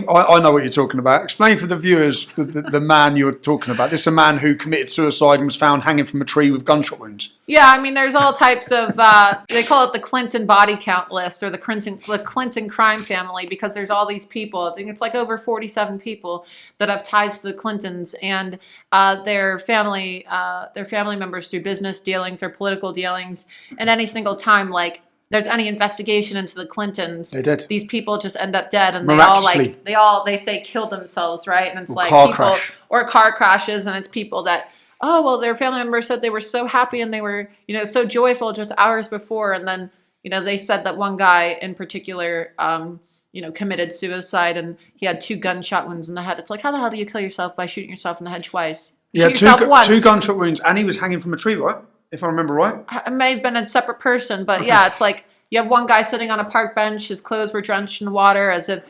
I know what you're talking about. Explain for the viewers the man you're talking about. This is a man who committed suicide and was found hanging from a tree with gunshot wounds. Yeah, I mean, there's all types of. They call it the Clinton body count list or the Clinton crime family because there's all these people. I think it's like over 47 people that have ties to the Clintons and their family members through business dealings or political dealings. And any single time, like there's any investigation into the Clintons, They're dead. these people just end up dead, and Miraculously. they say killed themselves, right? And it's Or like car people crash. or car crashes, and it's people that. Oh, well, their family members said they were so happy and they were, so joyful just hours before. And then, they said that one guy in particular, committed suicide and he had 2 gunshot wounds in the head. It's like, how the hell do you kill yourself by shooting yourself in the head twice? Yeah, Shoot yourself once. 2 gunshot wounds, and he was hanging from a tree, right? If I remember right. It may have been a separate person, but yeah, it's like you have one guy sitting on a park bench. His clothes were drenched in water as if,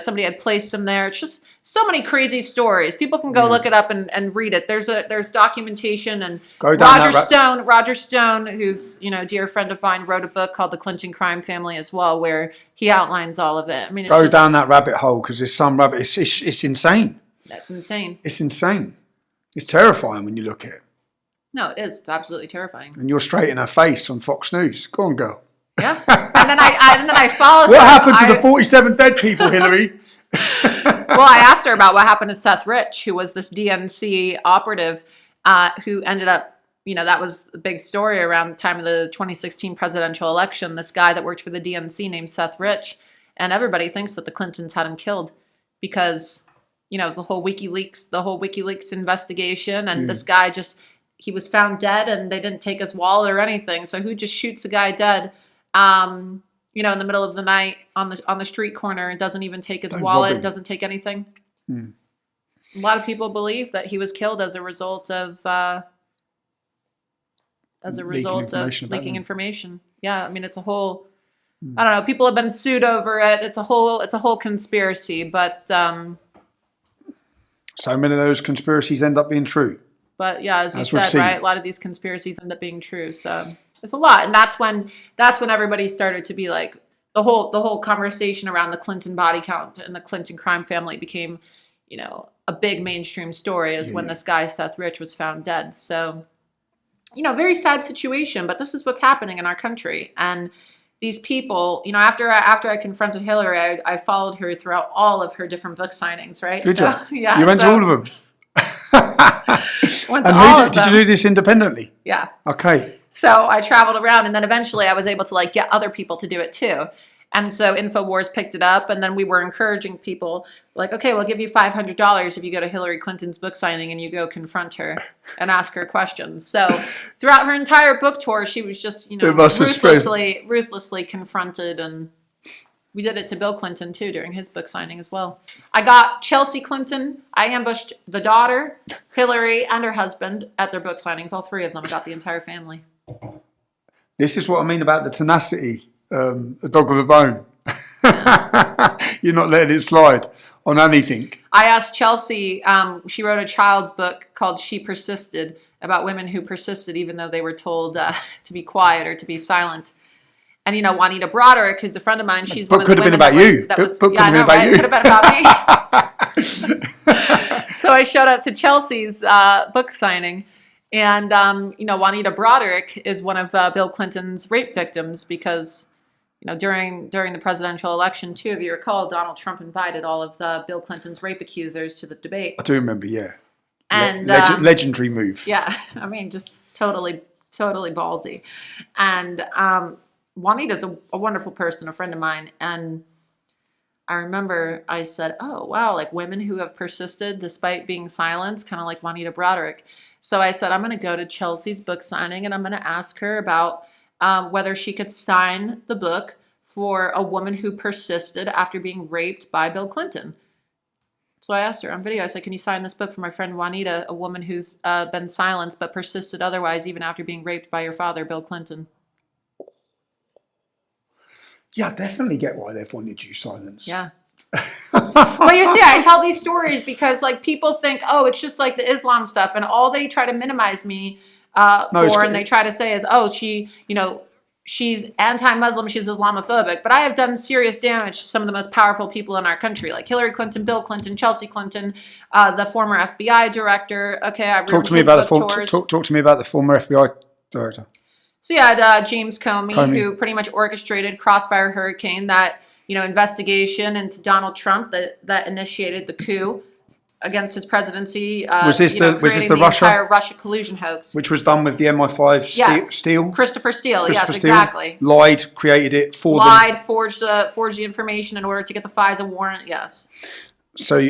somebody had placed him there. It's just so many crazy stories. People can go look it up and read it. There's documentation and Go down Roger Stone, who's a dear friend of mine, wrote a book called The Clinton Crime Family as well, where he outlines all of it. I mean, it's Go just, down that rabbit hole because there's some rabbit. It's insane. That's insane. It's insane. It's terrifying when you look at it. No, it is. It's absolutely terrifying. And you're straight in her face on Fox News. Go on, girl. Yeah. And then I followed. What her. happened to the 47 dead people, Hillary? Well, I asked her about what happened to Seth Rich, who was this DNC operative who ended up, that was a big story around the time of the 2016 presidential election. This guy that worked for the DNC named Seth Rich. And everybody thinks that the Clintons had him killed because, the whole WikiLeaks investigation. And this guy he was found dead and they didn't take his wallet or anything. So who just shoots a guy dead? In the middle of the night on the street corner and doesn't even take his Don't rob wallet, him. doesn't take anything. A lot of people believe that he was killed as a result of information about leaking them. information. Yeah, I mean it's a whole. I don't know. People have been sued over it. It's a whole conspiracy, but So many of those conspiracies end up being true. But yeah, as you As we've said, seen. right, a lot of these conspiracies end up being true. So it's a lot, and that's when everybody started to be like the whole conversation around the Clinton body count and the Clinton crime family became, a big mainstream story. Is when this guy Seth Rich was found dead. So, very sad situation. But this is what's happening in our country, and these people, after I confronted Hillary, I followed her throughout all of her different book signings. Right? Did so, you? Yeah. You went to all of them. Went to And all of did you them. do this independently? Yeah. Okay. So I traveled around and then eventually I was able to get other people to do it too. And so InfoWars picked it up and then we were encouraging people okay, we'll give you $500 if you go to Hillary Clinton's book signing and you go confront her and ask her questions. So throughout her entire book tour, she was just, must have spread. ruthlessly confronted, and we did it to Bill Clinton too during his book signing as well. I got Chelsea Clinton. I ambushed the daughter, Hillary, and her husband at their book signings. All 3 of them. I got the entire family. This is what I mean about the tenacity, a dog with a bone. You're not letting it slide on anything. I asked Chelsea, she wrote a child's book called She Persisted about women who persisted even though they were told to be quiet or to be silent. And, Juanita Broderick, who's a friend of mine, she's one of the women Book could have been about you. Could have been about me. So I showed up to Chelsea's book signing. And, Juanita Broderick is one of Bill Clinton's rape victims because, during the presidential election, too, if you recall, Donald Trump invited all of Bill Clinton's rape accusers to the debate. I do remember, yeah. And legendary move. yeah, I mean, just totally ballsy. And Juanita's a wonderful person, a friend of mine. And I remember I said, oh, wow, women who have persisted despite being silenced, kind of like Juanita Broderick. So I said, I'm going to go to Chelsea's book signing and I'm going to ask her about whether she could sign the book for a woman who persisted after being raped by Bill Clinton. So I asked her on video, I said, can you sign this book for my friend Juanita, a woman who's been silenced but persisted otherwise even after being raped by your father, Bill Clinton? Yeah, I definitely get why they've wanted you silenced. Yeah. Well, you see, I tell these stories because like people think, oh, it's just like the Islam stuff, and all they try to minimize me and they try to say is, oh, she's anti-Muslim, she's Islamophobic. But I have done serious damage to some of the most powerful people in our country, like Hillary Clinton, Bill Clinton, Chelsea Clinton, the former FBI director. Okay, I talk to me about the former FBI director. So you had James Comey, who pretty much orchestrated Crossfire Hurricane, that investigation into Donald Trump that initiated the coup against his presidency. Was this the entire Russia collusion hoax, which was done with the MI5 Steele? Christopher Steele. Yes, exactly. Lied, created it for them. Lied, forged the information in order to get the FISA warrant. Yes. So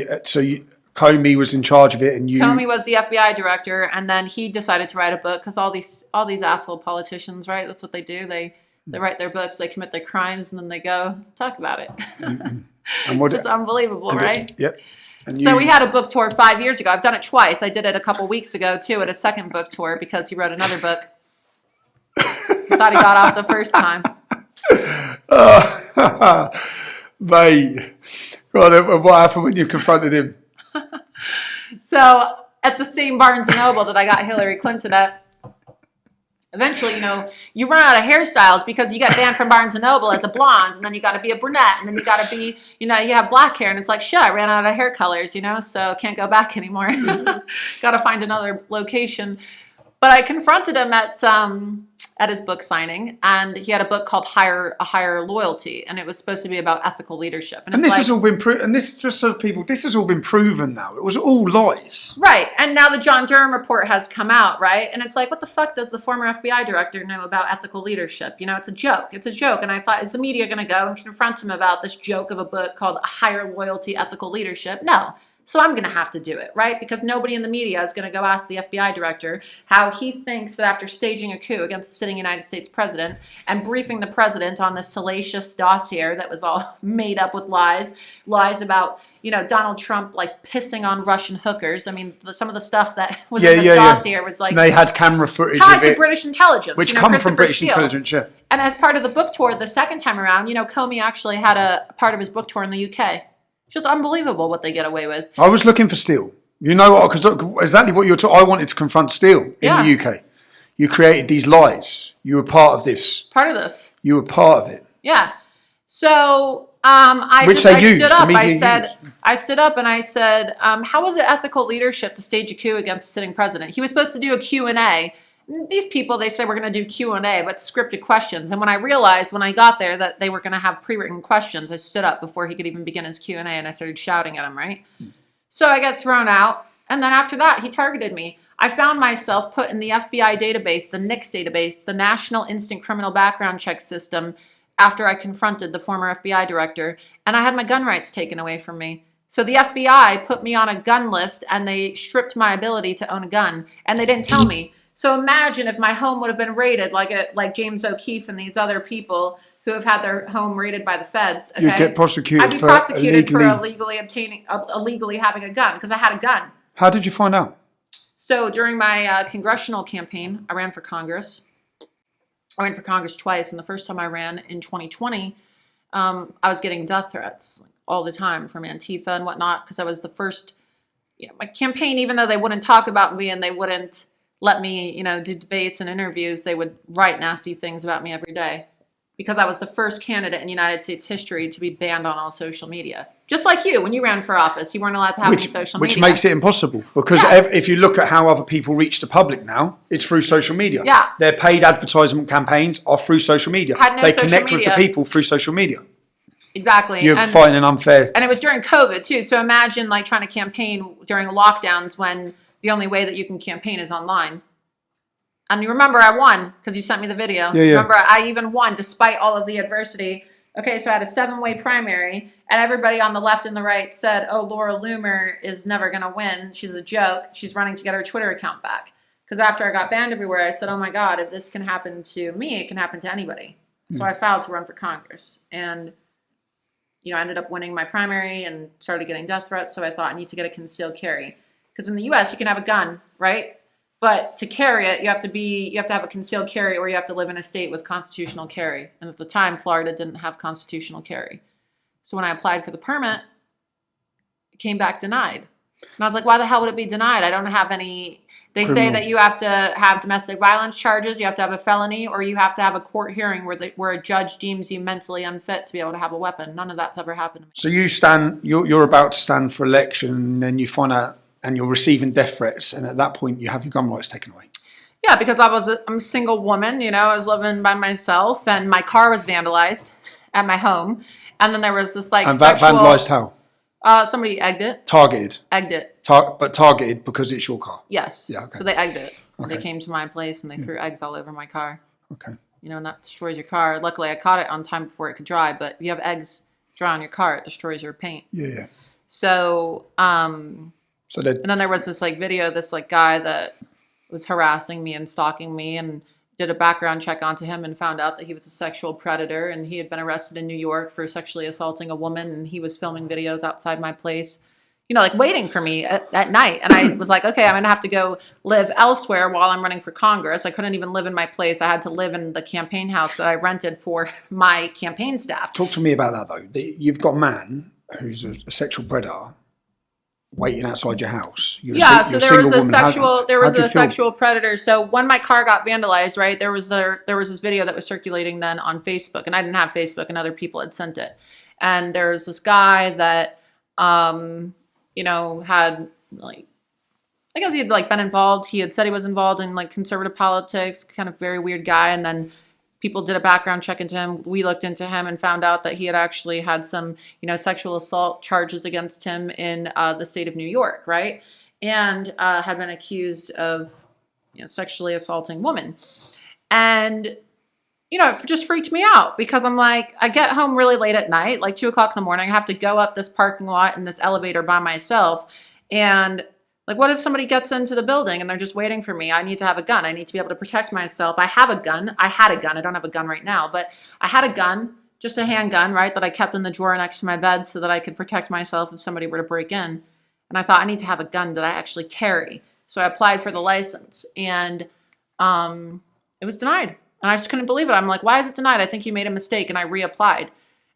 Comey was in charge of it, and Comey was the FBI director, and then he decided to write a book because all these asshole politicians, right? That's what they do. They write their books, they commit their crimes, and then they go talk about it. Just unbelievable, right? Yep. So we had a book tour 5 years ago. I've done it twice. I did it a couple weeks ago, too, at a second book tour because he wrote another book. Thought he got off the first time. Mate. God, what happened when you confronted him? So at the same Barnes & Noble that I got Hillary Clinton at, eventually, you run out of hairstyles because you got banned from Barnes & Noble as a blonde, and then you got to be a brunette, and then you got to be, you have black hair, and it's like, shit, I ran out of hair colors, so can't go back anymore. Got to find another location. But I confronted him at his book signing, and he had a book called A Higher Loyalty, and it was supposed to be about ethical leadership. And this has all been proven. And this, just so people, this has all been proven now. It was all lies. Right. And now the John Durham report has come out, right? And it's like, what the fuck does the former FBI director know about ethical leadership? It's a joke. It's a joke. And I thought, is the media going to go and confront him about this joke of a book called A Higher Loyalty, Ethical Leadership? No. So I'm going to have to do it, right? Because nobody in the media is going to go ask the FBI director how he thinks that after staging a coup against the sitting United States president and briefing the president on this salacious dossier that was all made up with lies about, Donald Trump like pissing on Russian hookers. I mean, some of the stuff that was in this dossier was like... They had camera footage tied to British intelligence. Which come from British intelligence, yeah. And as part of the book tour the second time around, Comey actually had a part of his book tour in the UK. Just unbelievable what they get away with. I was looking for Steele. You know what? Because exactly what you were talking. I wanted to confront Steele in the UK. You created these lies. You were part of this. Part of this. You were part of it. Yeah. So I stood up and I said, how is it ethical leadership to stage a coup against a sitting president? He was supposed to do a Q&A. These people, they say we're going to do Q&A, but scripted questions. And when I realized when I got there that they were going to have pre-written questions, I stood up before he could even begin his Q&A, and I started shouting at him, right? So I got thrown out. And then after that, he targeted me. I found myself put in the FBI database, the NICS database, the National Instant Criminal Background Check System, after I confronted the former FBI director. And I had my gun rights taken away from me. So the FBI put me on a gun list, and they stripped my ability to own a gun. And they didn't tell me. So imagine if my home would have been raided like James O'Keefe and these other people who have had their home raided by the feds. Okay? You'd get prosecuted. I'd be prosecuted for illegally having a gun because I had a gun. How did you find out? So during my congressional campaign, I ran for Congress. I ran for Congress twice, and the first time I ran in 2020, I was getting death threats all the time from Antifa and whatnot because I was the first. My campaign, even though they wouldn't talk about me and they wouldn't let me, do debates and interviews, they would write nasty things about me every day because I was the first candidate in United States history to be banned on all social media. Just like you, when you ran for office, you weren't allowed to have any social media. Which makes it impossible because if you look at how other people reach the public now, it's through social media. Yeah. Their paid advertisement campaigns are through social media. They connect with the people through social media. Exactly. You're fighting an unfair... And it was during COVID, too. So imagine trying to campaign during lockdowns when the only way that you can campaign is online. And you remember I won because you sent me the video. Yeah. Remember, I even won despite all of the adversity. Okay, so I had a 7-way primary, and everybody on the left and the right said, oh, Laura Loomer is never going to win. She's a joke. She's running to get her Twitter account back. Because after I got banned everywhere, I said, oh my God, if this can happen to me, it can happen to anybody. So I filed to run for Congress. And, I ended up winning my primary and started getting death threats. So I thought I need to get a concealed carry. Because in the US, you can have a gun, right? But to carry it, you have to have a concealed carry, or you have to live in a state with constitutional carry. And at the time, Florida didn't have constitutional carry. So when I applied for the permit, it came back denied. And I was like, why the hell would it be denied? I don't have any. They say that you have to have domestic violence charges, you have to have a felony, or you have to have a court hearing where a judge deems you mentally unfit to be able to have a weapon. None of that's ever happened to me. So you're about to stand for election, and then you find out, and you're receiving death threats, and at that point you have your gun rights taken away. Yeah, because I'm a single woman, I was living by myself, and my car was vandalized at my home. And then there was this And vandalised how? Somebody egged it. Targeted. Egged it. But targeted because it's your car. Yes. Yeah, okay. So they egged it. Okay. They came to my place and they threw eggs all over my car. Okay. And that destroys your car. Luckily, I caught it on time before it could dry. But if you have eggs dry on your car, it destroys your paint. Yeah. So, and then there was this video, this guy that was harassing me and stalking me, and did a background check onto him and found out that he was a sexual predator, and he had been arrested in New York for sexually assaulting a woman, and he was filming videos outside my place, waiting for me at night. And I was like, okay, I'm going to have to go live elsewhere while I'm running for Congress. I couldn't even live in my place. I had to live in the campaign house that I rented for my campaign staff. Talk to me about that, though. You've got a man who's a sexual predator waiting outside your house. So there was a sexual predator. So when my car got vandalized, right, there was this video that was circulating then on Facebook, and I didn't have Facebook, and other people had sent it. And there was this guy that, had I guess he had been involved. He had said he was involved in conservative politics, kind of very weird guy. And then people did a background check into him. We looked into him and found out that he had actually had some, sexual assault charges against him in the state of New York, right? And had been accused of, sexually assaulting women. And, it just freaked me out because I'm like, I get home really late at night, 2 o'clock in the morning. I have to go up this parking lot in this elevator by myself. And what if somebody gets into the building and they're just waiting for me? I need to have a gun. I need to be able to protect myself. I have a gun. I had a gun. I don't have a gun right now, but I had a gun, just a handgun, right, that I kept in the drawer next to my bed so that I could protect myself if somebody were to break in. And I thought, I need to have a gun that I actually carry. So I applied for the license, and it was denied. And I just couldn't believe it. I'm like, why is it denied? I think you made a mistake. And I reapplied.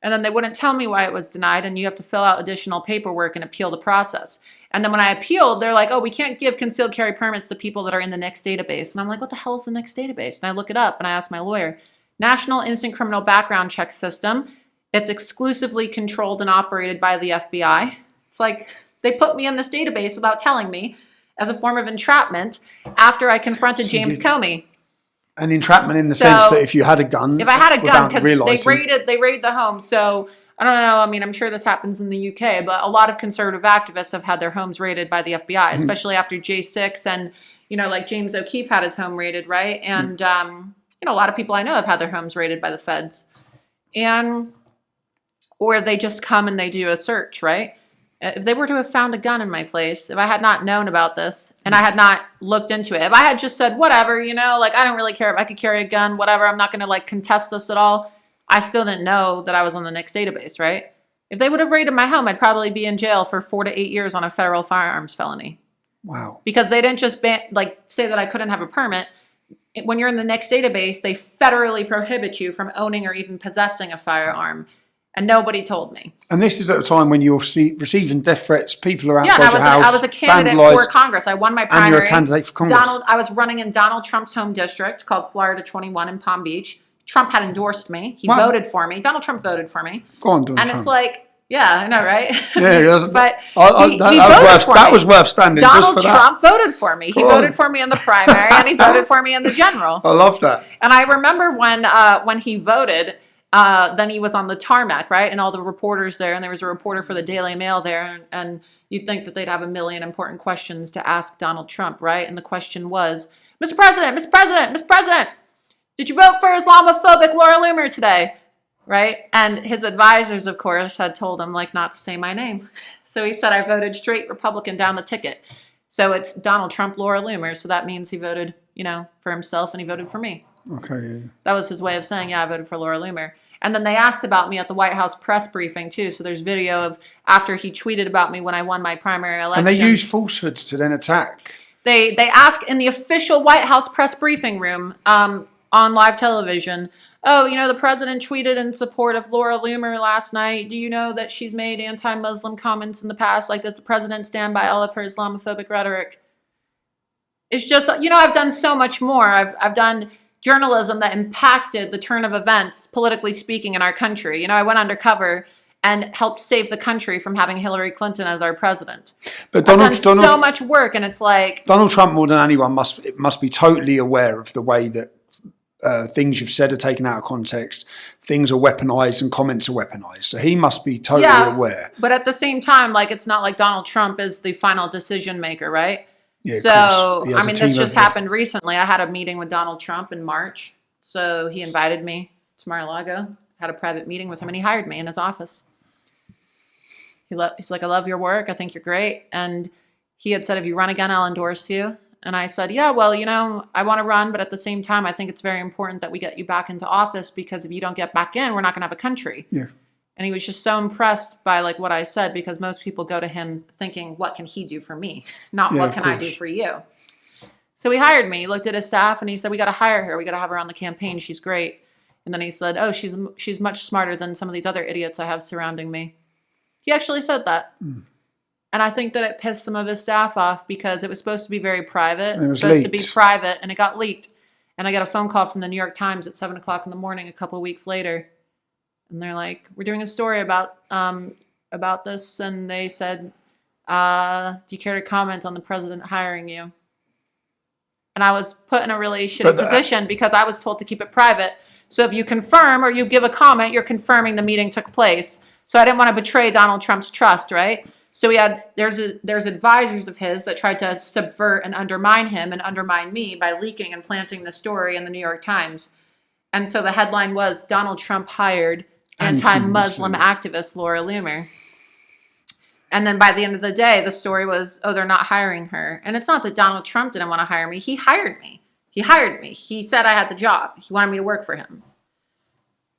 And then they wouldn't tell me why it was denied, and you have to fill out additional paperwork and appeal the process. And then when I appealed, they're like, oh, we can't give concealed carry permits to people that are in the NICS database. And I'm like, what the hell is the NICS database? And I look it up, and I ask my lawyer, National Instant Criminal Background Check System. It's exclusively controlled and operated by the FBI. It's like they put me in this database without telling me as a form of entrapment after I confronted James Comey. An entrapment in the sense that if you had a gun, if I had a gun, because they raided the home. So I don't know. I mean, I'm sure this happens in the UK, but a lot of conservative activists have had their homes raided by the FBI, especially after J6, and James O'Keefe had his home raided, right? And a lot of people I know have had their homes raided by the feds, or they just come and they do a search, right? If they were to have found a gun in my place, if I had not known about this and I had not looked into it, if I had just said, whatever, I don't really care if I could carry a gun, whatever, I'm not going to contest this at all. I still didn't know that I was on the NICS database, right? If they would have raided my home, I'd probably be in jail for 4 to 8 years on a federal firearms felony. Wow. Because they didn't just say that I couldn't have a permit. When you're in the NICS database, they federally prohibit you from owning or even possessing a firearm. And nobody told me. And this is at a time when you're receiving death threats. People are outside your house. I was a candidate for Congress. I won my primary. And you're a candidate for Congress. I was running in Donald Trump's home district called Florida 21 in Palm Beach. Trump had endorsed me. He voted for me. Donald Trump voted for me. Go on, Donald Trump. And it's like, yeah, I know, right? Yeah, but that was worth standing. Donald Trump voted for me. He voted for me in the primary, and he voted for me in the general. I love that. And I remember when he voted. Then he was on the tarmac, right? And all the reporters there, and there was a reporter for the Daily Mail there, and you'd think that they'd have a million important questions to ask Donald Trump, right? And the question was, Mr. President, Mr. President, Mr. President, did you vote for Islamophobic Laura Loomer today? Right? And his advisors, of course, had told him not to say my name. So he said I voted straight Republican down the ticket. So it's Donald Trump, Laura Loomer. So that means he voted, for himself and he voted for me. Okay. Yeah. That was his way of saying, yeah, I voted for Laura Loomer. And then they asked about me at the White House press briefing too. So there's video of after he tweeted about me when I won my primary election. And they use falsehoods to then attack. They ask in the official White House press briefing room on live television, oh, the president tweeted in support of Laura Loomer last night. Do you know that she's made anti-Muslim comments in the past? Like, does the president stand by all of her Islamophobic rhetoric? It's just, I've done so much more. I've done journalism that impacted the turn of events, politically speaking, in our country. I went undercover and helped save the country from having Hillary Clinton as our president. But I've done so much work, and it's like... Donald Trump, more than anyone, must be totally aware of the way that things you've said are taken out of context, things are weaponized, and comments are weaponized. So he must be totally aware. But at the same time, it's not like Donald Trump is the final decision maker, right? Yeah, so, this just happened recently. I had a meeting with Donald Trump in March. So he invited me to Mar-a-Lago, had a private meeting with him, and he hired me in his office. He's like, I love your work. I think you're great. And he had said, if you run again, I'll endorse you. And I said, yeah, well, I want to run, but at the same time, I think it's very important that we get you back into office, because if you don't get back in, we're not going to have a country. Yeah. And he was just so impressed by what I said, because most people go to him thinking, what can he do for me? Not what can I do for you? So he hired me. He looked at his staff and he said, we got to hire her. We got to have her on the campaign. She's great. And then he said, oh, she's much smarter than some of these other idiots I have surrounding me. He actually said that. And I think that it pissed some of his staff off, because it was supposed to be very private. It was supposed to leaked. be private, and it got leaked. And I got a phone call from the New York Times at 7 o'clock in the morning a couple of weeks later. And they're like, we're doing a story about this. And they said, do you care to comment on the president hiring you? And I was put in a really shitty position, because I was told to keep it private. So if you confirm or you give a comment, you're confirming the meeting took place. So I didn't want to betray Donald Trump's trust, right? So there's advisors of his that tried to subvert and undermine him and undermine me by leaking and planting the story in the New York Times. And so the headline was, Donald Trump hired anti-Muslim activist Laura Loomer. And then by the end of the day, the story was, oh, they're not hiring her. And it's not that Donald Trump didn't want to hire me. He hired me. He said I had the job. He wanted me to work for him.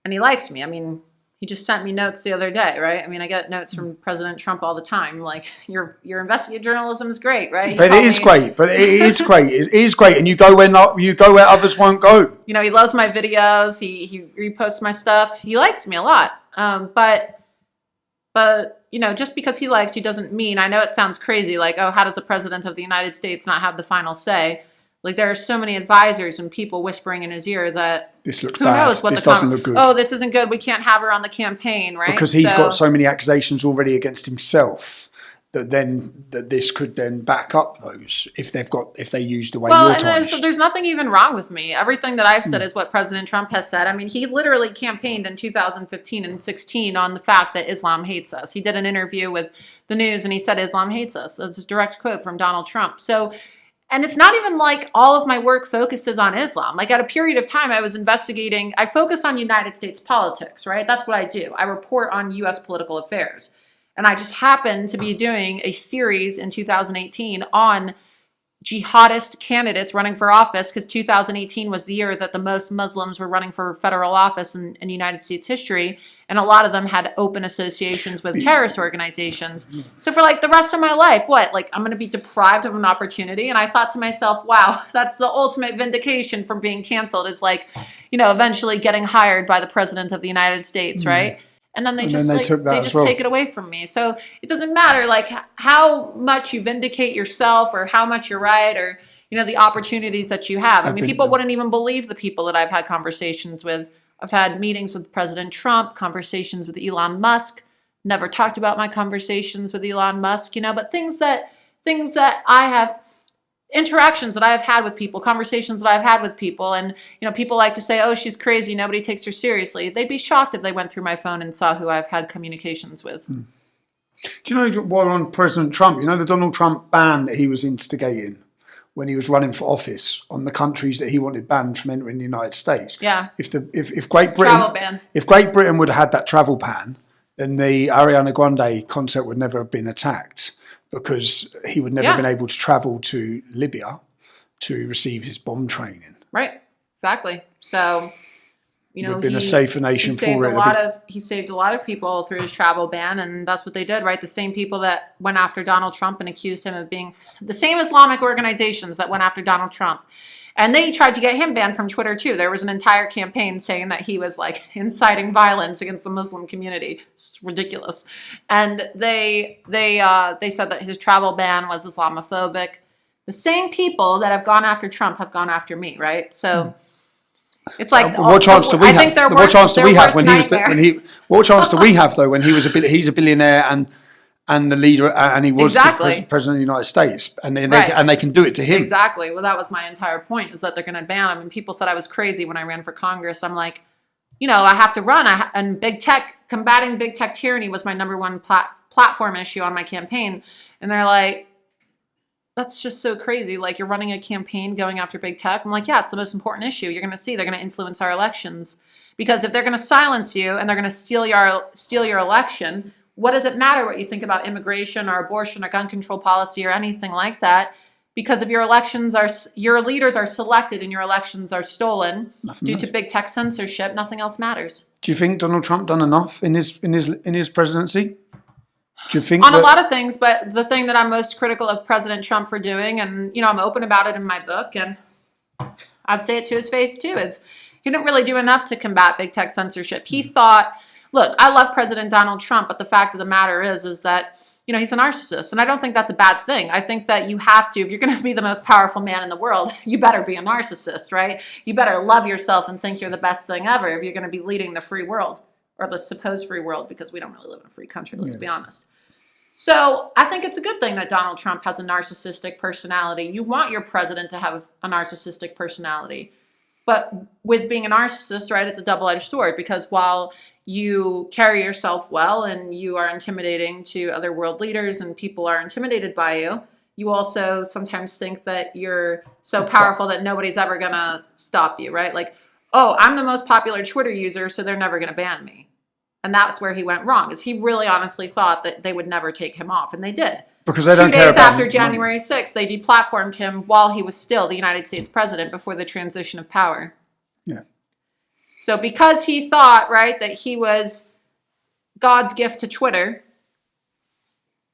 And he likes me. He just sent me notes the other day, right? I get notes from President Trump all the time. Like, your investigative journalism is great, right? But it is great. It is great. And you go where others won't go. He loves my videos. He reposts my stuff. He likes me a lot. But just because he likes you doesn't mean, I know it sounds crazy, like, oh, how does the president of the United States not have the final say? Like, there are so many advisors and people whispering in his ear that this looks who bad. knows what this doesn't look good. Oh, this isn't good. We can't have her on the campaign, right? Because he's got so many accusations already against himself that this could then back up those if they use the way you're tarnished. And there's nothing even wrong with me. Everything that I've said is what President Trump has said. He literally campaigned in 2015 and 16 on the fact that Islam hates us. He did an interview with the news and he said Islam hates us. That's a direct quote from Donald Trump. So. And it's not even like all of my work focuses on Islam. Like, at a period of time, I was investigating, I focus on United States politics, right? That's what I do. I report on U.S. political affairs. And I just happened to be doing a series in 2018 on jihadist candidates running for office, because 2018 was the year that the most Muslims were running for federal office in United States history. And a lot of them had open associations with terrorist organizations. So for the rest of my life, I'm going to be deprived of an opportunity? And I thought to myself, wow, that's the ultimate vindication from being canceled, is eventually getting hired by the president of the United States, right? And then they just take it away from me. So it doesn't matter how much you vindicate yourself or how much you're right, or the opportunities that you have. People wouldn't even believe the people that I've had conversations with. I've had meetings with President Trump, conversations with Elon Musk. Never talked about my conversations with Elon Musk, but things that I have, interactions that I've had with people, conversations that I've had with people. And, people like to say, oh, she's crazy, nobody takes her seriously. They'd be shocked if they went through my phone and saw who I've had communications with. Do you know, while on President Trump, the Donald Trump ban that he was instigating when he was running for office on the countries that he wanted banned from entering the United States? Yeah. If Great Britain, travel ban. If Great Britain would have had that travel ban, then the Ariana Grande concert would never have been attacked. because he would never Yeah. been able to travel to Libya to receive his bomb training. Right. Exactly. So, you know, We've been a safer nation he saved for it. he saved a lot of people through his travel ban, and that's what they did, right? The same people that went after Donald Trump and accused him of being the same Islamic organizations that went after Donald Trump. And they tried to get him banned from Twitter too. There was an entire campaign saying that he was like inciting violence against the Muslim community. It's ridiculous. And they said that his travel ban was Islamophobic. The same people that have gone after Trump have gone after me, right? So it's like What chance do we I have? think their What chance do we have worst nightmare. What chance do we have though when he was he's a billionaire and the leader and he was Exactly. the president of the United States and Right. they can do it to him. Exactly. Well, that was my entire point, is that they're going to ban him. And people said I was crazy when I ran for Congress. I'm like, you know, I have to run. And big tech, combating big tech tyranny was my number one platform issue on my campaign. And they're like, that's just so crazy. Like, you're running a campaign going after big tech. I'm like, yeah, it's the most important issue. You're going to see they're going to influence our elections. Because if they're going to silence you and they're going to steal your election, what does it matter what you think about immigration or abortion or gun control policy or anything like that? Because if your leaders are selected and your elections are stolen due to big tech censorship, nothing else matters. Do you think Donald Trump done enough in his presidency? Do you think On a lot of things, but the thing that I'm most critical of President Trump for doing, and you know, I'm open about it in my book, and I'd say it to his face too, is he didn't really do enough to combat big tech censorship. He thought, look, I love President Donald Trump, but the fact of the matter is that, you know, he's a narcissist, and I don't think that's a bad thing. I think that you have to, if you're going to be the most powerful man in the world, you better be a narcissist, right? You better love yourself and think you're the best thing ever if you're going to be leading the free world, or the supposed free world, because we don't really live in a free country, let's be honest. So I think it's a good thing that Donald Trump has a narcissistic personality. You want your president to have a narcissistic personality. But with being a narcissist, right, it's a double-edged sword, because while you carry yourself well and you are intimidating to other world leaders and people are intimidated by you, you also sometimes think that you're so powerful that nobody's ever going to stop you, right? Like, oh, I'm the most popular Twitter user, so they're never going to ban me. And that's where he went wrong, is he really honestly thought that they would never take him off, and they did. Because they don't 2 care days about after January 6th, they deplatformed him while he was still the United States president before the transition of power. Yeah. So because he thought, right, that he was God's gift to Twitter,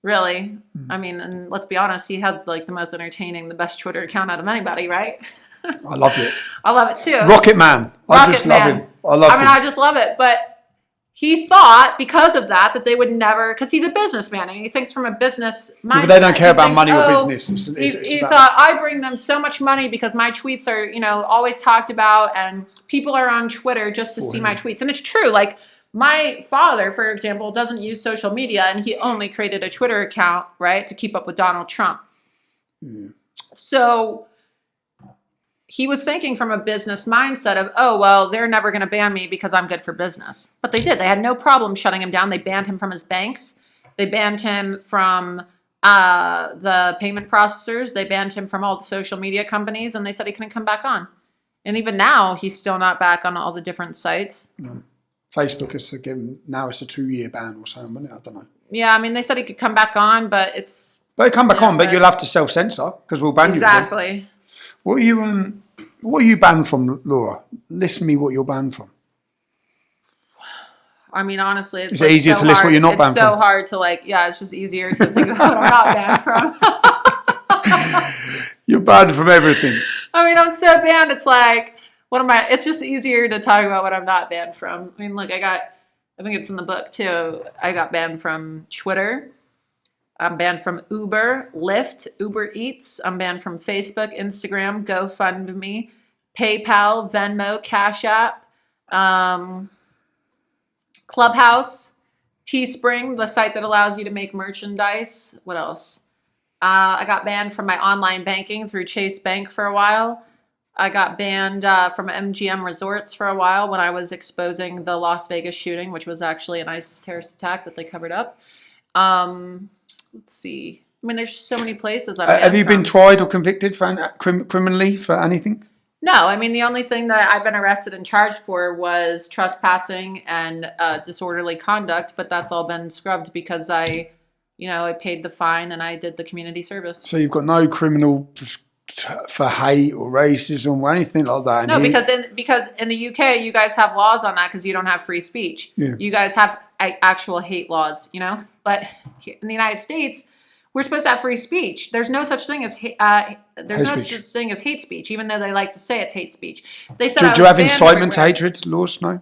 really, I mean, and let's be honest, he had like the most entertaining, the best Twitter account out of anybody, right? I loved it. I love it too. Rocket Man. I just love him. I just love it. But he thought, because of that they would never, because he's a businessman and he thinks from a business mindset. But they don't care about money or business. He thought, I bring them so much money because my tweets are, you know, always talked about, and people are on Twitter just to see my tweets. And it's true. Like, my father, for example, doesn't use social media, and he only created a Twitter account, right, to keep up with Donald Trump. So he was thinking from a business mindset of, oh, well, they're never going to ban me because I'm good for business. But they did. They had no problem shutting him down. They banned him from his banks. They banned him from the payment processors. They banned him from all the social media companies, and they said he couldn't come back on. And even now, he's still not back on all the different sites. No. Facebook is given, now it's a 2-year ban or something, isn't it? I don't know. Yeah, I mean, they said he could come back on, but it's... But come back on, but you'll have to self-censor, because we'll ban you. Exactly. What are you banned from, Laura? List me what you're banned from. I mean, honestly, it's Is it easier to list what you're not banned from? It's so hard to, like, yeah, it's just easier to think about what I'm not banned from. You're banned from everything. I mean, I'm so banned, it's like, what am I? It's just easier to talk about what I'm not banned from. I mean, look, I think it's in the book too. I got banned from Twitter. I'm banned from Uber, Lyft, Uber Eats. I'm banned from Facebook, Instagram, GoFundMe, PayPal, Venmo, Cash App, Clubhouse, Teespring, the site that allows you to make merchandise. What else? I got banned from my online banking through Chase Bank for a while. I got banned from MGM Resorts for a while when I was exposing the Las Vegas shooting, which was actually an ISIS terrorist attack that they covered up. Let's see. I mean, there's just so many places I've banned Have you been from. tried or convicted for criminally for anything? No, I mean, the only thing that I've been arrested and charged for was trespassing and disorderly conduct, but that's all been scrubbed because I I paid the fine and I did the community service. So you've got no criminal for hate or racism or anything like that? No, because in the UK, you guys have laws on that because you don't have free speech. Yeah. You guys have actual hate laws, But in the United States, we're supposed to have free speech. There's no such thing as such thing as hate speech, even though they like to say it's hate speech. They said, do you have incitement to hatred laws? No.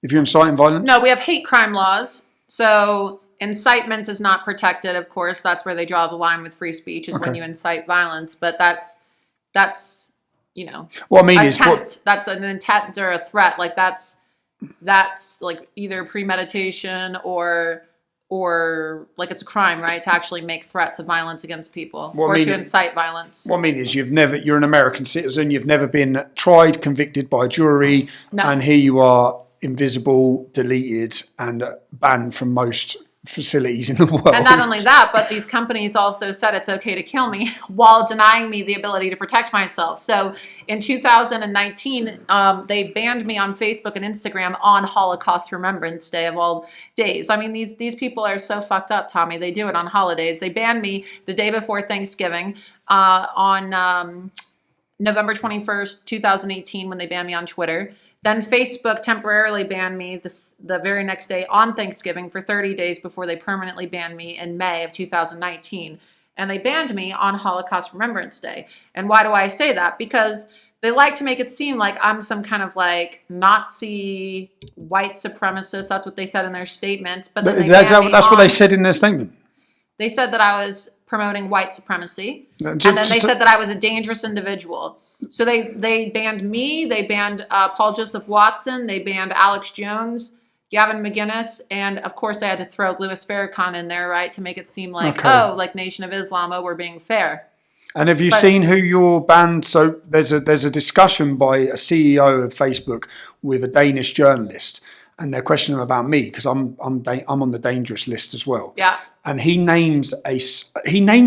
If you're inciting violence? No, we have hate crime laws. So incitement is not protected, of course. That's where they draw the line with free speech, is when you incite violence. But that's what I mean attempt. That's an intent or a threat. Like that's like either premeditation or like it's a crime, right? To actually make threats of violence against people to incite violence. What I mean is you're an American citizen. You've never been tried, convicted by a jury. No. And here you are, invisible, deleted, and banned from most facilities in the world. And not only that, but these companies also said it's okay to kill me while denying me the ability to protect myself. So in 2019, they banned me on Facebook and Instagram on Holocaust Remembrance Day of all days. I mean, these people are so fucked up, Tommy. They do it on holidays. They banned me the day before Thanksgiving on November 21st, 2018, when they banned me on Twitter. Then Facebook temporarily banned me the very next day on Thanksgiving for 30 days before they permanently banned me in May of 2019. And they banned me on Holocaust Remembrance Day. And why do I say that? Because they like to make it seem like I'm some kind of like Nazi white supremacist. That's what they said in their statement. But then that's what they said in their statement. They said that I was promoting white supremacy. And then they said that I was a dangerous individual. So they banned me, they banned Paul Joseph Watson, they banned Alex Jones, Gavin McGinnis, and of course they had to throw Louis Farrakhan in there, right, to make it seem like, like Nation of Islam, we're being fair. And have you seen who you're banned? So there's a discussion by a CEO of Facebook with a Danish journalist, and they're questioning him about me because I'm on the dangerous list as well. Yeah. And he named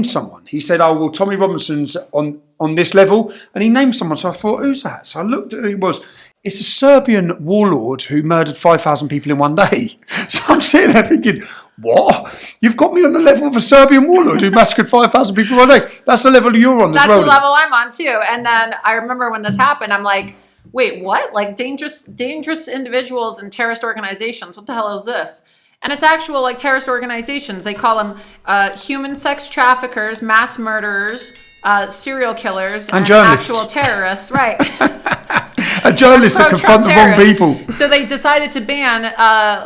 someone. He said, "Oh well, Tommy Robinson's on this level," and he named someone. So I thought, who's that? So I looked at who it was. It's a Serbian warlord who murdered 5,000 people in one day. So I'm sitting there thinking, what? You've got me on the level of a Serbian warlord who massacred 5,000 people in one day. That's the level you're on as well. That's the level I'm on too. And then I remember when this happened, I'm like, wait, what? Like dangerous individuals and terrorist organizations. What the hell is this? And it's actual like terrorist organizations. They call them human sex traffickers, mass murderers, serial killers, and actual terrorists. Right. A journalist that confront the wrong people. So they decided to ban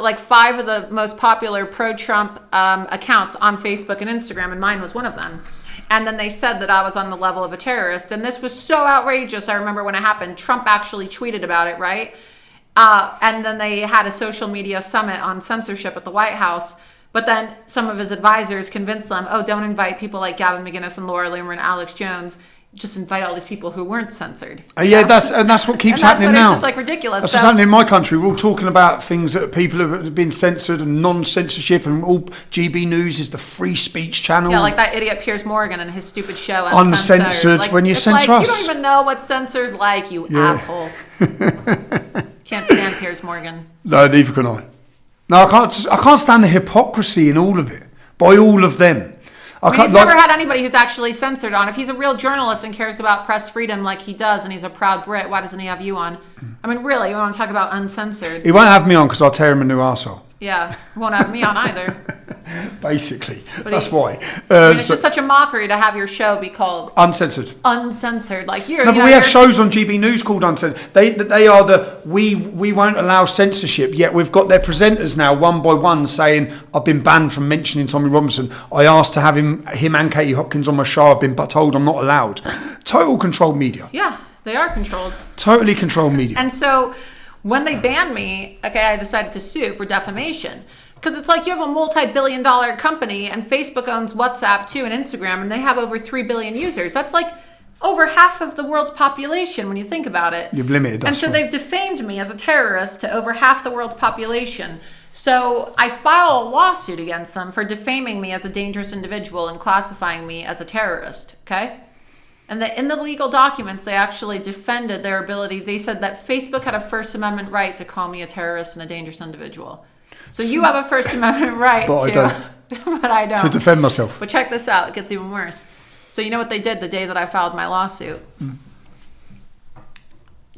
like 5 of the most popular pro-Trump accounts on Facebook and Instagram, and mine was one of them. And then they said that I was on the level of a terrorist. And this was so outrageous. I remember when it happened, Trump actually tweeted about it, right? And then they had a social media summit on censorship at the White House. But then some of his advisors convinced them, oh, don't invite people like Gavin McGinnis and Laura Loomer and Alex Jones. Just invite all these people who weren't censored. Yeah, that's what keeps happening now. It's just like ridiculous. That's what's happening in my country. We're all talking about things that people have been censored and non-censorship, and all GB News is the free speech channel. Yeah, like that idiot Piers Morgan and his stupid show Uncensored. Like, when you censor us, you don't even know what censor's like, you asshole. Can't stand Piers Morgan. No, neither can I. No, I can't stand the hypocrisy in all of it by all of them. He's never had anybody who's actually censored on. If he's a real journalist and cares about press freedom like he does, and he's a proud Brit, why doesn't he have you on? I mean, really, we want to talk about uncensored. He won't have me on because I'll tear him a new arsehole. Yeah, he won't have me on either. Basically, that's why. It's just such a mockery to have your show be called Uncensored. Uncensored, like you're. No, but we have shows on GB News called Uncensored. They are we won't allow censorship. Yet we've got their presenters now one by one saying, "I've been banned from mentioning Tommy Robinson. I asked to have him and Katie Hopkins on my show. I've been told I'm not allowed." Total controlled media. Yeah, they are controlled. Totally controlled media. And so when they banned me, I decided to sue for defamation. Because it's like you have a multi-billion-dollar company, and Facebook owns WhatsApp too, and Instagram, and they have over 3 billion users. That's like over half of the world's population when you think about it. You've limited us. And so they've defamed me as a terrorist to over half the world's population. So I file a lawsuit against them for defaming me as a dangerous individual and classifying me as a terrorist, okay? And in the legal documents, they actually defended their ability. They said that Facebook had a First Amendment right to call me a terrorist and a dangerous individual. So you have a First Amendment right but to... but I don't. To defend myself. But check this out. It gets even worse. So you know what they did the day that I filed my lawsuit?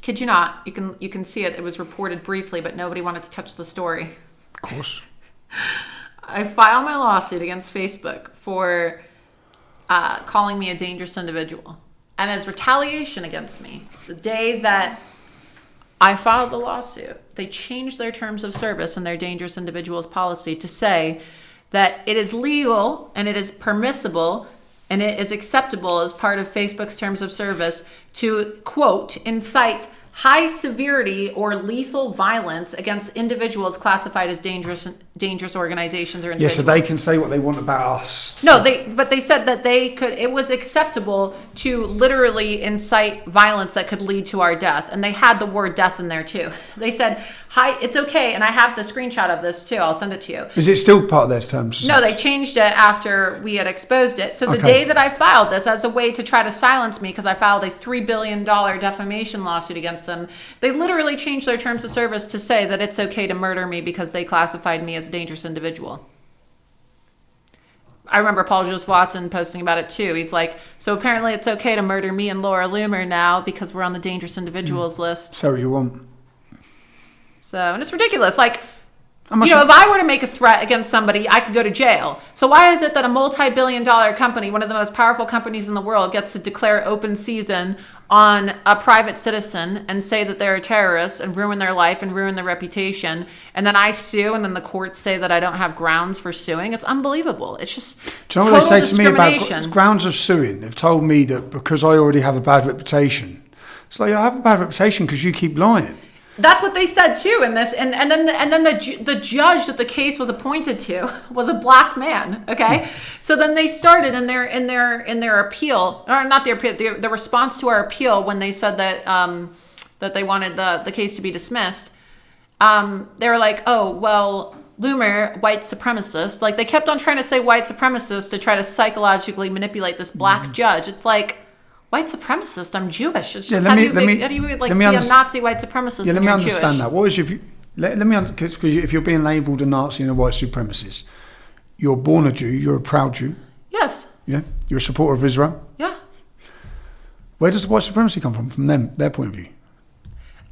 Kid you not. You can see it. It was reported briefly, but nobody wanted to touch the story. Of course. I filed my lawsuit against Facebook for calling me a dangerous individual. And as retaliation against me, the day that I filed the lawsuit, they changed their terms of service and their dangerous individuals policy to say that it is legal and it is permissible and it is acceptable as part of Facebook's terms of service to, quote, incite high severity or lethal violence against individuals classified as dangerous organizations or individuals. Yeah, so they can say what they want about us. No, but they said that it was acceptable to literally incite violence that could lead to our death. And they had the word death in there too. They said, hi, it's okay. And I have the screenshot of this too. I'll send it to you. Is it still part of their terms? No, they changed it after we had exposed it. So the Okay. day that I filed this as a way to try to silence me, because I filed a $3 billion defamation lawsuit against them, they literally changed their terms of service to say that it's okay to murder me because they classified me as a dangerous individual. I remember Paul Joseph Watson posting about it too. He's like, so apparently it's okay to murder me and Laura Loomer now because we're on the dangerous individuals list. So you want. So, and it's ridiculous. Like, How much you know, if I were to make a threat against somebody, I could go to jail. So why is it that a multi-billion-dollar company, one of the most powerful companies in the world, gets to declare open season on a private citizen and say that they're a terrorist and ruin their life and ruin their reputation, and then I sue and then the courts say that I don't have grounds for suing? It's unbelievable. It's just Do you know what total they say to me about discrimination. grounds of suing? They've told me that because I already have a bad reputation. It's like, I have a bad reputation because you keep lying. That's what they said too in this, and then the judge that the case was appointed to was a black man. Okay, so then they started in their appeal, or not their appeal, the response to our appeal when they said that that they wanted the case to be dismissed. They were like, oh well, Loomer, white supremacist. Like they kept on trying to say white supremacist to try to psychologically manipulate this black judge. It's like, white supremacist, I'm Jewish. It's just how do you be a Nazi white supremacist Yeah, let when me you're understand Jewish? that. What is if you let me because if you're being labelled a Nazi and a white supremacist, you're born a Jew, you're a proud Jew. Yes. Yeah, you're a supporter of Israel. Yeah. Where does the white supremacy come from them, their point of view?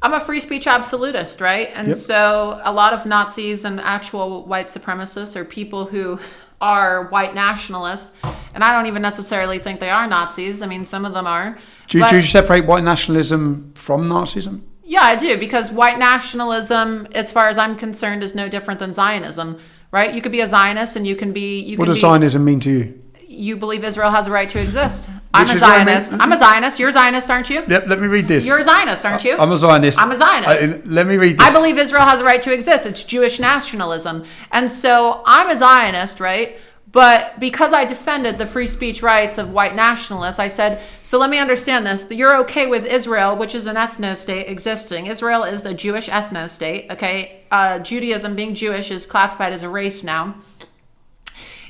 I'm a free speech absolutist, right? And Yep. so a lot of Nazis and actual white supremacists are people who are white nationalists, and I don't even necessarily think they are Nazis. I mean, some of them are. Do But- you separate white nationalism from Nazism? Yeah, I do, because white nationalism, as far as I'm concerned, is no different than Zionism, right? You could be a Zionist, and you can be. What does Zionism mean to you? You believe Israel has a right to exist. I'm Which a is what I mean. Zionist. I'm a Zionist. You're a Zionist, aren't you? Yep, let me read this. You're a Zionist, aren't you? I'm a Zionist. I'm a Zionist. Let me read this. I believe Israel has a right to exist. It's Jewish nationalism. And so I'm a Zionist, right? But because I defended the free speech rights of white nationalists, I said, so let me understand this. That you're okay with Israel, which is an ethno-state existing. Israel is a Jewish ethno-state, okay? Judaism, being Jewish, is classified as a race now.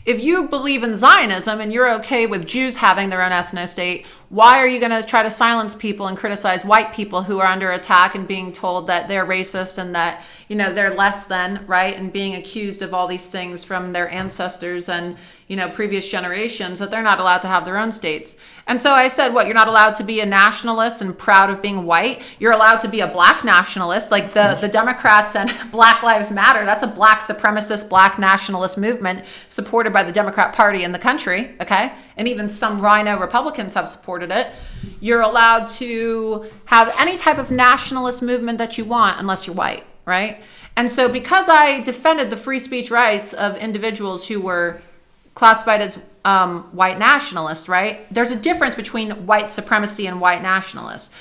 If you believe in Zionism and you're okay with Jews having their own ethno-state, why are you going to try to silence people and criticize white people who are under attack and being told that they're racist and that, you know, they're less than, right? And being accused of all these things from their ancestors and, you know, previous generations, that they're not allowed to have their own states. And so I said, what, you're not allowed to be a nationalist and proud of being white? You're allowed to be a black nationalist, like the Democrats and Black Lives Matter. That's a black supremacist, black nationalist movement supported by the Democrat Party in the country, okay? And even some rhino Republicans have supported it. You're allowed to have any type of nationalist movement that you want unless you're white, right? And so because I defended the free speech rights of individuals who were classified as white nationalists, right? There's a difference between white supremacy and white nationalists.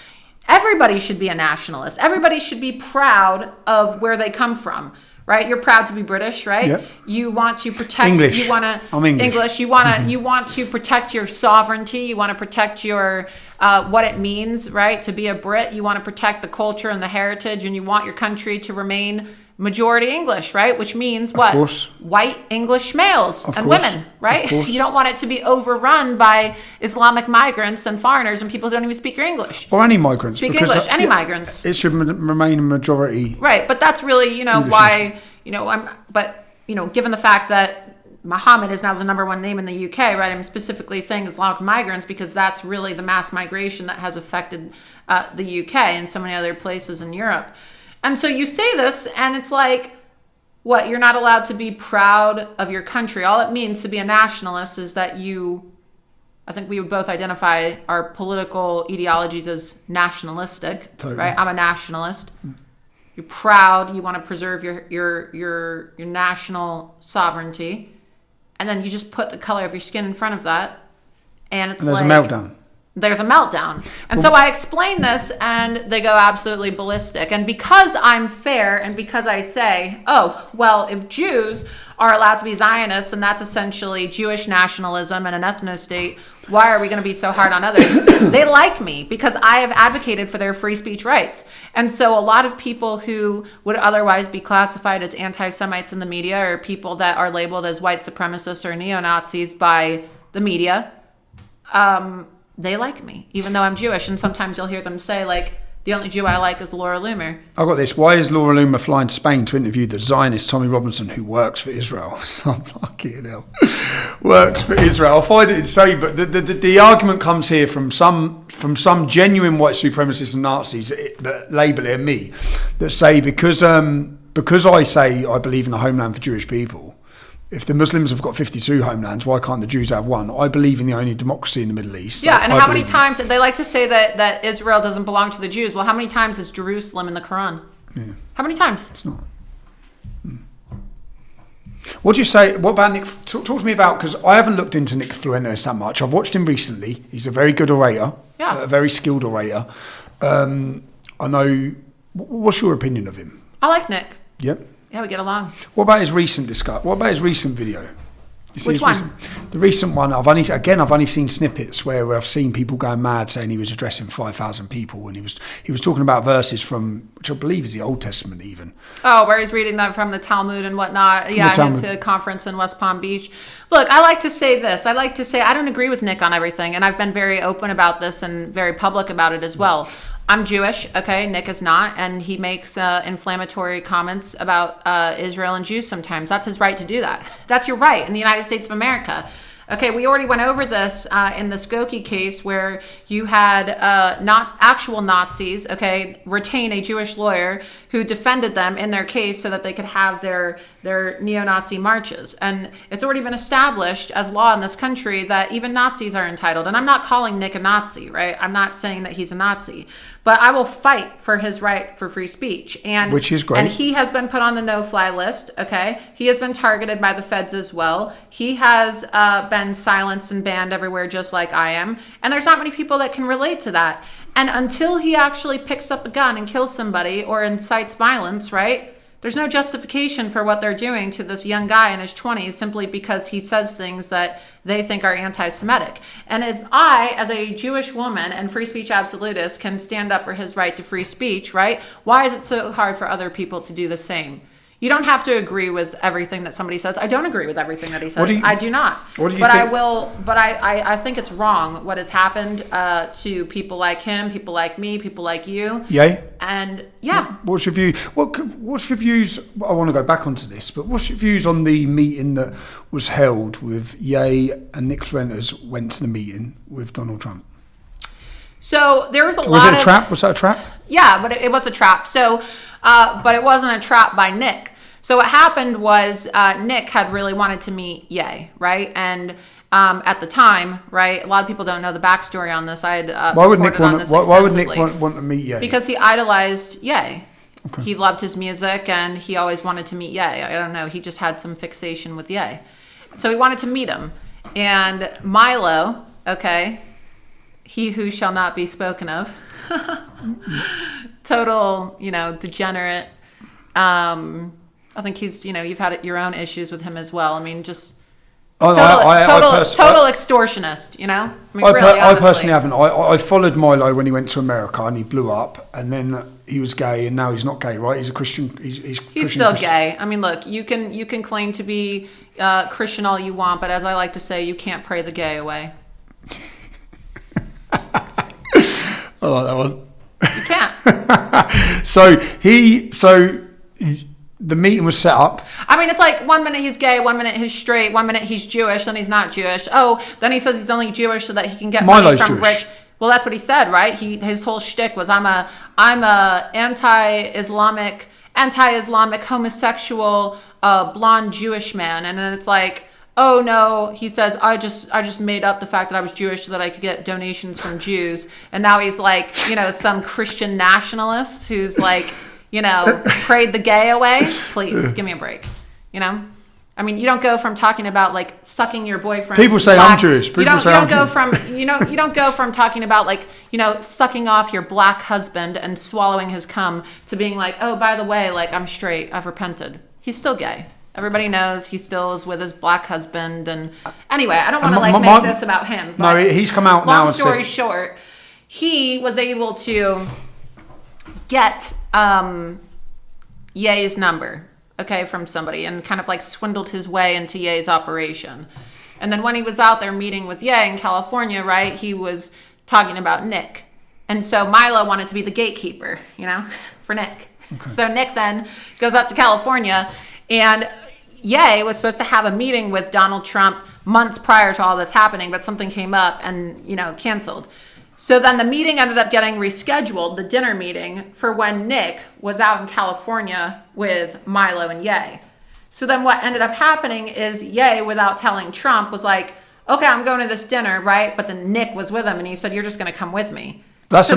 Everybody should be a nationalist. Everybody should be proud of where they come from, right? You're proud to be British, right? Yep. You want to protect. English. You want to. I'm English. You want to. You want to protect your sovereignty. You want to protect your what it means, right? To be a Brit. You want to protect the culture and the heritage, and you want your country to remain majority English, right? Which means what? Of course. White English males Of and course. women, right? Of course. You don't want it to be overrun by Islamic migrants and foreigners and people who don't even speak your English. Or any migrants. Speak because, English, any yeah, migrants. It should remain a majority. Right, but that's really, you know, English why, you know, but, you know, given the fact that Muhammad is now the number one name in the UK, right? I'm specifically saying Islamic migrants because that's really the mass migration that has affected the UK and so many other places in Europe. And so you say this, and it's like, what? You're not allowed to be proud of your country. All it means to be a nationalist is that I think we would both identify our political ideologies as nationalistic, Totally. right? I'm a nationalist. You're proud. You want to preserve your national sovereignty, and then you just put the color of your skin in front of that, and it's there's like a meltdown. There's a meltdown. And so I explain this, and they go absolutely ballistic. And because I'm fair, and because I say, oh, well, if Jews are allowed to be Zionists, and that's essentially Jewish nationalism and an ethno-state, why are we going to be so hard on others? They like me because I have advocated for their free speech rights. And so a lot of people who would otherwise be classified as anti-Semites in the media, or people that are labeled as white supremacists or neo-Nazis by the media, they like me, even though I'm Jewish. And sometimes you'll hear them say, like, the only Jew I like is Laura Loomer. I got this. Why is Laura Loomer flying to Spain to interview the Zionist Tommy Robinson, who works for Israel? So I'm fucking hell. Works for Israel. I find it insane, but the argument comes here from some genuine white supremacists and Nazis that label it me, that say because I say I believe in a homeland for Jewish people. If the Muslims have got 52 homelands, why can't the Jews have one? I believe in the only democracy in the Middle East. Yeah, and how many believe times, they like to say that Israel doesn't belong to the Jews. Well, how many times is Jerusalem in the Quran? Yeah. How many times? It's not. What do you say? What about Nick? Talk to me about, because I haven't looked into Nick Fuentes that much. I've watched him recently. He's a very good orator, a very skilled orator. I know. What's your opinion of him? I like Nick. Yep. Yeah, we get along. What about his recent What about his recent video? Which one? The recent one. I've only seen snippets where I've seen people going mad saying he was addressing 5,000 people, and he was talking about verses from, which I believe is the Old Testament even. Oh, where he's reading that from the Talmud and whatnot. Yeah, his conference in West Palm Beach. Look, I like to say this. I like to say I don't agree with Nick on everything, and I've been very open about this and very public about it as well. I'm Jewish, okay? Nick is not, and he makes inflammatory comments about Israel and Jews sometimes. That's his right to do that. That's your right in the United States of America. Okay, we already went over this in the Skokie case where you had not actual Nazis, okay, retain a Jewish lawyer who defended them in their case so that they could have their neo-Nazi marches. And it's already been established as law in this country that even Nazis are entitled. And I'm not calling Nick a Nazi, right? I'm not saying that he's a Nazi. But I will fight for his right for free speech. Which is great. And he has been put on the no-fly list, okay? He has been targeted by the feds as well. He has been silenced and banned everywhere just like I am. And there's not many people that can relate to that. And until he actually picks up a gun and kills somebody or incites violence, right? There's no justification for what they're doing to this young guy in his 20s simply because he says things that they think are anti-Semitic. And if I, as a Jewish woman and free speech absolutist, can stand up for his right to free speech, right? Why is it so hard for other people to do the same? You don't have to agree with everything that somebody says. I don't agree with everything that he says. I do not. What do you but think? I will. But I think it's wrong what has happened to people like him, people like me, people like you. Yay. And yeah. What's your view? What's your views? I want to go back onto this, but what's your views on the meeting that was held with Ye and Nick Fuentes went to the meeting with Donald Trump? So there was a lot. Was it a trap? Was that a trap? Yeah, but it was a trap. So, but it wasn't a trap by Nick. So what happened was Nick had really wanted to meet Ye, right? And at the time, right, a lot of people don't know the backstory on this. I had why would Nick want to meet Ye? Because he idolized Ye. Okay. He loved his music, and he always wanted to meet Ye. I don't know. He just had some fixation with Ye. So he wanted to meet him. And Milo, okay, he who shall not be spoken of, total, degenerate. I think he's, you've had your own issues with him as well. I mean, just total extortionist, I mean, I personally haven't. I followed Milo when he went to America and he blew up, and then he was gay, and now he's not gay, right? He's a Christian. He's still gay. I mean, look, you can claim to be Christian all you want, but as I like to say, you can't pray the gay away. I like that one. You can't. So the meeting was set up. I mean, it's like 1 minute he's gay, 1 minute he's straight, 1 minute he's Jewish, then he's not Jewish. Oh, then he says he's only Jewish so that he can get money Milo's from Jewish. rich. Well, that's what he said, right? His whole shtick was, I'm a anti-Islamic homosexual blonde Jewish man, and then it's like, oh no, he says, I just made up the fact that I was Jewish so that I could get donations from Jews, and now he's like, some Christian nationalist who's like, prayed the gay away. Please give me a break. I mean, you don't go from talking about like sucking your boyfriend. People say I'm Jewish. You don't go from talking about like, sucking off your black husband and swallowing his cum to being like, oh, by the way, like I'm straight, I've repented. He's still gay. Everybody knows he still is with his black husband. And anyway, I don't want to make this about him. No, he's come out now and said. Long story short, he was able to get Ye's number, from somebody, and kind of like swindled his way into Ye's operation. And then when he was out there meeting with Ye in California, right, he was talking about Nick. And so Milo wanted to be the gatekeeper, for Nick. Okay. So Nick then goes out to California, and Ye was supposed to have a meeting with Donald Trump months prior to all this happening, but something came up and, canceled. So then the meeting ended up getting rescheduled, the dinner meeting, for when Nick was out in California with Milo and Ye. So then what ended up happening is Ye, without telling Trump, was like, okay, I'm going to this dinner, right? But then Nick was with him, and he said, you're just going to come with me. That's a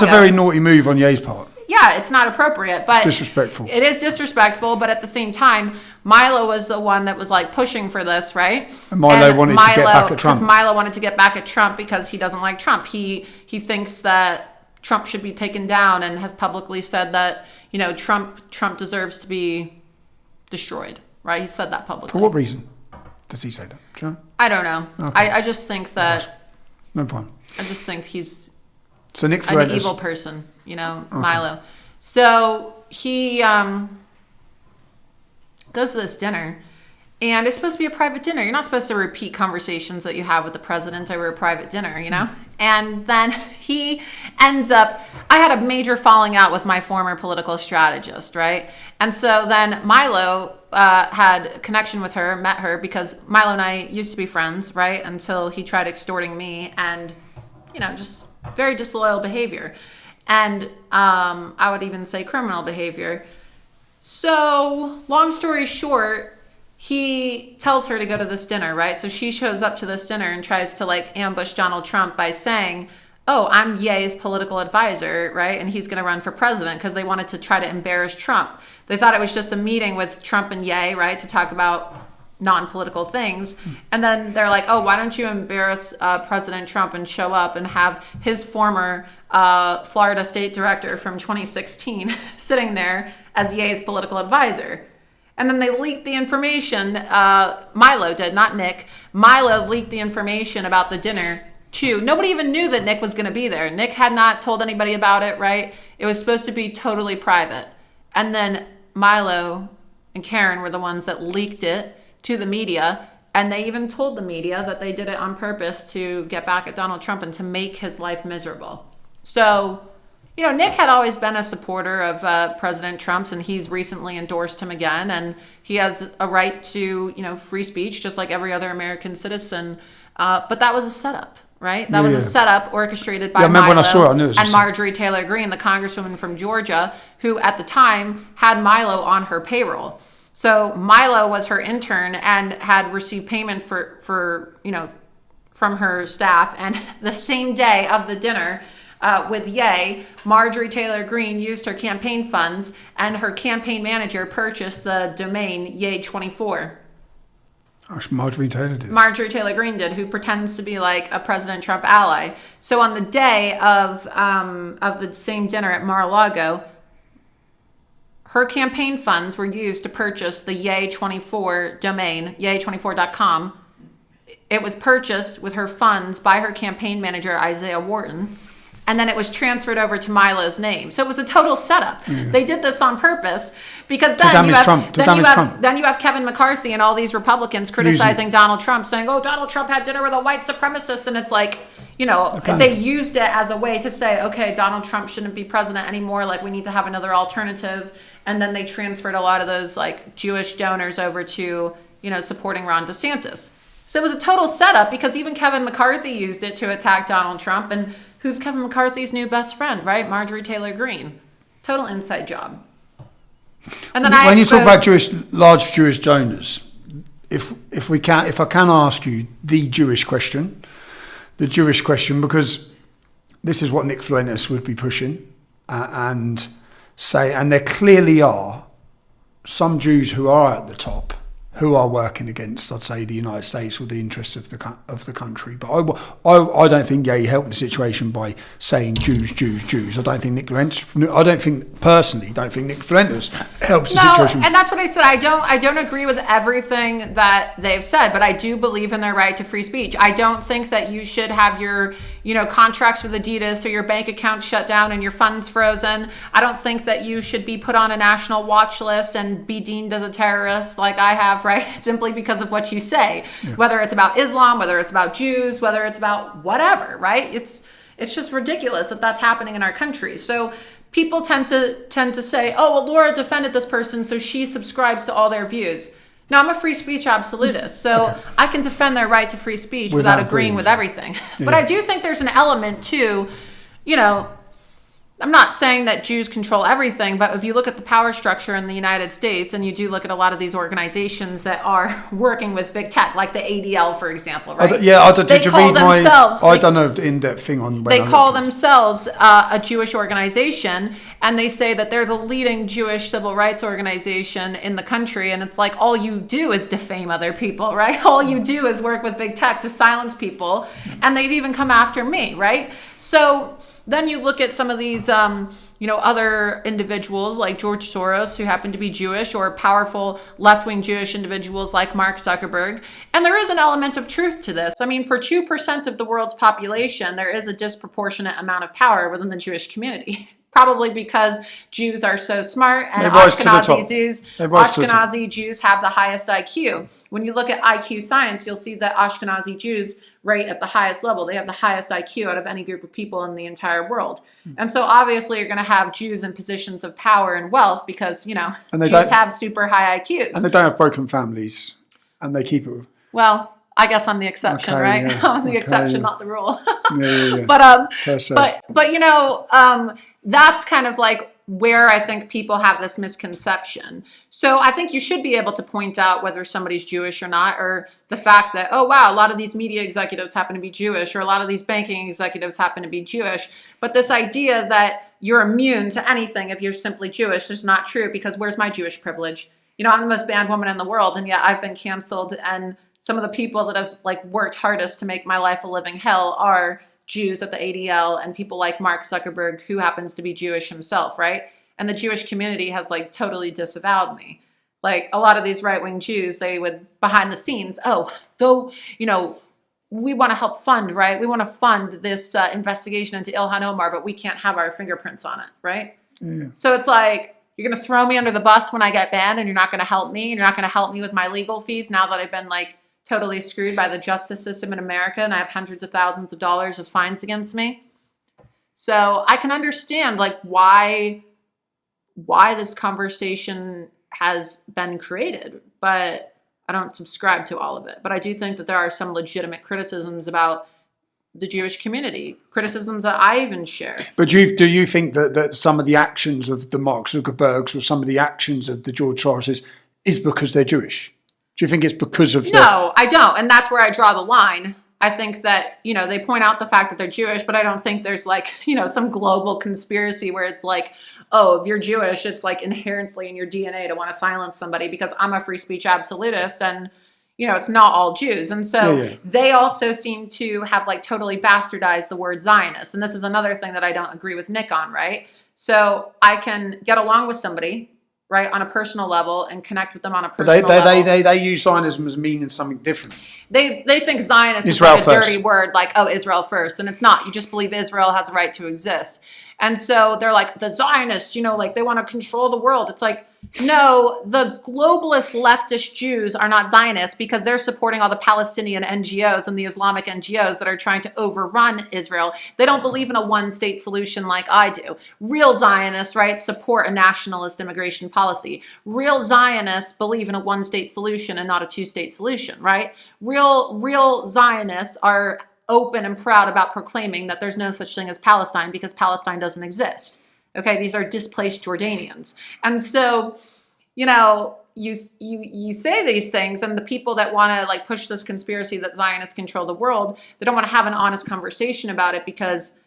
very naughty move on Ye's part. Yeah, it's not appropriate, but it's disrespectful. It is disrespectful, but at the same time, Milo was the one that was like pushing for this, right? And Milo wanted to get back at Trump. Milo wanted to get back at Trump because he doesn't like Trump. He thinks that Trump should be taken down, and has publicly said that Trump deserves to be destroyed. Right? He said that publicly. For what reason does he say that? Do you know? I don't know. Okay. I just think that. No point. I just think he's Nick an evil person, Milo. So he goes to this dinner, and it's supposed to be a private dinner. You're not supposed to repeat conversations that you have with the president over a private dinner, And then he ends up, I had a major falling out with my former political strategist, right? And so then Milo had a connection with her, met her, because Milo and I used to be friends, right? Until he tried extorting me and, just very disloyal behavior. And I would even say criminal behavior. So long story short, he tells her to go to this dinner, right? So she shows up to this dinner and tries to like ambush Donald Trump by saying, oh, I'm Ye's political advisor, right? And he's going to run for president, because they wanted to try to embarrass Trump. They thought it was just a meeting with Trump and Ye, right? To talk about non-political things. And then they're like, oh, why don't you embarrass President Trump and show up and have his former Florida state director from 2016 sitting there as Ye's political advisor. And then they leaked the information. Milo did, not Nick. Milo leaked the information about the dinner too. Nobody even knew that Nick was going to be there. Nick had not told anybody about it, right? It was supposed to be totally private. And then Milo and Karen were the ones that leaked it to the media, and they even told the media that they did it on purpose to get back at Donald Trump and to make his life miserable. So, Nick had always been a supporter of President Trump's, and he's recently endorsed him again, and he has a right to, free speech just like every other American citizen. But that was a setup, right? That was a setup orchestrated by Milo when I saw it, I knew it was and Marjorie Taylor Greene, the congresswoman from Georgia, who at the time had Milo on her payroll. So Milo was her intern and had received payment for from her staff. And the same day of the dinner with Ye, Marjorie Taylor Greene used her campaign funds, and her campaign manager purchased the domain Ye24. Marjorie Taylor did. Marjorie Taylor Greene did, who pretends to be like a President Trump ally. So on the day of the same dinner at Mar-a-Lago, her campaign funds were used to purchase the Ye24 domain, Ye24.com. It was purchased with her funds by her campaign manager, Isaiah Wharton, and then it was transferred over to Milo's name. So it was a total setup. Yeah. They did this on purpose because then you have Kevin McCarthy and all these Republicans criticizing Donald Trump, saying, oh, Donald Trump had dinner with a white supremacist. And it's like, they used it as a way to say, okay, Donald Trump shouldn't be president anymore. Like, we need to have another alternative. And then they transferred a lot of those like Jewish donors over to, supporting Ron DeSantis. So it was a total setup, because even Kevin McCarthy used it to attack Donald Trump. And who's Kevin McCarthy's new best friend, right? Marjorie Taylor Greene. Total inside job. And then when you talk about large Jewish donors, if I can ask you the Jewish question, because this is what Nick Fuentes would be pushing, and there clearly are some Jews who are at the top who are working against, I'd say, the United States or the interests of the country. But I don't think he helped the situation by saying Jews. I don't think Nick Fuentes helps the situation. And that's what I said. I don't agree with everything that they've said, but I do believe in their right to free speech. I don't think that you should have your contracts with Adidas or your bank account shut down and your funds frozen. I don't think that you should be put on a national watch list and be deemed as a terrorist like I have, right? Simply because of what you say, whether it's about Islam, whether it's about Jews, whether it's about whatever, right? It's just ridiculous that that's happening in our country. So people tend to say, oh, well, Laura defended this person, so she subscribes to all their views. No, I'm a free speech absolutist, so I can defend their right to free speech without agreeing with everything. Yeah. But I do think there's an element too, I'm not saying that Jews control everything, but if you look at the power structure in the United States, and you do look at a lot of these organizations that are working with big tech, like the ADL, for example, right? Did you read I done an in-depth thing on. They call themselves a Jewish organization, and they say that they're the leading Jewish civil rights organization in the country. And it's like, all you do is defame other people, right? All you do is work with big tech to silence people, and they've even come after me, right? So then you look at some of these, other individuals like George Soros, who happen to be Jewish, or powerful left-wing Jewish individuals like Mark Zuckerberg. And there is an element of truth to this. I mean, for 2% of the world's population, there is a disproportionate amount of power within the Jewish community. Probably because Jews are so smart, and Ashkenazi Jews have the highest IQ. When you look at IQ science, you'll see that Ashkenazi Jews rate at the highest level. They have the highest IQ out of any group of people in the entire world. And so obviously you're going to have Jews in positions of power and wealth because, Jews have super high IQs. And they don't have broken families, and they keep it. Well, I guess I'm the exception, right? Yeah. I'm the exception, not the rule. Yeah. But that's kind of like where I think people have this misconception. So I think you should be able to point out whether somebody's Jewish or not, or the fact that, oh, wow, a lot of these media executives happen to be Jewish, or a lot of these banking executives happen to be Jewish. But this idea that you're immune to anything if you're simply Jewish is not true, because where's my Jewish privilege? I'm the most banned woman in the world, and yet I've been canceled, and some of the people that have worked hardest to make my life a living hell are Jews at the ADL and people like Mark Zuckerberg, who happens to be Jewish himself, right? And the Jewish community has totally disavowed me. A lot of these right-wing Jews, they would behind the scenes, we want to help fund, right? We want to fund this investigation into Ilhan Omar, but we can't have our fingerprints on it, right? Yeah. So it's like, you're going to throw me under the bus when I get banned, and you're not going to help me, and you're not going to help me with my legal fees now that I've been totally screwed by the justice system in America, and I have hundreds of thousands of dollars of fines against me. So I can understand why this conversation has been created, but I don't subscribe to all of it. But I do think that there are some legitimate criticisms about the Jewish community, criticisms that I even share. But do you think that some of the actions of the Mark Zuckerbergs or some of the actions of the George Soroses is because they're Jewish? Do you think it's because of No, I don't. And that's where I draw the line. I think that, they point out the fact that they're Jewish, but I don't think there's some global conspiracy where it's oh, if you're Jewish, it's inherently in your DNA to want to silence somebody, because I'm a free speech absolutist, and, it's not all Jews. And so they also seem to have totally bastardized the word Zionist. And this is another thing that I don't agree with Nick on, right? So I can get along with somebody, right, on a personal level, and connect with them on a personal level. They use Zionism as meaning something different. They think Zionist Israel is a first. dirty word, Israel first, and it's not. You just believe Israel has a right to exist. And so they're the Zionists, they want to control the world. It's no, the globalist leftist Jews are not Zionists because they're supporting all the Palestinian NGOs and the Islamic NGOs that are trying to overrun Israel. They don't believe in a one-state solution like I do. Real Zionists, right, support a nationalist immigration policy. Real Zionists believe in a one-state solution and not a two-state solution, right? Real Zionists are open and proud about proclaiming that there's no such thing as Palestine because Palestine doesn't exist. Okay, these are displaced Jordanians. And so, you say these things, and the people that want to like push this conspiracy that Zionists control the world, they don't want to have an honest conversation about it, because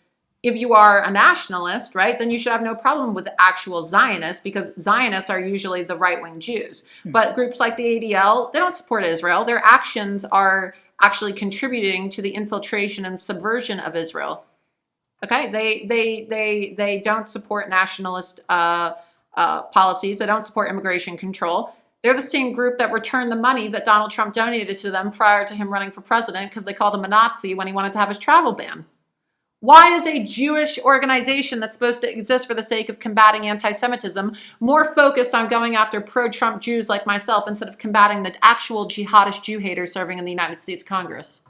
if you are a nationalist, right, then you should have no problem with actual Zionists, because Zionists are usually the right-wing Jews. But groups like the ADL, they don't support Israel. Their actions are actually contributing to the infiltration and subversion of Israel. Okay, they don't support nationalist policies. They don't support immigration control. They're the same group that returned the money that Donald Trump donated to them prior to him running for president, because they called him a Nazi when he wanted to have his travel ban. Why is a Jewish organization that's supposed to exist for the sake of combating anti-Semitism more focused on going after pro-Trump Jews like myself instead of combating the actual jihadist Jew haters serving in the United States Congress?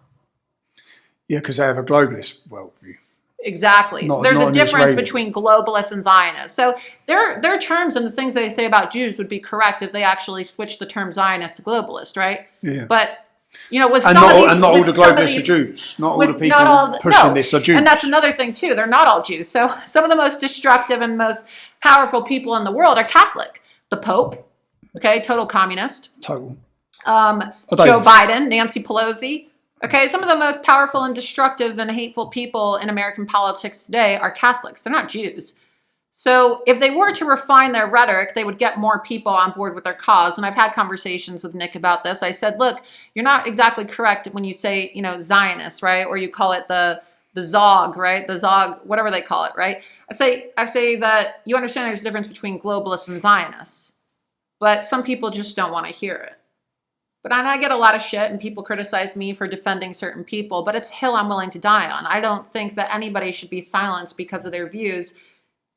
Yeah, because they have a globalist worldview. Exactly. So there's a difference between globalists and Zionists. So their terms and the things they say about Jews would be correct if they actually switched the term Zionist to globalist, right? Yeah. But with and some not, of these, and not all the globalists these, are Jews. Not all the people pushing this are Jews. And that's another thing too. They're not all Jews. So some of the most destructive and most powerful people in the world are Catholic. The Pope, okay, total communist. Total. Joe Biden, Nancy Pelosi. Okay, some of the most powerful and destructive and hateful people in American politics today are Catholics. They're not Jews. So if they were to refine their rhetoric, they would get more people on board with their cause. And I've had conversations with Nick about this. I said, look, you're not exactly correct when you say, Zionist, right? Or you call it the Zog, right? The Zog, whatever they call it, right? I say that you understand there's a difference between globalists and Zionists. But some people just don't want to hear it. But I get a lot of shit, and people criticize me for defending certain people, but it's a hill I'm willing to die on. I don't think that anybody should be silenced because of their views,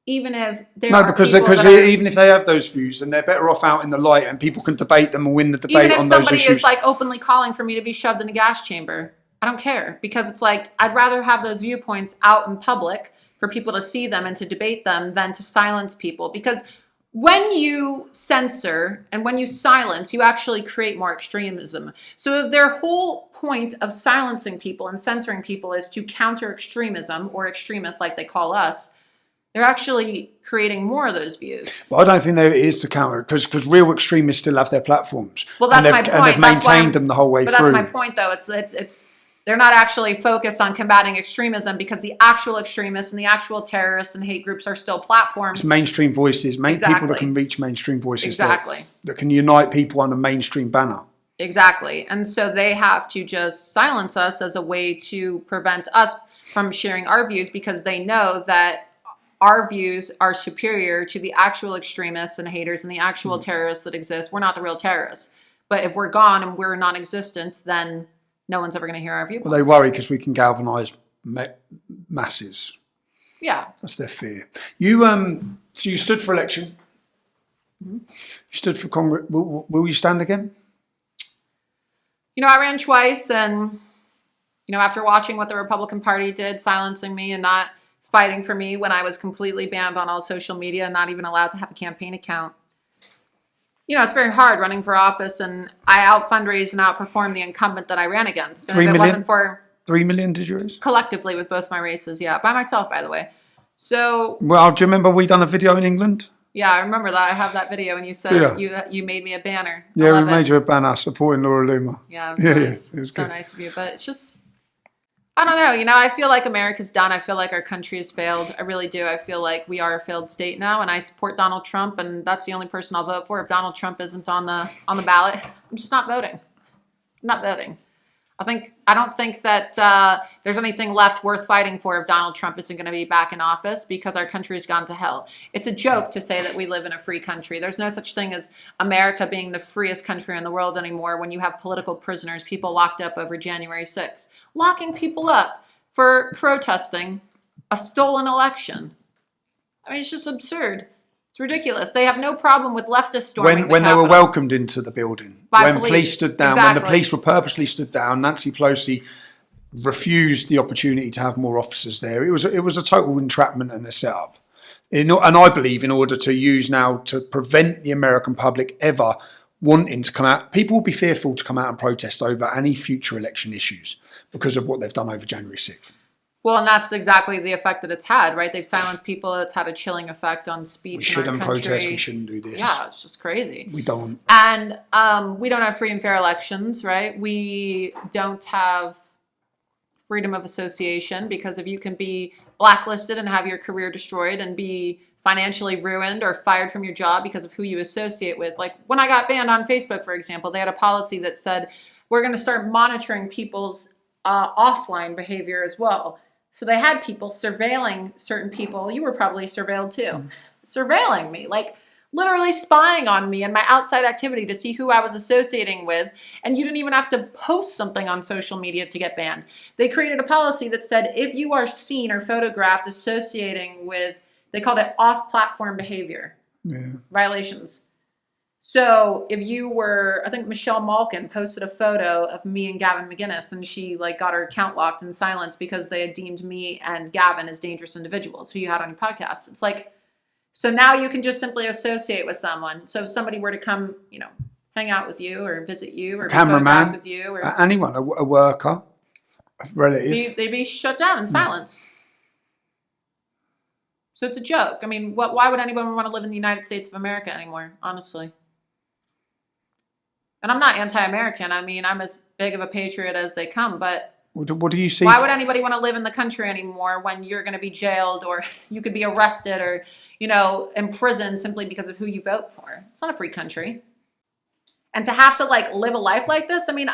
even if because even if they have those views, then they're better off out in the light, and people can debate them and win the debate on those issues. Even if somebody is like openly calling for me to be shoved in a gas chamber, I don't care, because it's like I'd rather have those viewpoints out in public for people to see them and to debate them than to silence people, because when you censor and when you silence, you actually create more extremism. So if their whole point of silencing people and censoring people is to counter extremism, or extremists like they call us, they're actually creating more of those views. Well, I don't think there is to counter it, because real extremists still have their platforms. Well, that's my point. And they've maintained them the whole way through. But that's my point, though. It's they're not actually focused on combating extremism, because the actual extremists and the actual terrorists and hate groups are still platforms. It's mainstream voices, people that can reach mainstream voices. Exactly. That can unite people on a mainstream banner. Exactly. And so they have to just silence us as a way to prevent us from sharing our views, because they know that our views are superior to the actual extremists and haters and the actual terrorists that exist. We're not the real terrorists. But if we're gone and we're non-existent, then no one's ever going to hear our viewpoints. Well, they worry because we can galvanise masses. Yeah. That's their fear. So you stood for election. Mm-hmm. You stood for Congress. Will you stand again? I ran twice, and, after watching what the Republican Party did, silencing me and not fighting for me when I was completely banned on all social media and not even allowed to have a campaign account. It's very hard running for office, and I out-fundraised and outperformed the incumbent that I ran against. And 3 million? If it wasn't for 3 million, did you raise? Collectively with both my races, yeah. By myself, by the way. So... Well, do you remember we done a video in England? Yeah, I remember that. I have that video, and you said you made me a banner. Yeah, we made you a banner supporting Laura Loomer. Yeah, it was nice. It was so nice of you. But it's just... I don't know. I feel like America's done. I feel like our country has failed. I really do. I feel like we are a failed state now, and I support Donald Trump, and that's the only person I'll vote for. If Donald Trump isn't on the ballot, I'm just not voting. I'm not voting. I don't think that there's anything left worth fighting for if Donald Trump isn't going to be back in office, because our country's gone to hell. It's a joke to say that we live in a free country. There's no such thing as America being the freest country in the world anymore when you have political prisoners, people locked up over January 6th. Locking people up for protesting a stolen election. I mean, it's just absurd. It's ridiculous. They have no problem with leftists storming When the they were Capitol. welcomed into the building, By when police. police stood down, when the Exactly. police were purposely stood down, Nancy Pelosi refused the opportunity to have more officers there. It was a total entrapment and a setup. And I believe in order to use now to prevent the American public ever wanting to come out, people will be fearful to come out and protest over any future election issues because of what they've done over January 6th. Well, and that's exactly the effect that it's had, right? They've silenced people. It's had a chilling effect on speech. We shouldn't in our country. protest. We shouldn't do this. Yeah, it's just crazy. We don't. And we don't have free and fair elections, right? We don't have freedom of association, because if you can be blacklisted and have your career destroyed and be financially ruined or fired from your job because of who you associate with. Like when I got banned on Facebook, for example, they had a policy that said, we're going to start monitoring people's offline behavior as well. So they had people surveilling certain people. You were probably surveilled too. Surveilling me, like literally spying on me and my outside activity to see who I was associating with. And you didn't even have to post something on social media to get banned. They created a policy that said if you are seen or photographed associating with, they called it off-platform behavior violations. So if you were, I think Michelle Malkin posted a photo of me and Gavin McGinnis, and she like got her account locked and silenced because they had deemed me and Gavin as dangerous individuals who you had on your podcast. It's like, so now you can just simply associate with someone. So if somebody were to come, you know, hang out with you or visit you or be photographed Cameraman, with you or anyone, a worker, a relative. they'd be shut down and silenced. So it's a joke. I mean, why would anyone want to live in the United States of America anymore, honestly? And I'm not anti-American. I mean, I'm as big of a patriot as they come, but What do you see? why would anybody want to live in the country anymore when you're going to be jailed or you could be arrested or, you know, imprisoned simply because of who you vote for? It's not a free country. And to have to like live a life like this, I mean,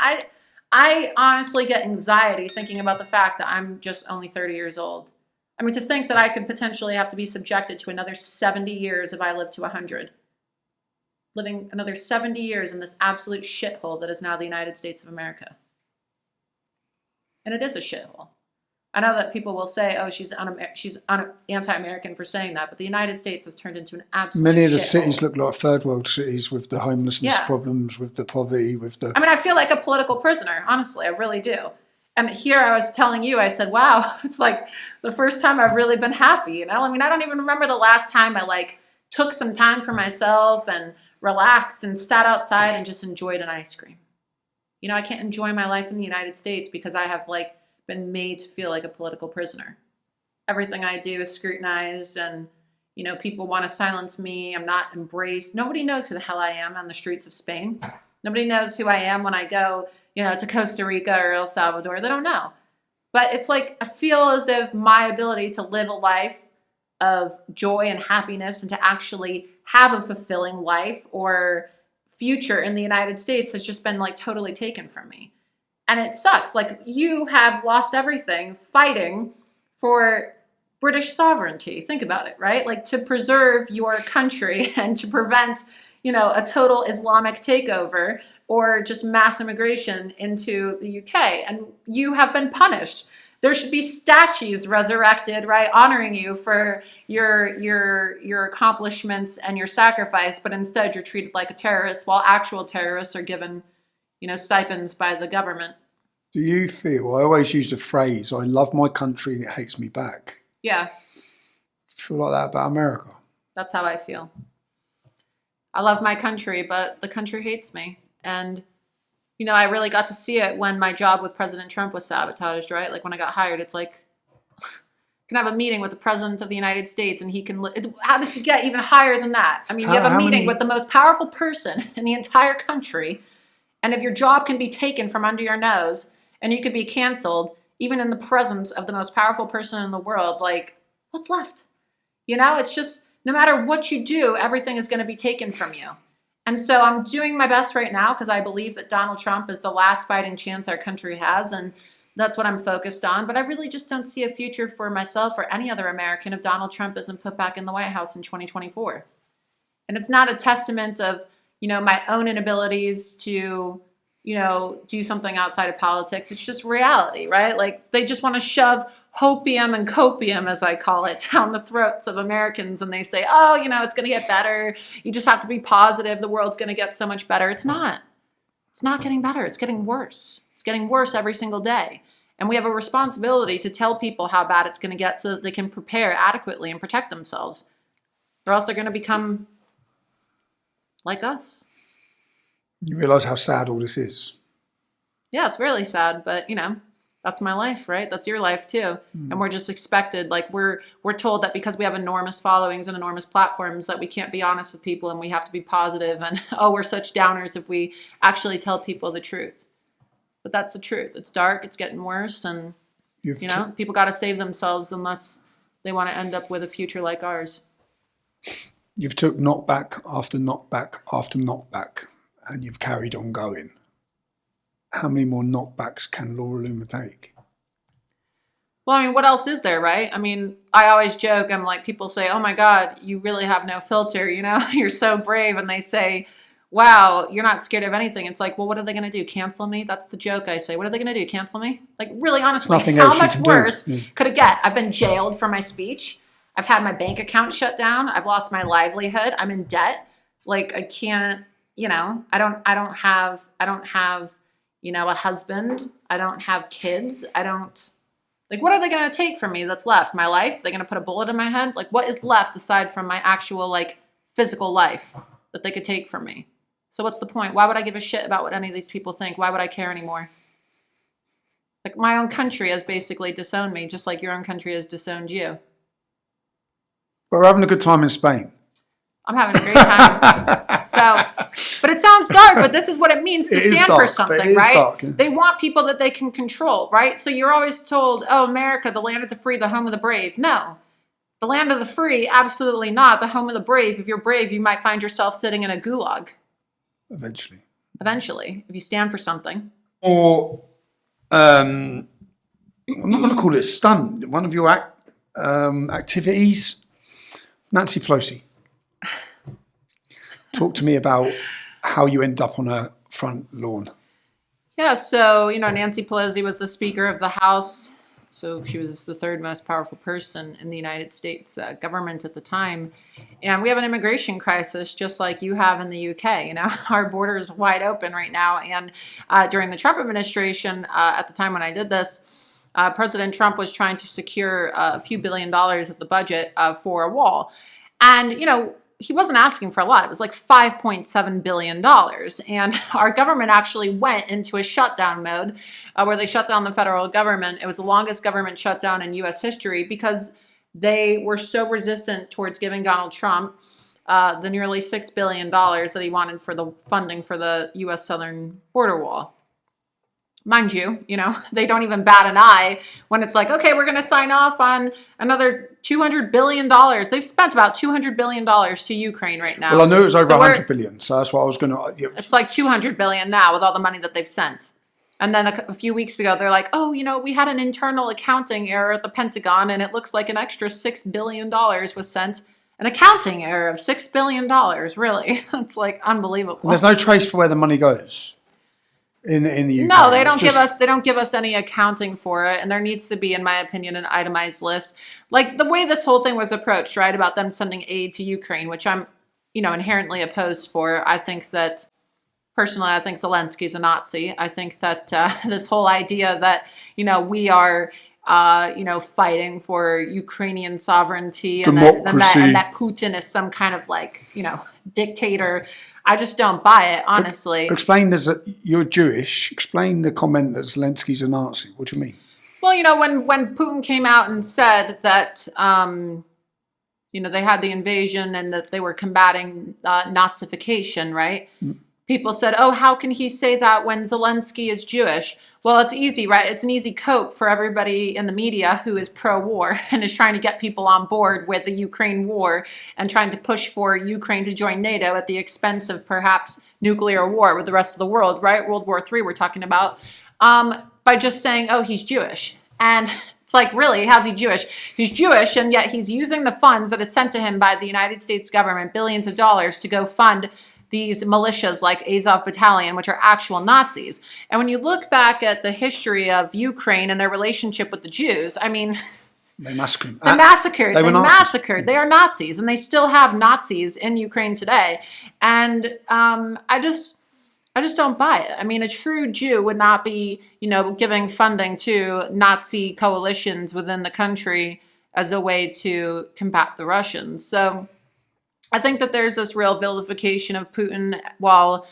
I honestly get anxiety thinking about the fact that I'm just only 30 years old. I mean, to think that I could potentially have to be subjected to another 70 years if I live to 100. Living another 70 years in this absolute shithole that is now the United States of America. And it is a shithole. I know that people will say, oh, she's anti-American for saying that, but the United States has turned into an absolute Many of the shithole. cities look like third world cities with the homelessness Yeah. problems, with the poverty, with the... I mean, I feel like a political prisoner, honestly, I really do. And here I was telling you, I said, wow, it's like the first time I've really been happy, you know? I mean, I don't even remember the last time I like took some time for myself and relaxed and sat outside and just enjoyed an ice cream. You know, I can't enjoy my life in the United States because I have like been made to feel like a political prisoner. Everything I do is scrutinized and, you know, people want to silence me. I'm not embraced. Nobody knows who the hell I am on the streets of Spain. Nobody knows who I am when I go, you know, to Costa Rica or El Salvador. They don't know. But it's like, I feel as if my ability to live a life of joy and happiness and to actually have a fulfilling life or future in the United States has just been like totally taken from me. And it sucks. Like you have lost everything fighting for British sovereignty. Think about it, right? Like to preserve your country and to prevent, you know, a total Islamic takeover or just mass immigration into the UK. And you have been punished. There should be statues resurrected, right, honoring you for your accomplishments and your sacrifice, but instead you're treated like a terrorist while actual terrorists are given, you know, stipends by the government. Do you feel, I always use the phrase, I love my country and it hates me back. Yeah, Do you feel like that about America? that's how I feel. I love my country, but the country hates me. And you know, I really got to see it when my job with President Trump was sabotaged, right? Like when I got hired, it's like, I can have a meeting with the President of the United States and he can, how does he get even higher than that? I mean, you have a meeting with the most powerful person in the entire country. And if your job can be taken from under your nose and you could be canceled, even in the presence of the most powerful person in the world, like what's left? You know, it's just, no matter what you do, everything is going to be taken from you. And so I'm doing my best right now because I believe that Donald Trump is the last fighting chance our country has. And that's what I'm focused on. But I really just don't see a future for myself or any other American if Donald Trump isn't put back in the White House in 2024. And it's not a testament of, you know, my own inabilities to, you know, do something outside of politics. It's just reality, right? Like they just want to shove hopium and copium, as I call it, down the throats of Americans. And they say, oh, it's going to get better. You just have to be positive. The world's going to get so much better. It's not. It's not getting better. It's getting worse. It's getting worse every single day. And we have a responsibility to tell people how bad it's going to get so that they can prepare adequately and protect themselves. Or else they're going to become like us. You realise how sad all this is. Yeah, it's really sad, but that's my life, right? That's your life too. And we're just expected, like we're told that because we have enormous followings and enormous platforms that we can't be honest with people and we have to be positive and we're such downers if we actually tell people the truth. But that's the truth. It's dark, it's getting worse, and people got to save themselves unless they want to end up with a future like ours. You've took knockback after knockback after knockback, and you've carried on going. How many more knockbacks can Laura Loomer take? Well, what else is there, right? I always joke. I'm like, people say, oh my God, you really have no filter, you're so brave. And they say, wow, you're not scared of anything. It's like, well, what are they going to do? Cancel me? That's the joke I say. What are they going to do? Cancel me? Like, really, honestly, how much worse could it get? I've been jailed for my speech. I've had my bank account shut down. I've lost my livelihood. I'm in debt. Like, I can't, I don't have, a husband. I don't have kids. What are they going to take from me that's left? My life? They're going to put a bullet in my head? Like, what is left aside from my actual, physical life that they could take from me? So what's the point? Why would I give a shit about what any of these people think? Why would I care anymore? Like, my own country has basically disowned me, just like your own country has disowned you. But we're having a good time in Spain. I'm having a great time. But it sounds dark, but this is what it means to stand for something, right? Dark, yeah. They want people that they can control, right? So you're always told, oh, America, the land of the free, the home of the brave. No. The land of the free, absolutely not. The home of the brave. If you're brave, you might find yourself sitting in a gulag. Eventually, if you stand for something. Or, I'm not going to call it a stunt. One of your activities, Nancy Pelosi. Talk to me about how you end up on her front lawn. Yeah, so, Nancy Pelosi was the Speaker of the House. So she was the third most powerful person in the United States government at the time. And we have an immigration crisis just like you have in the UK. Our border is wide open right now. And during the Trump administration, at the time when I did this, President Trump was trying to secure a few $1 billion of the budget for a wall. And, he wasn't asking for a lot. It was like $5.7 billion. And our government actually went into a shutdown mode where they shut down the federal government. It was the longest government shutdown in U.S. history because they were so resistant towards giving Donald Trump the nearly $6 billion that he wanted for the funding for the U.S. southern border wall. Mind you, they don't even bat an eye when it's like, okay, we're going to sign off on another $200 billion. They've spent about $200 billion to Ukraine right now. Well, I knew it was over 100 billion, so that's what I was going to... Yeah. It's like 200 billion now with all the money that they've sent. And then a few weeks ago, they're like, oh, we had an internal accounting error at the Pentagon, and it looks like an extra $6 billion was sent. An accounting error of $6 billion, really. It's like unbelievable. And there's no trace for where the money goes. In the UK. No, they don't give us any accounting for it, and there needs to be, in my opinion, an itemized list. Like the way this whole thing was approached, right, about them sending aid to Ukraine, which I'm, inherently opposed for. I think that personally, I think Zelensky's a Nazi. I think that this whole idea that we are fighting for Ukrainian sovereignty and that Putin is some kind of dictator. I just don't buy it, honestly. Explain you're Jewish. Explain the comment that Zelensky's a Nazi. What do you mean? Well, when Putin came out and said that, they had the invasion and that they were combating Nazification, right? People said, oh, how can he say that when Zelensky is Jewish? Well, it's easy, right? It's an easy cope for everybody in the media who is pro-war and is trying to get people on board with the Ukraine war and trying to push for Ukraine to join NATO at the expense of perhaps nuclear war with the rest of the world, right? World War III we're talking about, by just saying, oh, he's Jewish. And it's like, really, how's he Jewish? He's Jewish, and yet he's using the funds that is sent to him by the United States government, billions of dollars, to go fund these militias like Azov Battalion, which are actual Nazis. And when you look back at the history of Ukraine and their relationship with the Jews, I mean, They massacred. they massacred. They They were Nazis. massacred. They are Nazis, and they still have Nazis in Ukraine today. And I just don't buy it. I mean, a true Jew would not be, giving funding to Nazi coalitions within the country as a way to combat the Russians. So I think that there's this real vilification of Putin, while,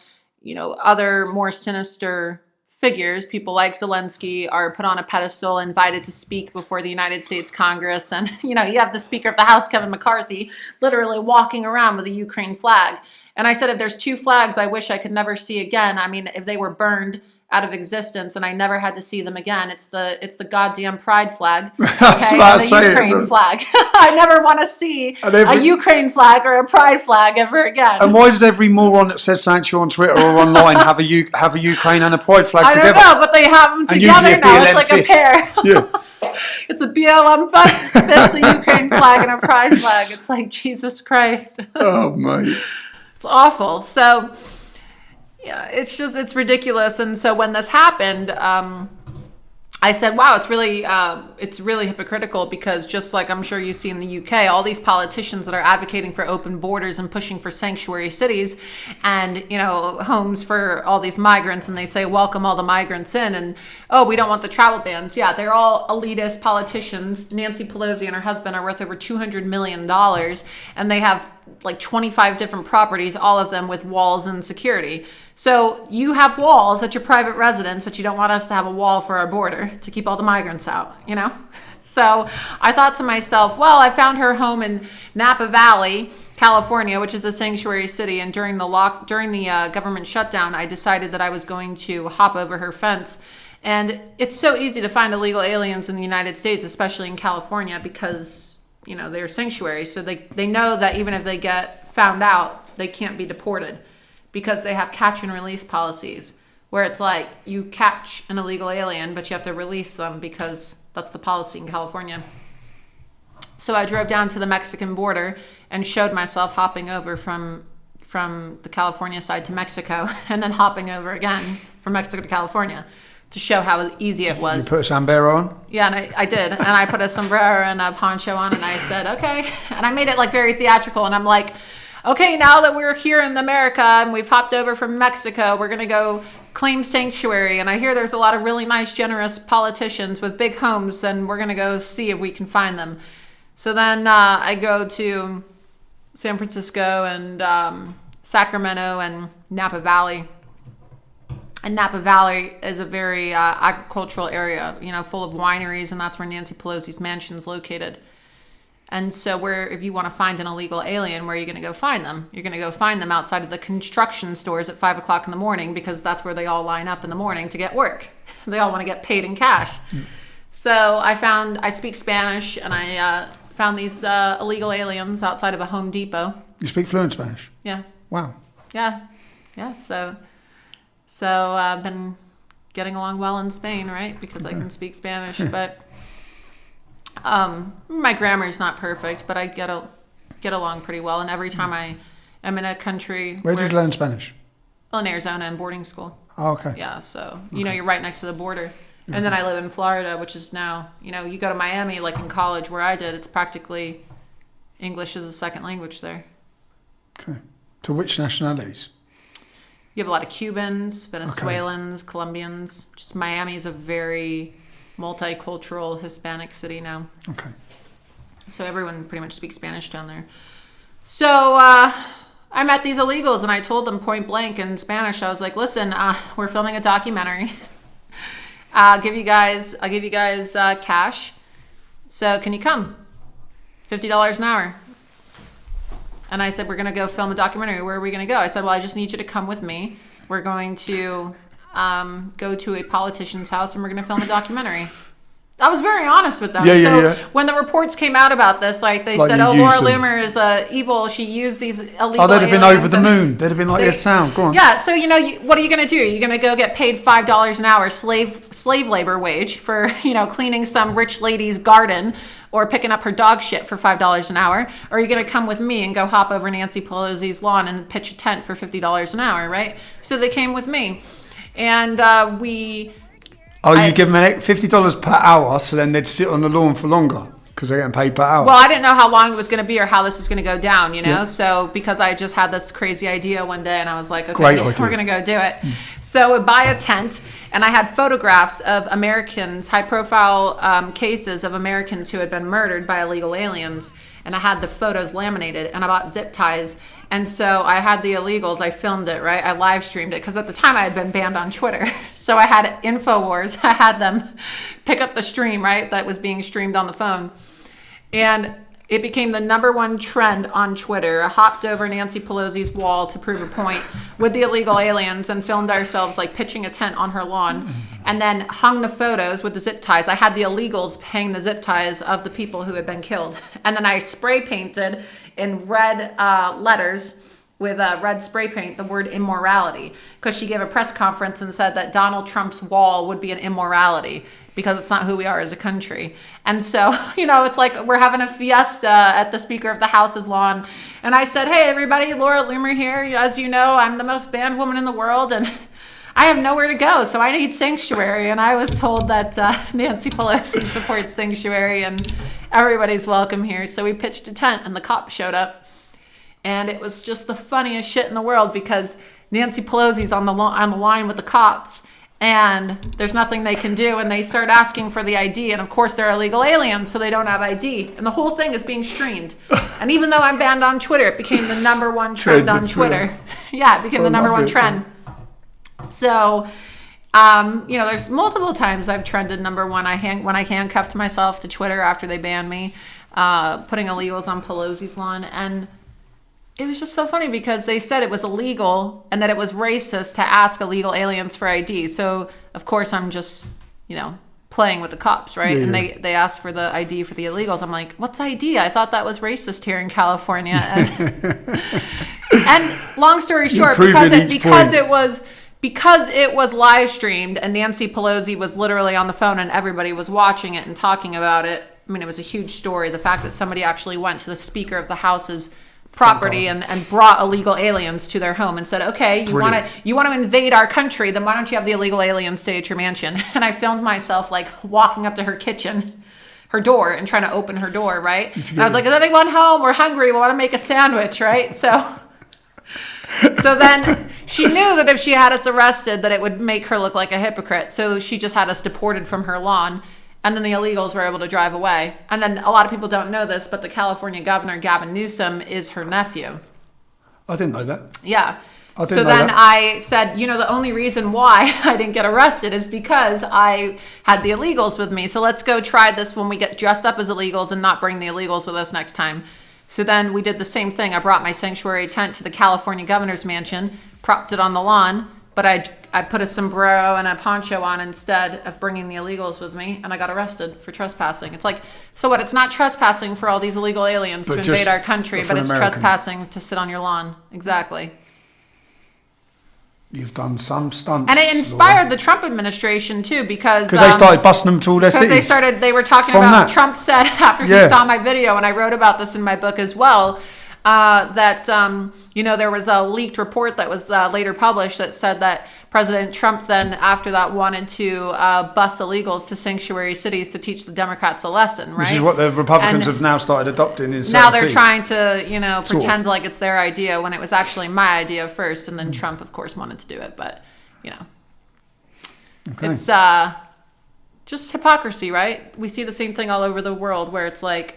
other more sinister figures, people like Zelensky, are put on a pedestal, invited to speak before the United States Congress. And, you have the Speaker of the House, Kevin McCarthy, literally walking around with a Ukraine flag. And I said, if there's two flags I wish I could never see again, I mean, if they were burned out of existence and I never had to see them again, it's the goddamn pride flag, okay, and the Ukraine flag. I never want to see a Ukraine flag or a pride flag ever again. And why does every moron that says something to you on Twitter or online have a Ukraine and a pride flag I together? don't know, but they have them together now. It's like fist. a pair. Yeah. It's a BLM fist, a Ukraine flag, and a pride flag. It's like, Jesus Christ. Oh, mate. It's awful. So, yeah, it's ridiculous. And so when this happened, I said, wow, it's really hypocritical, because just like I'm sure you see in the UK, all these politicians that are advocating for open borders and pushing for sanctuary cities and, homes for all these migrants, and they say, welcome all the migrants in, and, oh, we don't want the travel bans. Yeah, they're all elitist politicians. Nancy Pelosi and her husband are worth over $200 million, and they have like 25 different properties, all of them with walls and security. So you have walls at your private residence, but you don't want us to have a wall for our border to keep all the migrants out, So I thought to myself, well, I found her home in Napa Valley, California, which is a sanctuary city. And during the government shutdown, I decided that I was going to hop over her fence. And it's so easy to find illegal aliens in the United States, especially in California, because, they're sanctuaries. So they know that even if they get found out, they can't be deported, because they have catch and release policies where it's like you catch an illegal alien, but you have to release them because that's the policy in California. So I drove down to the Mexican border and showed myself hopping over from the California side to Mexico, and then hopping over again from Mexico to California, to show how easy it was. You put a sombrero on? Yeah, and I did. And I put a sombrero and a poncho on, and I said, okay. And I made it like very theatrical, and I'm like, okay, now that we're here in America and we've hopped over from Mexico, we're going to go claim sanctuary. And I hear there's a lot of really nice, generous politicians with big homes, and we're going to go see if we can find them. So then I go to San Francisco and Sacramento and Napa Valley. And Napa Valley is a very agricultural area, full of wineries, and that's where Nancy Pelosi's mansion is located. And so if you want to find an illegal alien, where are you going to go find them? You're going to go find them outside of the construction stores at 5 o'clock in the morning, because that's where they all line up in the morning to get work. They all want to get paid in cash. So I speak Spanish, and I found these illegal aliens outside of a Home Depot. You speak fluent Spanish? Yeah. Wow. Yeah. So I've been getting along well in Spain, right? Because I can speak Spanish, but my grammar is not perfect, but I get along pretty well. And every time I am in a country, where did you learn Spanish? Well, in Arizona, in boarding school. Oh, okay. Yeah, so you're right next to the border. And then I live in Florida, which is now, you go to Miami, like in college where I did, it's practically English as a second language there. Okay. To which nationalities? You have a lot of Cubans, Venezuelans, Colombians. Just Miami is a very multicultural Hispanic city now. Okay. So everyone pretty much speaks Spanish down there. So I met these illegals, and I told them point blank in Spanish. I was like, listen, we're filming a documentary. I'll give you guys cash. So can you come? $50 an hour. And I said, we're going to go film a documentary. Where are we going to go? I said, well, I just need you to come with me. We're going to go to a politician's house, and we're going to film a documentary. I was very honest with them. Yeah. When the reports came out about this, like they Like said, you oh, Laura used them. Loomer is evil. She used these illegal Oh, they'd have been aliens over the and- moon. They'd have been like, yeah, sound. Go on. Yeah, so what are you going to do? You're going to go get paid $5 an hour slave labor wage for cleaning some rich lady's garden or picking up her dog shit for $5 an hour, or are you going to come with me and go hop over Nancy Pelosi's lawn and pitch a tent for $50 an hour, right? So they came with me, and You give them $50 per hour, so then they'd sit on the lawn for longer because they're getting paid per hour. Well, I didn't know how long it was going to be or how this was going to go down, Yeah. So because I just had this crazy idea one day and I was like, okay, Great idea. we're going to go do it. So I buy a tent, and I had photographs of Americans, high-profile cases of Americans who had been murdered by illegal aliens, and I had the photos laminated, and I bought zip ties. And so I had the illegals, I filmed it, right? I live streamed it because at the time I had been banned on Twitter. So I had InfoWars, I had them pick up the stream, right? That was being streamed on the phone. And it became the #1 trend on Twitter. I hopped over Nancy Pelosi's wall to prove a point with the illegal aliens and filmed ourselves like pitching a tent on her lawn, and then hung the photos with the zip ties. I had the illegals hang the zip ties of the people who had been killed. And then I spray painted in red letters with red spray paint the word immorality, because she gave a press conference and said that Donald Trump's wall would be an immorality because it's not who we are as a country. And so, it's like we're having a fiesta at the Speaker of the House's lawn. And I said, hey, everybody, Laura Loomer here. As you know, I'm the most banned woman in the world, and I have nowhere to go, so I need sanctuary. And I was told that Nancy Pelosi supports sanctuary and everybody's welcome here. So we pitched a tent, and the cops showed up. And it was just the funniest shit in the world because Nancy Pelosi's on the line with the cops, and there's nothing they can do, and they start asking for the ID, and of course they're illegal aliens, so they don't have ID, and the whole thing is being streamed. And even though I'm banned on Twitter, it became the #1 trend on Twitter. Yeah, it became the #1 trend. So, there's multiple times I've trended #1. When I handcuffed myself to Twitter after they banned me, putting illegals on Pelosi's lawn, and it was just so funny because they said it was illegal and that it was racist to ask illegal aliens for ID. So, of course, I'm just, playing with the cops, right? Yeah, and yeah. they asked for the ID for the illegals. I'm like, what's ID? I thought that was racist here in California. And long story short, because it was live streamed and Nancy Pelosi was literally on the phone and everybody was watching it and talking about it. I mean, it was a huge story. The fact that somebody actually went to the Speaker of the House's property and brought illegal aliens to their home and said, okay, you want to invade our country, then why don't you have the illegal aliens stay at your mansion? And I filmed myself like walking up to her kitchen, her door, and trying to open her door, right? And I was like, is anyone home? We're hungry. We want to make a sandwich, right? So then she knew that if she had us arrested that it would make her look like a hypocrite. So she just had us deported from her lawn. And then the illegals were able to drive away. And then a lot of people don't know this, but the California governor, Gavin Newsom, is her nephew. I didn't know that. Yeah. I didn't So know then that. I said, the only reason why I didn't get arrested is because I had the illegals with me. So let's go try this when we get dressed up as illegals and not bring the illegals with us next time. So then we did the same thing. I brought my sanctuary tent to the California governor's mansion, propped it on the lawn, but I put a sombrero and a poncho on instead of bringing the illegals with me, and I got arrested for trespassing. It's like, so what? It's not trespassing for all these illegal aliens But to just invade our country, for but an it's American. trespassing to sit on your lawn. Exactly. You've done some stunts. And it inspired the Trump administration too, because Because they started busting them to all their because cities. they were talking From about, that. Trump said after he Yeah. saw my video, and I wrote about this in my book as well, that there was a leaked report that was later published that said that President Trump then after that wanted to bus illegals to sanctuary cities to teach the Democrats a lesson, right? Which is what the Republicans And have now started adopting in certain now they're cities. trying to, Sort pretend of. like it's their idea when it was actually my idea first, and then Trump, of course, wanted to do it. But, Okay. it's just hypocrisy, right? We see the same thing all over the world where it's like,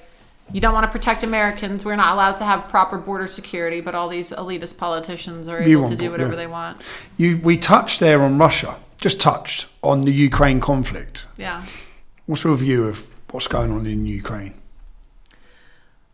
you don't want to protect Americans. We're not allowed to have proper border security, but all these elitist politicians are able to do whatever they want. We touched there on Russia, just touched on the Ukraine conflict. Yeah. What's your view of what's going on in Ukraine?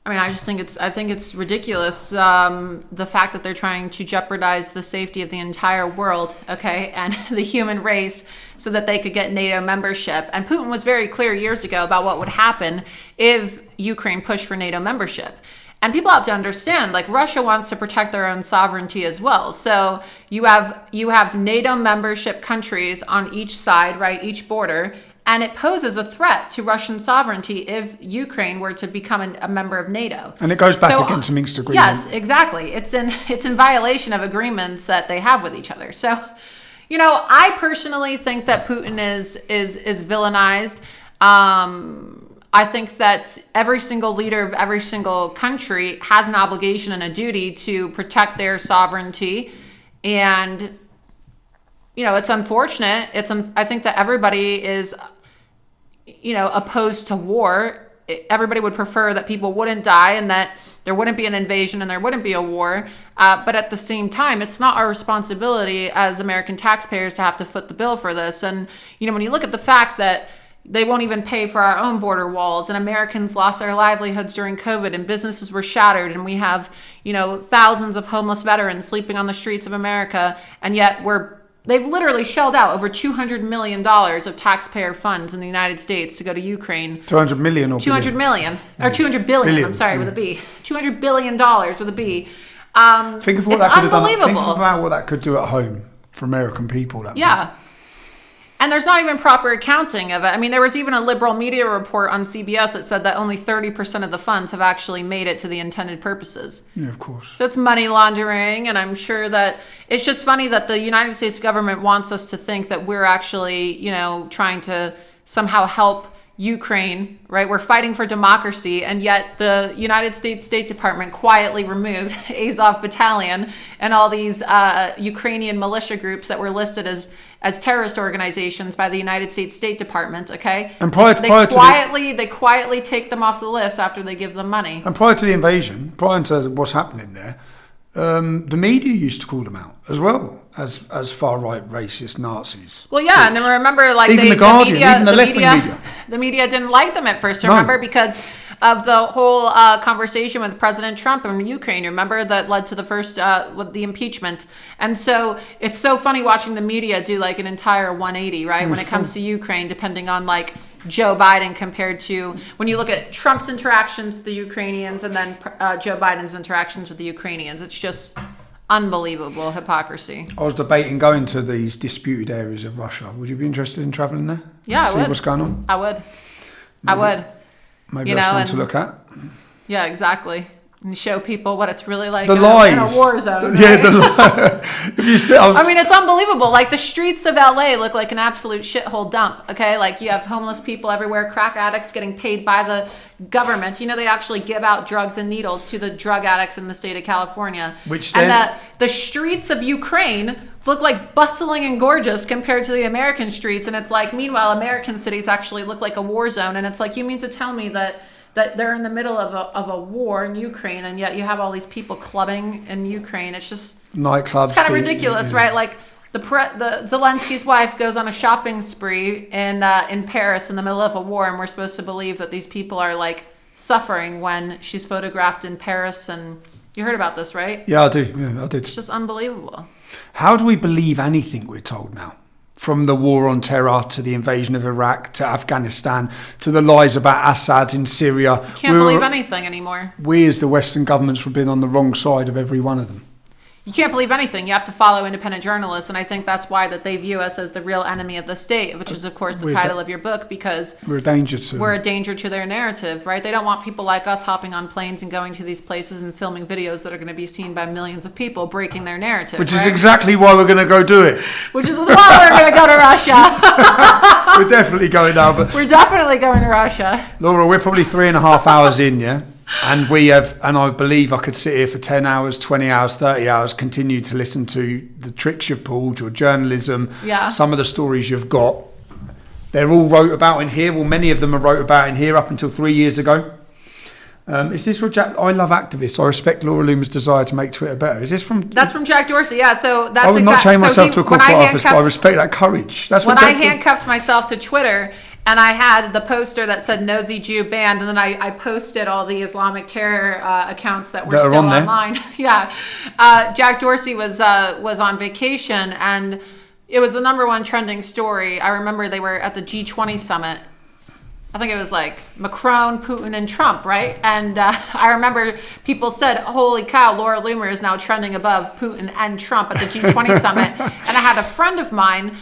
I mean, I think it's ridiculous. The fact that they're trying to jeopardize the safety of the entire world, okay, and the human race so that they could get NATO membership. And Putin was very clear years ago about what would happen if Ukraine pushed for NATO membership. And people have to understand, like, Russia wants to protect their own sovereignty as well. So you have NATO membership countries on each side, right, each border, and it poses a threat to Russian sovereignty if Ukraine were to become a member of NATO. And it goes back against the Minsk agreement. Yes, exactly. It's in violation of agreements that they have with each other. So, you know, I personally think that Putin is villainized. I think that every single leader of every single country has an obligation and a duty to protect their sovereignty. And, you know, it's unfortunate. I think that everybody is, you know, opposed to war. Everybody would prefer that people wouldn't die and that there wouldn't be an invasion and there wouldn't be a war. But at the same time, it's not our responsibility as American taxpayers to have to foot the bill for this. And, you know, when you look at the fact that they won't even pay for our own border walls, and Americans lost their livelihoods during COVID, and businesses were shattered, and we have, you know, thousands of homeless veterans sleeping on the streets of America, and yet they've literally shelled out over $200 million of taxpayer funds in the United States to go to Ukraine. 200 million or 200 million, or 200 billion, I'm sorry, with a B. $200 billion with a B. Think of what that could have done. Think about what that could do at home for American people. Yeah. And there's not even proper accounting of it. I mean, there was even a liberal media report on CBS that said that only 30% of the funds have actually made it to the intended purposes. Yeah, of course. So it's money laundering, and I'm sure that it's just funny that the United States government wants us to think that we're actually, you know, trying to somehow help Ukraine, right? We're fighting for democracy, and yet the United States State Department quietly removed Azov Battalion and all these Ukrainian militia groups that were listed as terrorist organizations by the United States State Department, okay? And they quietly take them off the list after they give them money. And prior to the invasion, prior to what's happening there, the media used to call them out as well as far-right racist Nazis. Well, yeah, and remember, like, even the Guardian, even the left-wing media. The media didn't like them at first, remember, because of the whole conversation with President Trump in Ukraine, remember, that led to the first, with the impeachment. And so it's so funny watching the media do like an entire 180, right, when it comes to Ukraine, depending on like Joe Biden compared to when you look at Trump's interactions with the Ukrainians and then Joe Biden's interactions with the Ukrainians. It's just unbelievable hypocrisy. I was debating going to these disputed areas of Russia. Would you be interested in travelling there? Yeah, I would. See what's going on? I would. I would. Maybe that's one to look at. Yeah, exactly. And show people what it's really like in a war zone. Right? Yeah, I mean, it's unbelievable. Like, the streets of LA look like an absolute shithole dump, okay? Like, you have homeless people everywhere, crack addicts getting paid by the government. You know, they actually give out drugs and needles to the drug addicts in the state of California. And the streets of Ukraine look like bustling and gorgeous compared to the American streets. And it's like, meanwhile, American cities actually look like a war zone. And it's like, you mean to tell me that they're in the middle of a war in Ukraine, and yet you have all these people clubbing in Ukraine? It's just nightclubs. It's kind of ridiculous, right? Like the Zelensky's wife goes on a shopping spree in Paris in the middle of a war, and we're supposed to believe that these people are like suffering when she's photographed in Paris. And you heard about this, right? Yeah, I do. Yeah, I did. It's just unbelievable. How do we believe anything we're told now? From the war on terror to the invasion of Iraq to Afghanistan to the lies about Assad in Syria. You can't believe anything anymore. We as the Western governments have been on the wrong side of every one of them. You can't believe anything. You have to follow independent journalists, and I think that's why that they view us as the real enemy of the state, which is, of course, the title of your book, because we're a danger to them. We're a danger to their narrative, right? They don't want people like us hopping on planes and going to these places and filming videos that are going to be seen by millions of people, breaking their narrative. Which is exactly why we're going to go do it. Which is why we're going to go to Russia. We're definitely going now. But we're definitely going to Russia. Laura, we're probably 3.5 hours in, yeah? And we have, and I believe I could sit here for 10 hours, 20 hours, 30 hours, continue to listen to the tricks you've pulled, your journalism, some of the stories you've got. They're all wrote about in here. Well, many of them are wrote about in here up until 3 years ago. Is this from Jack? I love activists. I respect Laura Loomer's desire to make Twitter better. Is this from? That's from Jack Dorsey. Yeah. So that's. I would not chain myself to a corporate office, but I respect that courage. That's what I handcuffed myself to Twitter. And I had the poster that said Nosy Jew banned, and then I posted all the Islamic terror accounts that were That are still on there. online. Yeah. Jack Dorsey was on vacation, and it was the #1 trending story. I remember they were at the G20 summit. I think it was like Macron, Putin, and Trump, right? And I remember people said, holy cow, Laura Loomer is now trending above Putin and Trump at the G20 summit. And I had a friend of mine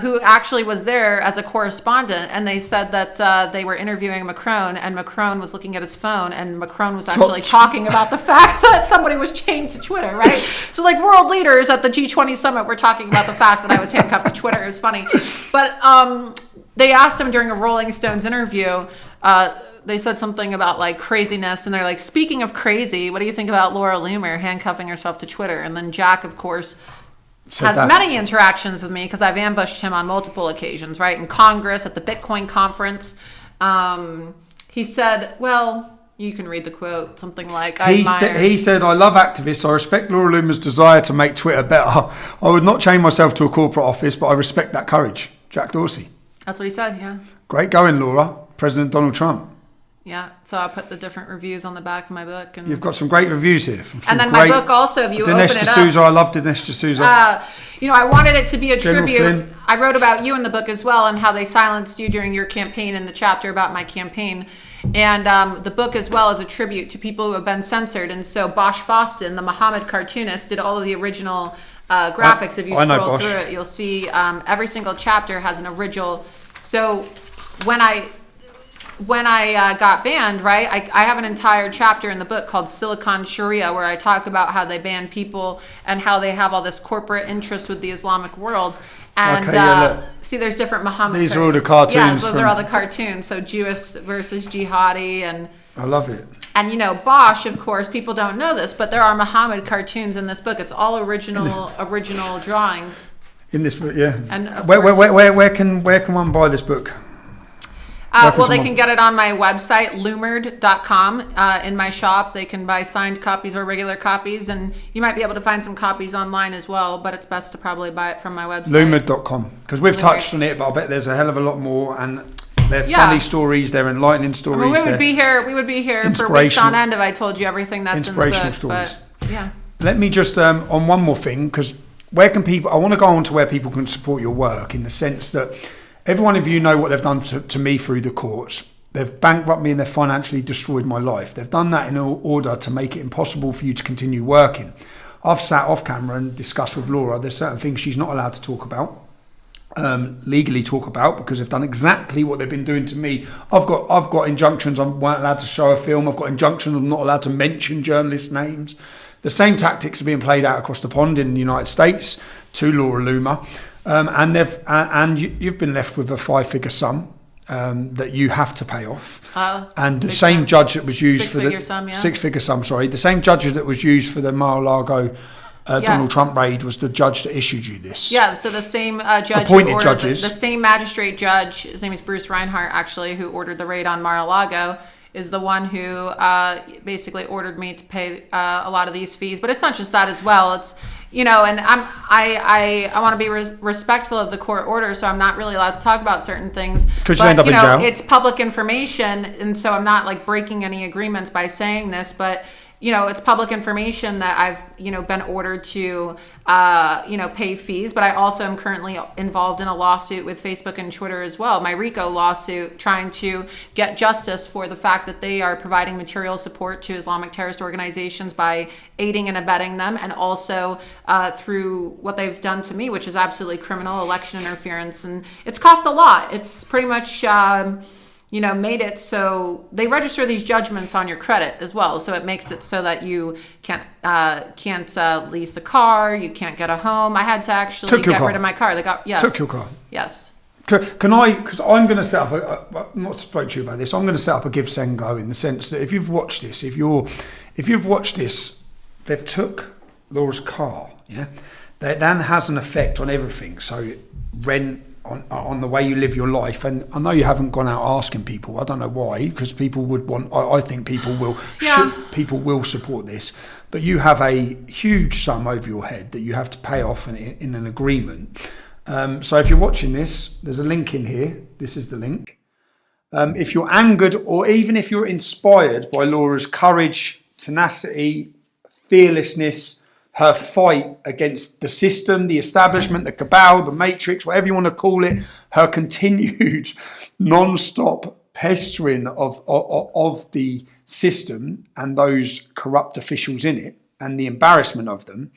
who actually was there as a correspondent, and they said that they were interviewing Macron, and Macron was looking at his phone, and Macron was actually talking about the fact that somebody was chained to Twitter, right? So like world leaders at the G20 summit were talking about the fact that I was handcuffed to Twitter. It was funny. But they asked him during a Rolling Stones interview, they said something about like craziness, and they're like, speaking of crazy, what do you think about Laura Loomer handcuffing herself to Twitter? And then Jack, of course, has many interactions with me because I've ambushed him on multiple occasions, right? In Congress, at the Bitcoin conference. He said, well, you can read the quote, something like, He said, I love activists. I respect Laura Loomer's desire to make Twitter better. I would not chain myself to a corporate office, but I respect that courage. Jack Dorsey. That's what he said, yeah. Great going, Laura. President Donald Trump. Yeah, so I put the different reviews on the back of my book. And You've got some great reviews here. And then my book also, if you open it D'Souza, up. I love Dinesh D'Souza. I wanted it to be a General tribute. Flynn. I wrote about you in the book as well, and how they silenced you during your campaign in the chapter about my campaign. And the book as well is a tribute to people who have been censored. And so Bosch Boston, the Muhammad cartoonist, did all of the original graphics. If you scroll through it, you'll see every single chapter has an original. So when I got banned, right, I have an entire chapter in the book called Silicon Sharia, where I talk about how they ban people and how they have all this corporate interest with the Islamic world. And see, there's different Muhammad. These are all the cartoons. Yeah, those are all the cartoons. So Jewish versus jihadi, and I love it. And Bosch, of course, people don't know this, but there are Muhammad cartoons in this book. It's all original drawings. In this book, yeah. And where can one buy this book? Well, they can get it on my website, loomered.com. In my shop, they can buy signed copies or regular copies, and you might be able to find some copies online as well, but it's best to probably buy it from my website. Loomered.com. Because we've touched on it, but I bet there's a hell of a lot more, and they're funny stories, they're enlightening stories. I mean, we would be here for weeks on end if I told you everything that's in the book. Inspirational stories. But, yeah. Let me just, on one more thing, because where can people, I want to go on to where people can support your work, in the sense that every one of you know what they've done to me through the courts. They've bankrupted me and they've financially destroyed my life. They've done that in order to make it impossible for you to continue working. I've sat off camera and discussed with Laura, there's certain things she's not allowed to talk about, legally talk about, because they've done exactly what they've been doing to me. I've got injunctions, I weren't allowed to show a film. I've got injunctions, I'm not allowed to mention journalists' names. The same tactics are being played out across the pond in the United States to Laura Loomer. And you've been left with a 5-figure sum that you have to pay off. And the same judge that was used for the 6-figure sum, the same judge that was used for the Mar-a-Lago Donald Trump raid was the judge that issued you this. Yeah, so the same judge appointed judges. The same magistrate judge, his name is Bruce Reinhart, actually, who ordered the raid on Mar-a-Lago, is the one who basically ordered me to pay a lot of these fees. But it's not just that as well. It's, and I want to be respectful of the court order, so I'm not really allowed to talk about certain things. Because you end up in jail. It's public information, and so I'm not like breaking any agreements by saying this, but it's public information that I've, been ordered to, pay fees, but I also am currently involved in a lawsuit with Facebook and Twitter as well. My RICO lawsuit, trying to get justice for the fact that they are providing material support to Islamic terrorist organizations by aiding and abetting them, and also through what they've done to me, which is absolutely criminal, election interference. And it's cost a lot. It's pretty much, made it so they register these judgments on your credit as well. So it makes it so that you can't lease a car, you can't get a home. I had to actually get rid of my car. Took your car. Yes. Can I? Because I'm going to set up. I'm not spoke to you about this. I'm going to set up a Give Send Go, in the sense that if you've watched this, if you've watched this, they've took Laura's car. Yeah, that then has an effect on everything. So rent. On the way you live your life, and I know you haven't gone out asking people. I don't know why, because people would want. I think people will. Yeah. People will support this, but you have a huge sum over your head that you have to pay off in an agreement. So if you're watching this, there's a link in here. This is the link. If you're angered or even if you're inspired by Laura's courage, tenacity, fearlessness, her fight against the system, the establishment, the cabal, the matrix, whatever you want to call it, her continued non-stop pestering of the system and those corrupt officials in it and the embarrassment of them,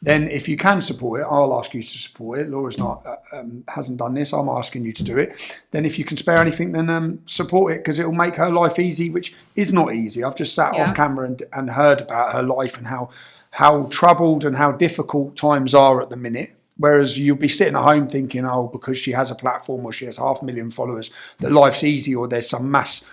then if you can support it, I'll ask you to support it. Laura's hasn't done this. I'm asking you to do it. Then if you can spare anything, then support it, because it will make her life easy, which is not easy. I've just sat off camera and heard about her life and how troubled and how difficult times are at the minute. Whereas you'll be sitting at home thinking, oh, because she has a platform or she has 500,000 followers, that life's easy, or there's some mass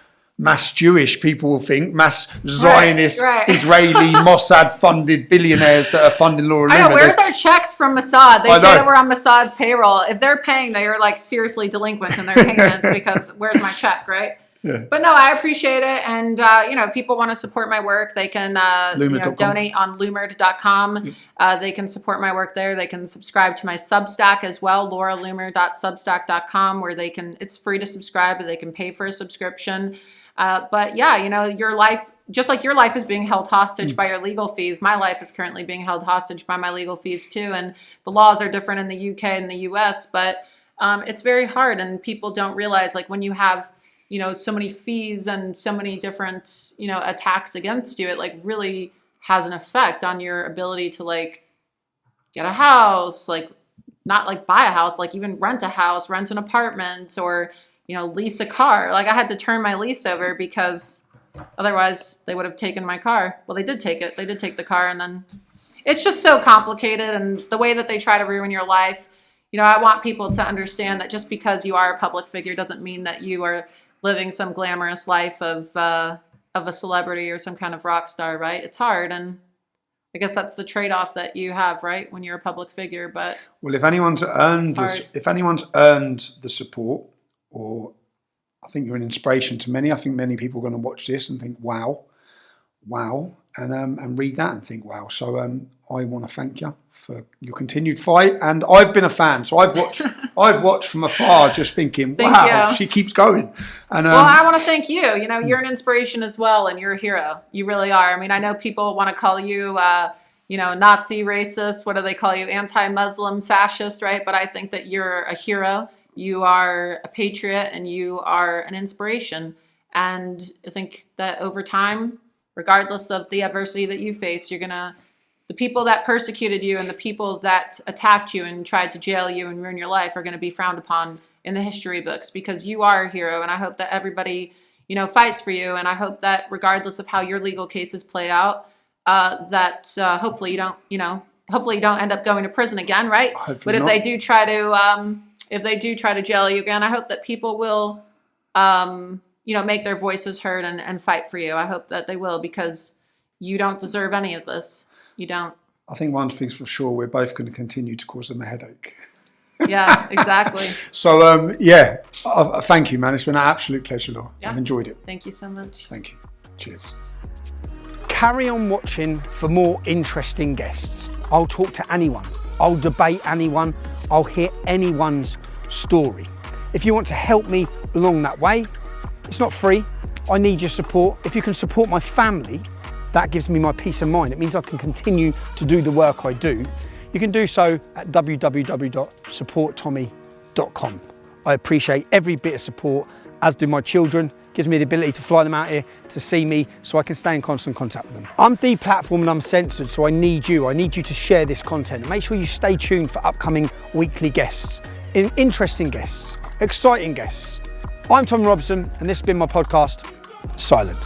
Jewish people will think, mass Zionist, Israeli, Mossad-funded billionaires that are funding Laura Loomer. I know, where's our checks from Mossad? They say that we're on Mossad's payroll. If they're paying, they are like seriously delinquent in their payments, because where's my check, right? Yeah. But no, I appreciate it. And, if people want to support my work, they can donate on loomer.com. They can support my work there. They can subscribe to my Substack as well, lauraloomer.substack.com, where it's free to subscribe, but they can pay for a subscription. But yeah, your life, just like your life is being held hostage by your legal fees, my life is currently being held hostage by my legal fees too. And the laws are different in the UK and the US, but it's very hard. And people don't realize, like, when you have so many fees and so many different, attacks against you, it like really has an effect on your ability to like get a house, like not like buy a house, like even rent a house, rent an apartment, or, lease a car. Like I had to turn my lease over because otherwise they would have taken my car. Well, they did take it. They did take the car, and then it's just so complicated. And the way that they try to ruin your life, I want people to understand that just because you are a public figure doesn't mean that you are living some glamorous life of a celebrity or some kind of rock star, right? It's hard, and I guess that's the trade-off that you have, right, when you're a public figure. But well, if anyone's earned the support, or I think you're an inspiration to many. I think many people are going to watch this and think, wow, and read that and think, wow. So I want to thank you for your continued fight, and I've been a fan, so I've watched from afar, just thinking, wow, she keeps going. And well, I want to thank you. You're an inspiration as well, and you're a hero. You really are. I mean, I know people want to call you, Nazi, racist. What do they call you? Anti-Muslim, fascist, right? But I think that you're a hero. You are a patriot, and you are an inspiration. And I think that over time, regardless of the adversity that you face, the people that persecuted you and the people that attacked you and tried to jail you and ruin your life are going to be frowned upon in the history books, because you are a hero. And I hope that everybody, fights for you. And I hope that regardless of how your legal cases play out, hopefully you don't end up going to prison again, right? Hopefully but if not. they do try to jail you again, I hope that people will, make their voices heard and fight for you. I hope that they will, because you don't deserve any of this. You don't. I think one thing's for sure, we're both going to continue to cause them a headache. Yeah, exactly. So, thank you, man. It's been an absolute pleasure, Laura. Yeah. I've enjoyed it. Thank you so much. Thank you. Cheers. Carry on watching for more interesting guests. I'll talk to anyone. I'll debate anyone. I'll hear anyone's story. If you want to help me along that way, it's not free. I need your support. If you can support my family, that gives me my peace of mind. It means I can continue to do the work I do. You can do so at www.supporttommy.com. I appreciate every bit of support, as do my children. It gives me the ability to fly them out here to see me so I can stay in constant contact with them. I'm deplatformed and I'm censored, so I need you. I need you to share this content. Make sure you stay tuned for upcoming weekly guests, interesting guests, exciting guests. I'm Tom Robson, and this has been my podcast, Silence.